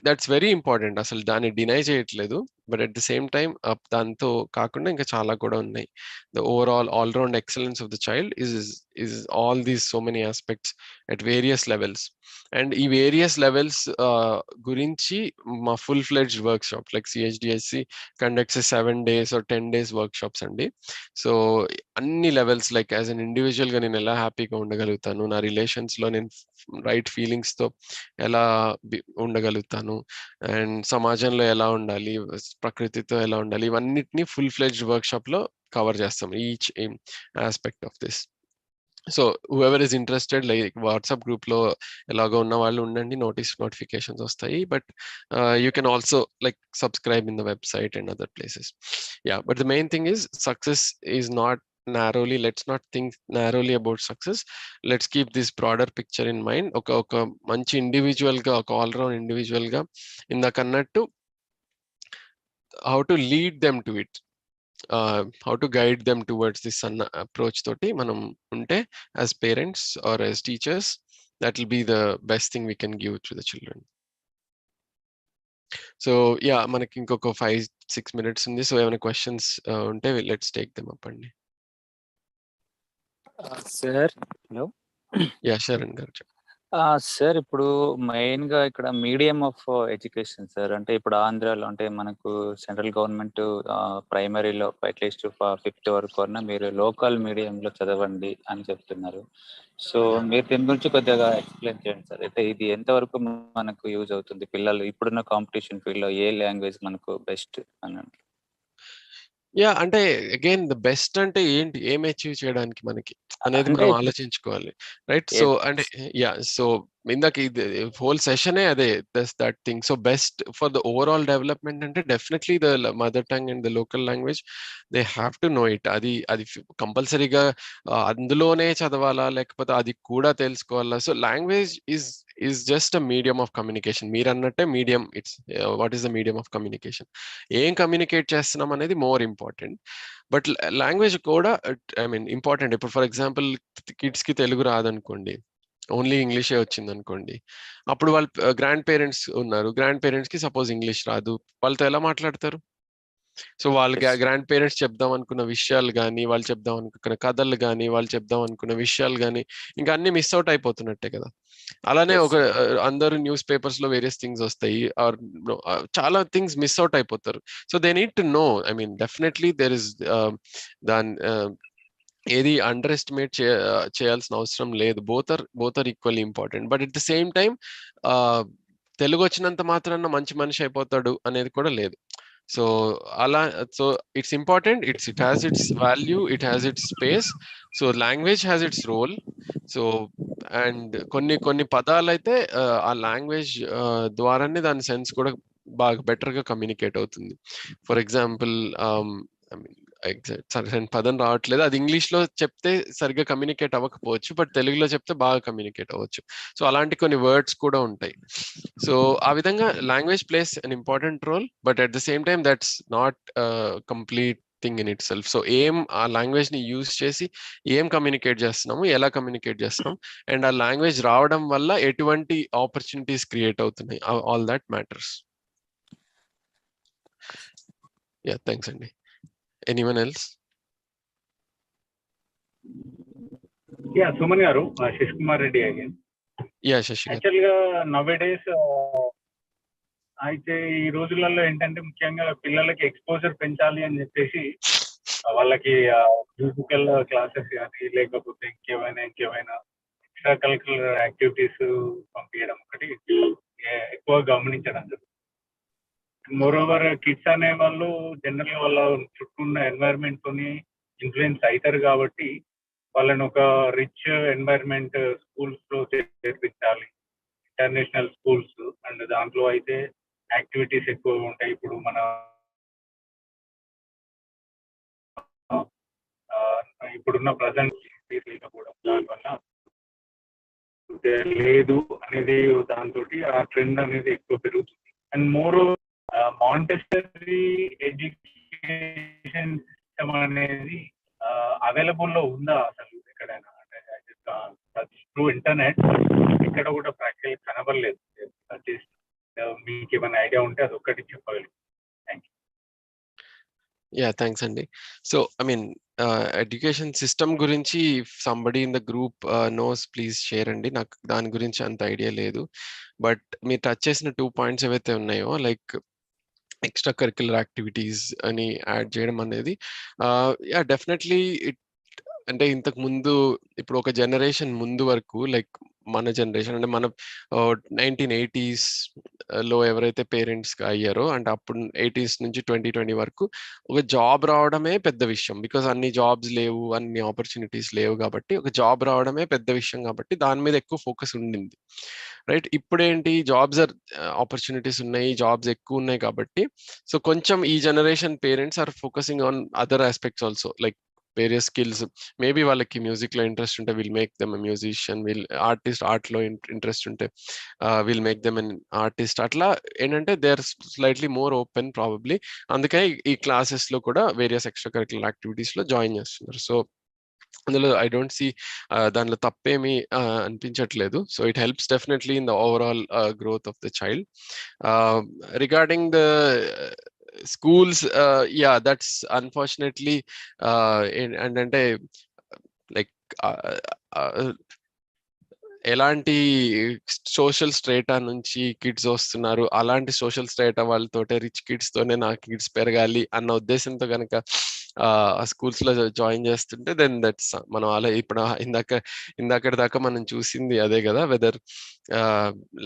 That's very important, అసలు దాన్ని డినై చేయట్లేదు. But at the same time దాంతో కాకుండా ఇంకా చాలా కూడా ఉన్నాయి. The overall all round excellence of the child is all these so many aspects at various levels. And ఈ వేరియస్ లెవెల్స్ గురించి మా full fledged work shop like CHDHC conducts 7 days or 10 days work shops అండి. So అన్ని levels like as an individual గా నేను ఎలా హ్యాపీగా ఉండగలుగుతాను, నా రిలేషన్స్ లో నేను రైట్ ఫీలింగ్స్ తో ఎలా ఉండగలుగుతాను, అండ్ సమాజంలో ఎలా ఉండాలి, ప్రకృతితో ఎలా ఉండాలి, ఇవన్నిటిని ఫుల్ ఫ్లెడ్జ్డ్ వర్క్ షాప్ లో కవర్ చేస్తాం, each aspect of this. So whoever is interested, like WhatsApp group లో ఎలాగో ఉన్న వాళ్ళు ఉండండి, నోటిఫికేషన్స్ వస్తాయి. But you can also like subscribe in the website and other places. Yeah, but the main thing is success is not narrowly, let's not think narrowly about success. Let's keep this broader picture in mind. ఒక మంచి individual గా, ఒక all round individual గా ఇందాకన్నట్టు how to lead them to it, how to guide them towards this approach toti manam unte as parents or as teachers, that will be the best thing we can give to the children. So yeah, manaki inkoka 5-6 minutes undi. So ఏమైనా questions unte let's take them up andi. Sir, hello. Yeah, Sharan garu. Sir ఇప్పుడు main గా ఇక్కడ medium of education sir, అంటే ఇప్పుడు ఆంధ్రాలో అంటే మనకు central government ప్రైమరీలో at least 5th వరకు అన్నా మీరు లోకల్ మీడియంలో చదవండి అని చెప్తున్నారు. సో మీరు దీని గురించి కొద్దిగా ఎక్స్ప్లెయిన్ చేయండి సార్. అయితే ఇది ఎంతవరకు మనకు యూజ్ అవుతుంది, పిల్లలు ఇప్పుడున్న కాంపిటీషన్ ఫీల్డ్ లో ఏ లాంగ్వేజ్ మనకు బెస్ట్ అని? యా, అంటే అగైన్ ద బెస్ట్ అంటే ఏంటి, ఏం అచీవ్ చేయడానికి మనకి అనేది మనం ఆలోచించుకోవాలి, రైట్? సో అంటే యా, సో ఇందాక ఇది హోల్ సెషనే అదే, that thing. So best for the overall development అంటే definitely the mother tongue and the local language, they have to know it. అది కంపల్సరీగా అందులోనే చదవాలా, లేకపోతే అది కూడా తెలుసుకోవాలా? So language is just a medium of communication. మీరు అన్నట్టే medium, it's what is the medium of communication, ఏం కమ్యూనికేట్ చేస్తున్నాం అనేది మోర్ ఇంపార్టెంట్. బట్ లాంగ్వేజ్ కూడా ఐ మీన్ ఇంపార్టెంట్. ఇప్పుడు ఫర్ ఎగ్జాంపుల్ కిడ్స్ కి తెలుగు రాదనుకోండి, ఓన్లీ ఇంగ్లీషే వచ్చింది అనుకోండి, అప్పుడు వాళ్ళ గ్రాండ్ పేరెంట్స్ ఉన్నారు, గ్రాండ్ పేరెంట్స్ కి సపోజ్ ఇంగ్లీష్ రాదు, వాళ్ళతో ఎలా మాట్లాడతారు? సో వాళ్ళ గ్రాండ్ పేరెంట్స్ చెప్దాం అనుకున్న విషయాలు కానీ, వాళ్ళు చెప్దాం అనుకున్న కథలు కానీ, వాళ్ళు చెప్దాం అనుకున్న విషయాలు కానీ ఇంకా అన్ని మిస్ అవుట్ అయిపోతున్నట్టే కదా. అలానే ఒక అందరూ న్యూస్ పేపర్స్ లో వేరియస్ థింగ్స్ వస్తాయి, ఆర్ చాలా థింగ్స్ మిస్ అవుట్ అయిపోతారు. So they need to know, I mean definitely there is దాని ఏది అండర్ ఎస్టిమేట్ చేయాల్సిన అవసరం లేదు. Both are equally important. But at the same time Telugu వచ్చినంత మాత్రాన మంచి మనిషి అయిపోతాడు అనేది కూడా లేదు. సో అలా, so it's important, it has its value, it has its space. So language has its role. So and కొన్ని పదాలు అయితే ఆ లాంగ్వేజ్ ద్వారానే దాని సెన్స్ కూడా బాగా బెటర్ గా కమ్యూనికేట్ అవుతుంది. ఫర్ ఎగ్జాంపుల్ సరైన పదం రావట్లేదు, అది ఇంగ్లీష్ లో చెప్తే సరిగ్గా కమ్యూనికేట్ అవ్వకపోవచ్చు, బట్ తెలుగులో చెప్తే బాగా కమ్యూనికేట్ అవ్వచ్చు. సో అలాంటి కొన్ని వర్డ్స్ కూడా ఉంటాయి. సో ఆ విధంగా language plays an important role, but at the same time that's not complete thing in itself. So ఆ లాంగ్వేజ్ ని యూజ్ చేసి కమ్యూనికేట్ చేస్తున్నాము, ఎలా కమ్యూనికేట్ చేస్తున్నాం, అండ్ ఆ లాంగ్వేజ్ రావడం వల్ల ఎటువంటి ఆపర్చునిటీస్ క్రియేట్ అవుతున్నాయి, all that matters. Yeah, thanks అండి. Anyone else? యా, సుమన్ గారు, శశి కుమార్ రెడ్డి అగైన్. యా, శశి గారు. యాక్చువల్ గా నవేడేస్ అయితే ఈ రోజులలో ఏంటంటే ముఖ్యంగా పిల్లలకి ఎక్స్పోజర్ పెంచాలి అని చెప్పేసి వాళ్ళకి మ్యూజికల్ క్లాసెస్ కానీ లేకపోతే ఇంకేమైనా ఎక్స్ట్రా కరిక్యులర్ యాక్టివిటీస్ పంపించడం ఒకటి ఎక్కువ గమనించడం జరుగుతుంది. మోరోవర్ కిడ్స్ అనే వాళ్ళు జనరల్ గా వాళ్ళ చుట్టూ ఉన్న ఎన్వైరన్మెంట్ తోని ఇన్ఫ్లుయెన్స్ అవుతారు కాబట్టి వాళ్ళని ఒక రిచ్ ఎన్వైరన్మెంట్ స్కూల్స్ లో చేర్పించాలి, ఇంటర్నేషనల్ స్కూల్స్. అండ్ దాంట్లో అయితే యాక్టివిటీస్ ఎక్కువ ఉంటాయి. ఇప్పుడు మన ఇప్పుడున్న ప్రజెంట్ లేకపోవడం దానివల్ల లేదు అనేది దాంతో ఆ ట్రెండ్ అనేది ఎక్కువ పెరుగుతుంది. And more Montessori education system అనేది అవైలబుల్ లో ఉందా అసలు ఎక్కడైనా? అంటే త్రూ ఇంటర్నెట్ ఎక్కడ కూడా ప్రాక్టికల్ కనబడలేదు. మీకు ఏమైనా ఐడియా ఉంటే అది ఒక్కటి చెప్పగలరు. Thank you. యా, థ్యాంక్స్ అండి. So I mean education system గురించి somebody in the group knows, please share అండి. నాకు దాని గురించి అంత ఐడియా లేదు. బట్ మీరు టచ్ చేసిన 2 పాయింట్స్ ఏవైతే ఉన్నాయో, లైక్ ఎక్స్ట్రా కరిక్యులర్ యాక్టివిటీస్ అని యాడ్ చేయడం అనేది, యా డెఫినెట్లీ అంటే ఇంతకు ముందు, ఇప్పుడు ఒక జనరేషన్ ముందు వరకు, లైక్ మన జనరేషన్ అంటే మన 1980s లో ఎవరైతే పేరెంట్స్ అయ్యారో, అంటే అప్పుడు 80s నుంచి 2020 వరకు ఒక జాబ్ రావడమే పెద్ద విషయం. బికాస్ అన్ని జాబ్స్ లేవు, అన్ని ఆపర్చునిటీస్ లేవు కాబట్టి ఒక జాబ్ రావడమే పెద్ద విషయం కాబట్టి దాని మీద ఎక్కువ ఫోకస్ ఉండింది, రైట్? ఇప్పుడేంటి, జాబ్స్ ఆపర్చునిటీస్ ఉన్నాయి, జాబ్స్ ఎక్కువ ఉన్నాయి కాబట్టి సో కొంచెం ఈ generation parents are focusing on other aspects also, like various skills. Maybe వాళ్ళకి మ్యూజిక్ లో ఇంట్రెస్ట్ ఉంటే will make them musician, art లో ఇంట్రెస్ట్ ఉంటే will make them an artist. అట్లా ఏంటంటే they are slightly more open probably. అందుకే ఈ classes లో కూడా వేరియస్ ఎక్స్ట్రా కరిక్యులర్ యాక్టివిటీస్ లో జాయిన్ చేస్తున్నారు. సో అందులో ఐ డోంట్ సీ దానిలో తప్పేమీ అనిపించట్లేదు. So it helps definitely in the overall growth of the child. Regarding the schools, yeah, that's unfortunately and like ఎలాంటి సోషల్ స్ట్రేటా నుంచి కిడ్స్ వస్తున్నారు, అలాంటి సోషల్ స్ట్రేటా వాళ్ళతోటే రిచ్ కిడ్స్ తోనే నా కిడ్స్ పెరగాలి అన్న ఉద్దేశంతో కనుక ఆ స్కూల్స్ లో జాయిన్ చేస్తుంటే దెన్ దట్స్ మనం అలా ఇప్పుడు ఇందాక దాకా మనం చూసింది అదే కదా, whether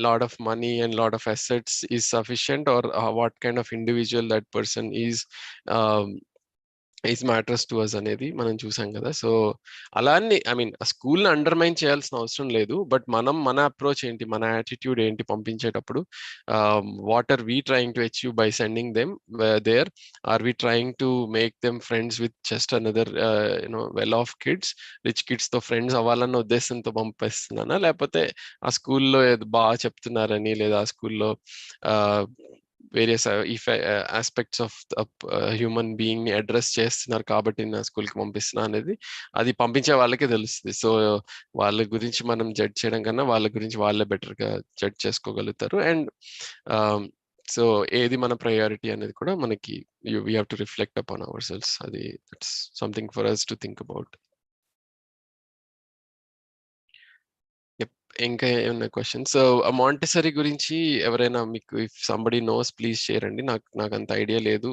lot of money and lot of assets is sufficient or what kind of individual that person is matters to us అనేది మనం చూసాం కదా. సో అలా అని ఐ మీన్ స్కూల్ని అండర్మైన్ చేయాల్సిన అవసరం లేదు, బట్ మన అప్రోచ్ ఏంటి, మన యాటిట్యూడ్ ఏంటి పంపించేటప్పుడు, what are we trying to achieve by sending them there? Are we trying to make them friends with just another well off kids, rich kids తో ఫ్రెండ్స్ అవ్వాలన్న ఉద్దేశంతో పంపిస్తున్నానా, లేకపోతే ఆ స్కూల్లో బాగా చెప్తున్నారని, లేదా ఆ స్కూల్లో various aspects of human being ని అడ్రస్ చేస్తున్నారు కాబట్టి నా స్కూల్కి పంపిస్తున్నా అనేది అది పంపించే వాళ్ళకే తెలుస్తుంది. సో వాళ్ళ గురించి మనం జడ్జ్ చేయడం కన్నా వాళ్ళ గురించి వాళ్ళే బెటర్ గా జడ్జ్ చేసుకోగలుగుతారు. అండ్ సో ఏది మన ప్రయారిటీ అనేది కూడా మనకి we have to reflect upon ourselves. అది that's something for us to think about. ఇంకా ఏమైనా క్వశ్చన్స్? మాంటెసరీ గురించి ఎవరైనా మీకు, if somebody knows, please share అండి. నాకు అంత ఐడియా లేదు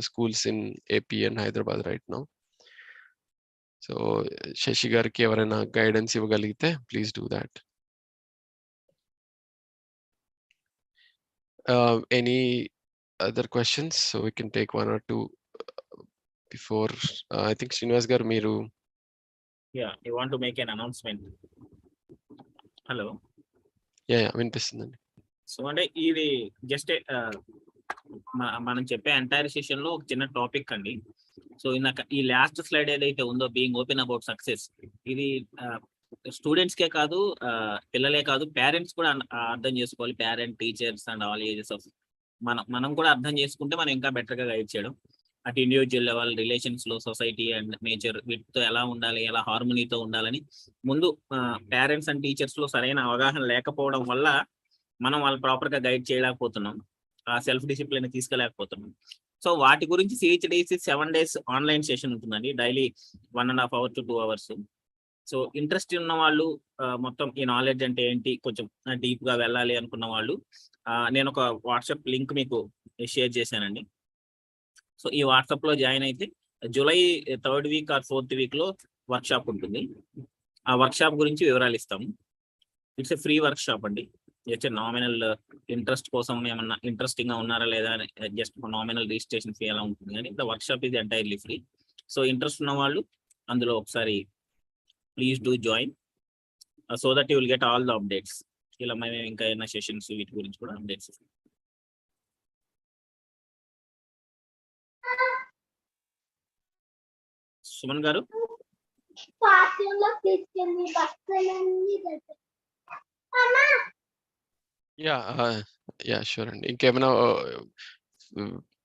schools in AP and Hyderabad right now. So Shashi గారికి ఎవరైనా గైడెన్స్ ఇవ్వగలిగితే please do that. Any other questions? So we can take 1 or 2 before. I think Srinivas గారు మీరు you want to make an announcement. Hello, వినిపిస్తుందండి. సో అంటే ఇది just మనం చెప్పే ఎంటైర్ సెషన్ లో ఒక చిన్న టాపిక్ అండి. సో ఈ లాస్ట్ స్లైడ్ ఏదైతే ఉందో, బీయింగ్ ఓపెన్ అబౌట్ సక్సెస్, ఇది స్టూడెంట్స్ కే కాదు, పిల్లలే కాదు, పేరెంట్స్ కూడా అర్థం చేసుకోవాలి. Parent, teachers and all ages of మనం కూడా అర్థం చేసుకుంటే మనం ఇంకా బెటర్ గా గైడ్ చేయడం. అటు ఇండివిజువల్ లెవెల్, రిలేషన్స్ లో, సొసైటీ అండ్ నేచర్ వీటితో ఎలా ఉండాలి, ఎలా హార్మనీతో ఉండాలని ముందు పేరెంట్స్ అండ్ టీచర్స్ లో సరైన అవగాహన లేకపోవడం వల్ల మనం వాళ్ళు ప్రాపర్ గా గైడ్ చేయలేకపోతున్నాం, ఆ సెల్ఫ్ డిసిప్లిన్ తీసుకెళ్ళలేకపోతున్నాం. సో వాటి గురించి CHDHC 7 days ఆన్లైన్ సెషన్ ఉంటుందండి, daily 1.5 hours to 2 hours. So interest ఉన్న వాళ్ళు, మొత్తం ఈ నాలెడ్జ్ అంటే ఏంటి కొంచెం డీప్ గా వెళ్ళాలి అనుకున్న వాళ్ళు, నేను ఒక వాట్సాప్ లింక్ మీకు షేర్ చేశానండి. సో ఈ వాట్సాప్ లో జాయిన్ అయితే July 3rd week or 4th week లో వర్క్షాప్ ఉంటుంది. ఆ వర్క్షాప్ గురించి వివరాలు ఇస్తాము. ఇట్స్ ఎ ఫ్రీ వర్క్షాప్ అండి. జస్ట్ నామినల్ ఇంట్రెస్ట్ కోసం ఏమన్నా ఇంట్రెస్టింగ్ గా ఉన్నారా లేదా జస్ట్ నామినల్ రిజిస్ట్రేషన్ ఫీ అలా ఉంటుంది, కానీ ద వర్క్షాప్ ఇది ఎంటైర్లీ ఫ్రీ. సో ఇంట్రెస్ట్ ఉన్న వాళ్ళు అందులో ఒకసారి please do join, so that you will get all the updates. ఇలా మేము ఇంకా ఏమైనా సెషన్స్ వీటి గురించి కూడా అప్డేట్స్ ఇస్తాం. సుమన్ గారు, యా షూర్ అండి. ఇంకేమైనా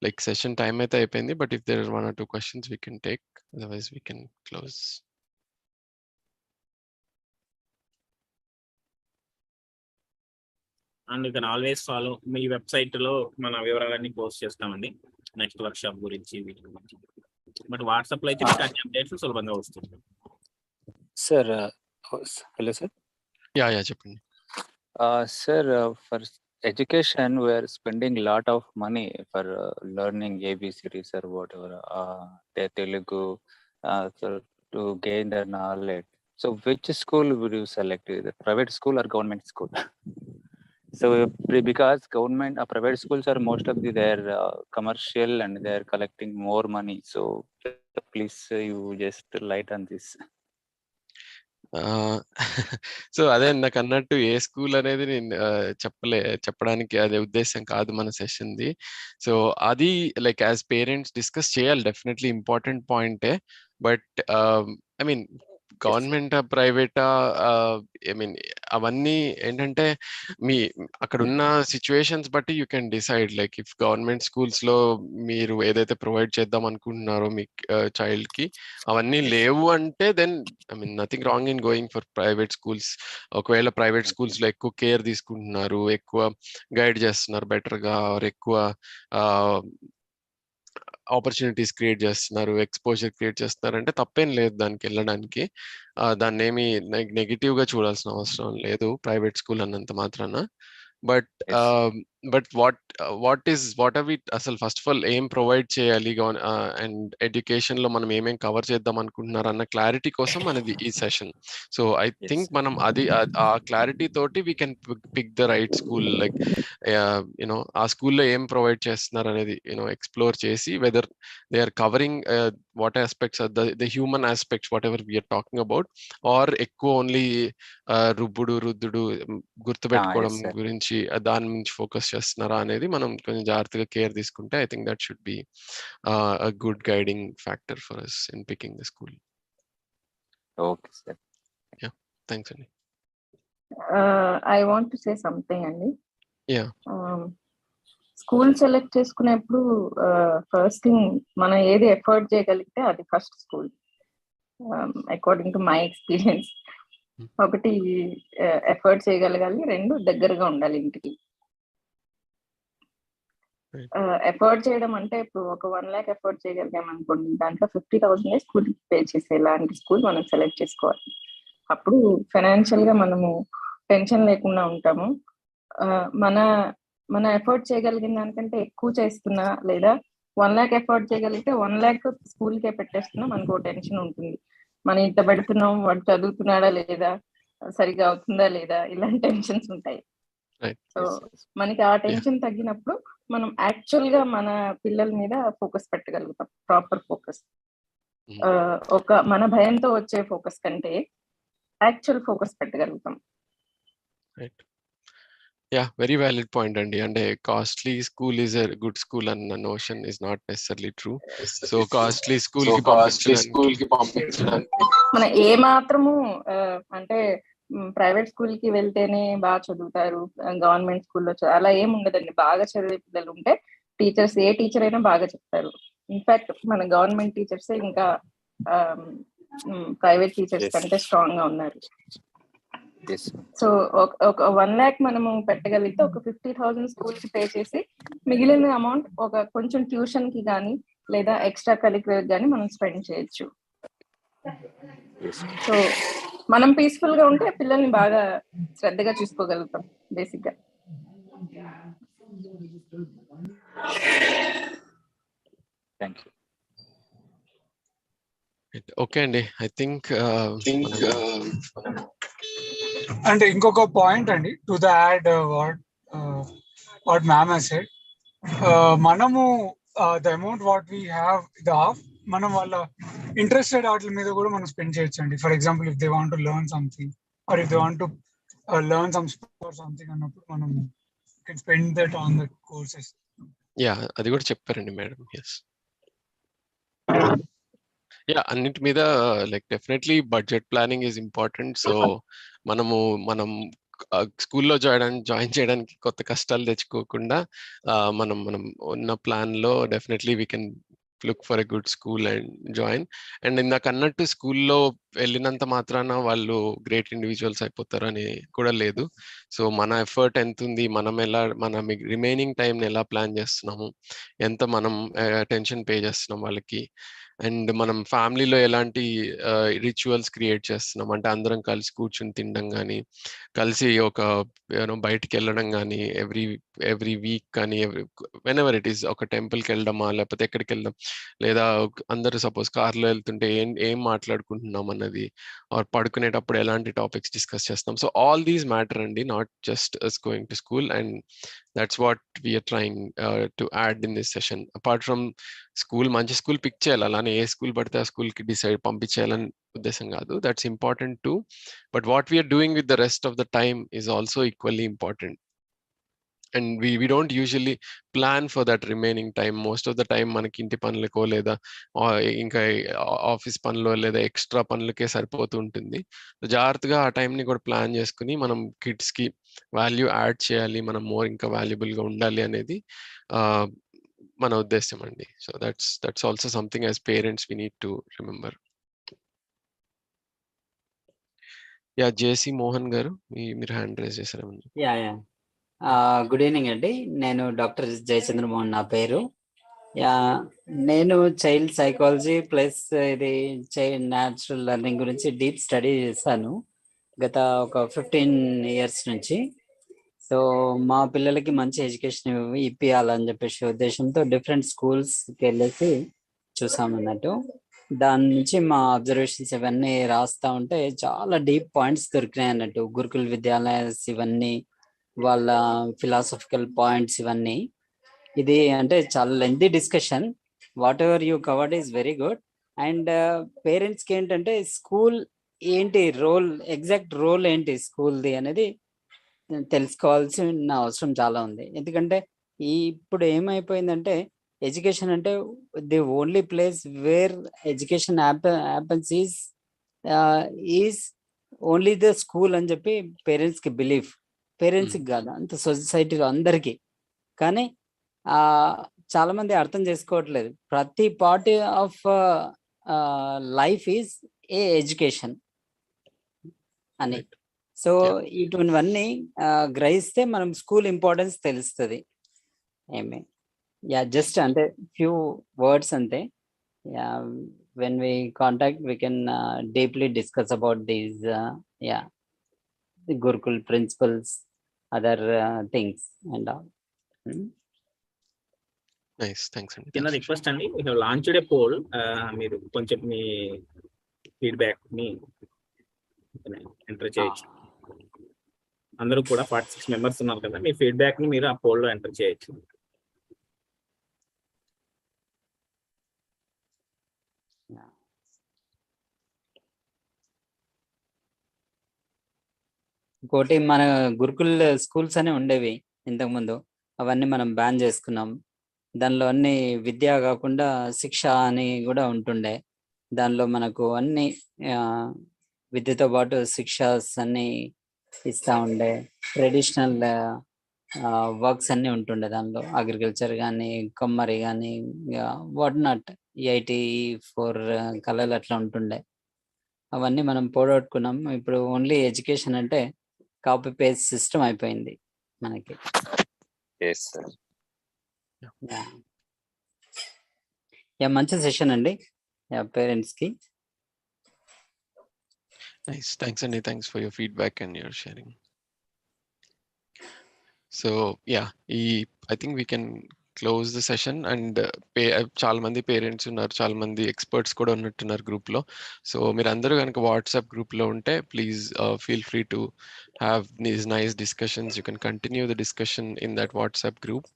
లైక్ సెషన్ టైం అయితే అయిపోయింది, but if there are 1 or 2 questions we can take, otherwise we can close. And you can always follow, me website లో మన వివరాలన్నీ పోస్ట్ చేస్తామండి నెక్స్ట్ వర్క్షాప్ గురించి వీటి గురించి. బట్ వాట్సాప్ లో అయితే మీకు అన్ని అప్డేట్స్ సులభంగా వస్తుంది. Sir hello sir. యా చెప్పండి. Sir, for education we are spending lot of money for learning ABCDs or whatever, Telugu, so to gain the knowledge. So which school would you select, the private school or government school? So because government private schools are most of they're commercial and they're collecting more money, so please you just light on this. So అదే నాకు అన్నట్టు ఏ school అనేది నేను చెప్పడానికి అదే ఉద్దేశం కాదు మన సెషన్ది. సో అది లైక్ యాజ్ పేరెంట్స్ డిస్కస్ చేయాలి, డెఫినెట్లీ ఇంపార్టెంట్ పాయింటే. బట్ ఐ మీన్ గవర్నమెంటా ప్రైవేటా, ఐ మీన్ అవన్నీ ఏంటంటే మీ అక్కడ ఉన్న సిచ్యువేషన్స్ బట్టి you can decide. Like if government schools లో మీరు ఏదైతే ప్రొవైడ్ చేద్దాం అనుకుంటున్నారో మీ చైల్డ్ కి అవన్నీ లేవు అంటే then I mean nothing wrong in going for private schools. ఒకవేళ ప్రైవేట్ స్కూల్స్ లో ఎక్కువ కేర్ తీసుకుంటున్నారు, ఎక్కువ గైడ్ చేస్తున్నారు బెటర్ గా, ఆర్ ఎక్కువ ఆపర్చునిటీస్ క్రియేట్ చేస్తున్నారు, ఎక్స్పోజర్ క్రియేట్ చేస్తున్నారు అంటే తప్పేం లేదు దానికి వెళ్ళడానికి. దాన్ని ఏమి నెగిటివ్ గా చూడాల్సిన అవసరం లేదు ప్రైవేట్ స్కూల్ అన్నంత మాత్రాన. బట్ వాట్ ఆర్ వి అసలు ఫస్ట్ ఆఫ్ ఆల్ ఏం ప్రొవైడ్ చేయాలి అండ్ ఎడ్యుకేషన్ లో మనం ఏమేం కవర్ చేద్దాం అనుకుంటున్నారు అన్న క్లారిటీ కోసం మనది ఈ సెషన్. సో ఐ థింక్ మనం అది ఆ క్లారిటీ తోటి we can pick the right school. Like you know ఆ స్కూల్లో ఏం ప్రొవైడ్ చేస్తున్నారు అనేది ఎక్స్ప్లోర్ చేసి whether they are covering what aspects the human aspects whatever we're talking about, or ఎక్కువ ఓన్లీ రుద్దుడు గుర్తుపెట్టుకోవడం గురించి దాని నుంచి ఫోకస్ చేస్తున్నారా అనేది మనం కొంచెం జాగ్రత్తగా కేర్ తీసుకుంటే I think that should be a good guiding factor for us in picking the school. Okay sir. Yeah, thanks Andy. I want to say something Andy. Yeah. School select చేసుకునేప్పుడు first thing మనం ఏది effort చేయగలిగితే అది first school, according to my experience. ఒకటి effort చేయగలగాలి, 2 దగ్గరగా ఉండాలి ఇంటికి. ఎఫర్ట్ చేయడం అంటే ఇప్పుడు ఒక 1 lakh ఎఫర్ట్ చేయగలిగాం అనుకోండి, దాంట్లో 50,000 స్కూల్ పే చేసేలాంటి స్కూల్ మనం సెలెక్ట్ చేసుకోవాలి. అప్పుడు ఫైనాన్షియల్ గా మనము టెన్షన్ లేకుండా ఉంటాము. మన ఎఫర్ట్ చేయగలిగిన దానికంటే ఎక్కువ చేస్తున్నా, లేదా 1 lakh ఎఫర్ట్ చేయగలిగితే 1 lakh స్కూల్ కే పెట్టేస్తున్నా మనకు టెన్షన్ ఉంటుంది. మనం ఇంత పెడుతున్నాం, వాడు చదువుతున్నాడా లేదా, సరిగా అవుతుందా లేదా, ఇలాంటి టెన్షన్స్ ఉంటాయి. సో మనకి ఆ టెన్షన్ తగ్గినప్పుడు మనం యాక్చువల్ గా మన పిల్లల మీద ఫోకస్ పెట్టగలుగుతాం, ప్రాపర్ ఫోకస్. ఒక మన భయంతో వచ్చే ఫోకస్ కంటే యాక్చువల్ ఫోకస్ పెట్టగలుగుతాం. Yeah, very valid point అండి. అంటే costly school is a good school అన్న notion is not necessarily true. So costly school కి పంపించడానికి మన ఏ మాత్రము అంటే ప్రైవేట్ స్కూల్ కి వెళ్తేనే బాగా చదువుతారు, గవర్నమెంట్ స్కూల్లో అలా ఏమి ఉండదండి. బాగా చదివే పిల్లలు ఉంటే టీచర్స్, ఏ టీచర్ అయినా బాగా చెప్తారు. ఇన్ఫాక్ట్ మన గవర్నమెంట్ టీచర్స్ ఇంకా ప్రైవేట్ టీచర్స్ కంటే స్ట్రాంగ్ గా ఉన్నారు. సో ఒక 1 lakh మనము పెట్టగలిగితే ఒక 50,000 స్కూల్ కి పే చేసి మిగిలిన అమౌంట్ ఒక కొంచెం ట్యూషన్ కి కానీ లేదా ఎక్స్ట్రా కరిక్యులర్ కానీ మనం స్పెండ్ చేయొచ్చు. సో మనం పీస్ఫుల్ గా ఉంటే పిల్లల్ని బాగా శ్రద్ధగా చూసుకోగలుగుతాం బేసిక్ గా. ఓకే అండి, ఐ థింక్ అంటే ఇంకొక పాయింట్ అండి, to the add what ma'am has said, మనము the amount what we have the half మనం వాళ్ళ ఇంట్రెస్టెడ్ వాటి మీద కూడా మనం స్పెండ్ చేయొచ్చు అండి. For example if they want to learn something or if they want to learn some sports something అన్నప్పుడు మనం can spend that on the courses. Yeah, అది కూడా చెప్పారండి మేడం. ఎస్, యా, అన్నిటి మీద like definitely budget planning is important. So మనం స్కూల్లో join చేయడానికి కొత్త కష్టాలు తెచ్చుకోకుండా మనం ఉన్న ప్లాన్ లో definitely we can look for a good school and join. And ఇందాక అన్నట్టు స్కూల్లో వెళ్ళినంత మాత్రాన వాళ్ళు గ్రేట్ ఇండివిజువల్స్ అయిపోతారు అని కూడా లేదు. సో మన ఎఫర్ట్ ఎంత ఉంది, మన రిమైనింగ్ టైంని ఎలా ప్లాన్ చేస్తున్నాము, ఎంత మనం అటెన్షన్ పే చేస్తున్నాం వాళ్ళకి, అండ్ మనం ఫ్యామిలీలో ఎలాంటి రిచువల్స్ క్రియేట్ చేస్తున్నాం అంటే అందరం కలిసి కూర్చుని తినడం కానీ, కలిసి ఒక బయటికి వెళ్ళడం కానీ, ఎవ్రీ వీక్ కానీ, వెన్ ఎవర్ ఇట్ ఈస్ ఒక టెంపుల్కి వెళ్ళడమా లేకపోతే ఎక్కడికి వెళ్దాం, లేదా అందరూ సపోజ్ కార్లో వెళ్తుంటే ఏం మాట్లాడుకుంటున్నాం అన్నది, ఆర్ పడుకునేటప్పుడు ఎలాంటి టాపిక్స్ డిస్కస్ చేస్తాం. సో ఆల్ దీస్ మ్యాటర్ అండి, not just us going to school. And that's what we are trying to add in this session. Apart from school, మంచి స్కూల్ పిక్ చేయాలి, అలానే ఏ స్కూల్ పడితే ఆ స్కూల్కి డిసైడ్ పంపించేయాలని ఉద్దేశం కాదు. That's important too, but what we are doing with the rest of the time is also equally important. And we don't usually plan for that remaining time. Most of the time మనకి ఇంటి పనులకో లేదా ఇంకా office పనులో లేదా extra పనులకే సరిపోతూ ఉంటుంది. జాగ్రత్తగా ఆ టైంని కూడా ప్లాన్ చేసుకుని మనం కిడ్స్కి వాల్యూ యాడ్ చేయాలి, మనం ఇంకా వాల్యుబుల్గా ఉండాలి అనేది మన ఉద్దేశం అండి. So that's also something as parents we need to remember. Yeah, JC Mohan గారు మీరు హ్యాండ్ రైజ్ చేశారు. గుడ్ ఈవినింగ్ అండి, నేను డాక్టర్ జయచంద్ర మోహన్ నా పేరు. నేను చైల్డ్ సైకాలజీ ప్లస్ ఇది చైల్డ్ న్యాచురల్ లెర్నింగ్ గురించి డీప్ స్టడీ చేశాను గత ఒక 15 years నుంచి. సో మా పిల్లలకి మంచి ఎడ్యుకేషన్ ఇప్పియాలని చెప్పేసి ఉద్దేశంతో డిఫరెంట్ స్కూల్స్కి వెళ్ళేసి చూసామన్నట్టు. దాని నుంచి మా అబ్జర్వేషన్స్ ఇవన్నీ రాస్తా ఉంటే చాలా డీప్ పాయింట్స్ దొరికినాయి అన్నట్టు. గురుకుల విద్యాలయాస్ ఇవన్నీ, వాళ్ళ ఫిలాసఫికల్ పాయింట్స్ ఇవన్నీ. ఇది అంటే చాలా lengthy discussion. What ever you covered is very good. And పేరెంట్స్కి ఏంటంటే స్కూల్ ఏంటి రోల్, ఎగ్జాక్ట్ రోల్ ఏంటి స్కూల్ది అనేది తెలుసుకోవాల్సిన అవసరం చాలా ఉంది. ఎందుకంటే ఇప్పుడు ఏమైపోయిందంటే ఎడ్యుకేషన్ అంటే the only place where education happens is only the school అని చెప్పి పేరెంట్స్కి బిలీఫ్. పేరెంట్స్కి కాదు, అంత సొసైటీలో అందరికీ. కానీ చాలా మంది అర్థం చేసుకోవట్లేదు. ప్రతి part of life is a education అని. సో ఇటువన్నీ గ్రహిస్తే మనం స్కూల్ ఇంపార్టెన్స్ తెలుస్తుంది. ఏమి జస్ట్ అంటే ఫ్యూ వర్డ్స్ అంతే. When we contact we can deeply discuss about these Gurukul principles, other things and all. Nice, thanks అండి. చిన్న రిక్వెస్ట్ అండి, we have launched a poll. మీరు కొంచెం మీ ఫీడ్బ్యాక్ ని ఎంటర్ చేయొచ్చు. అందరూ కూడా 46 members ఉన్నారు కదా, మీ ఫీడ్బ్యాక్ ని మీరు ఆ పోల్ లో ఎంటర్ చేయొచ్చు. ఇంకోటి, మన గురుకుల్ స్కూల్స్ అనే ఉండేవి ఇంతకుముందు, అవన్నీ మనం బ్యాన్ చేసుకున్నాం. దానిలో అన్ని విద్య కాకుండా శిక్ష అని కూడా ఉంటుండే. దానిలో మనకు అన్ని విద్యతో పాటు శిక్షాస్ అన్ని ఇస్తూ ఉండే. ట్రెడిషనల్ వర్క్స్ అన్నీ ఉంటుండే దానిలో, అగ్రికల్చర్ కానీ, కమ్మరి కానీ, వాట్ నాట్, EIT 4 కళలు అట్లా ఉంటుండే. అవన్నీ మనం పోగొట్టుకున్నాం. ఇప్పుడు ఓన్లీ ఎడ్యుకేషన్ అంటే కాపీ పేస్ట్ సిస్టమ్ అయిపోయింది మనకి. మంచి సెషన్ అండి పేరెంట్స్ కి. Nice. Thanks, Andy. Thanks for your feedback and your sharing. So yeah, I think we can close the session and చాలా మంది పేరెంట్స్ ఉన్నారు, చాలా మంది ఎక్స్పర్ట్స్ కూడా ఉన్నట్టున్నారు గ్రూప్ లో. సో మీరు అందరూ కనుక వాట్సాప్ గ్రూప్ లో ఉంటే please feel free to have these nice discussions. You can continue the discussion in that WhatsApp group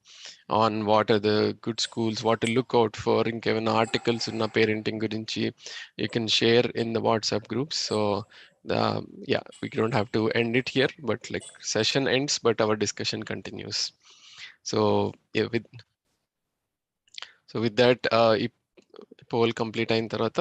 on what are the good schools, what to look out for. ఇంకేమైనా articles ఉన్న parenting గురించి you can share in the WhatsApp group. So yeah, we don't have to end it here, but like session ends but our discussion continues. So yeah, with that poll complete అయిన తర్వాత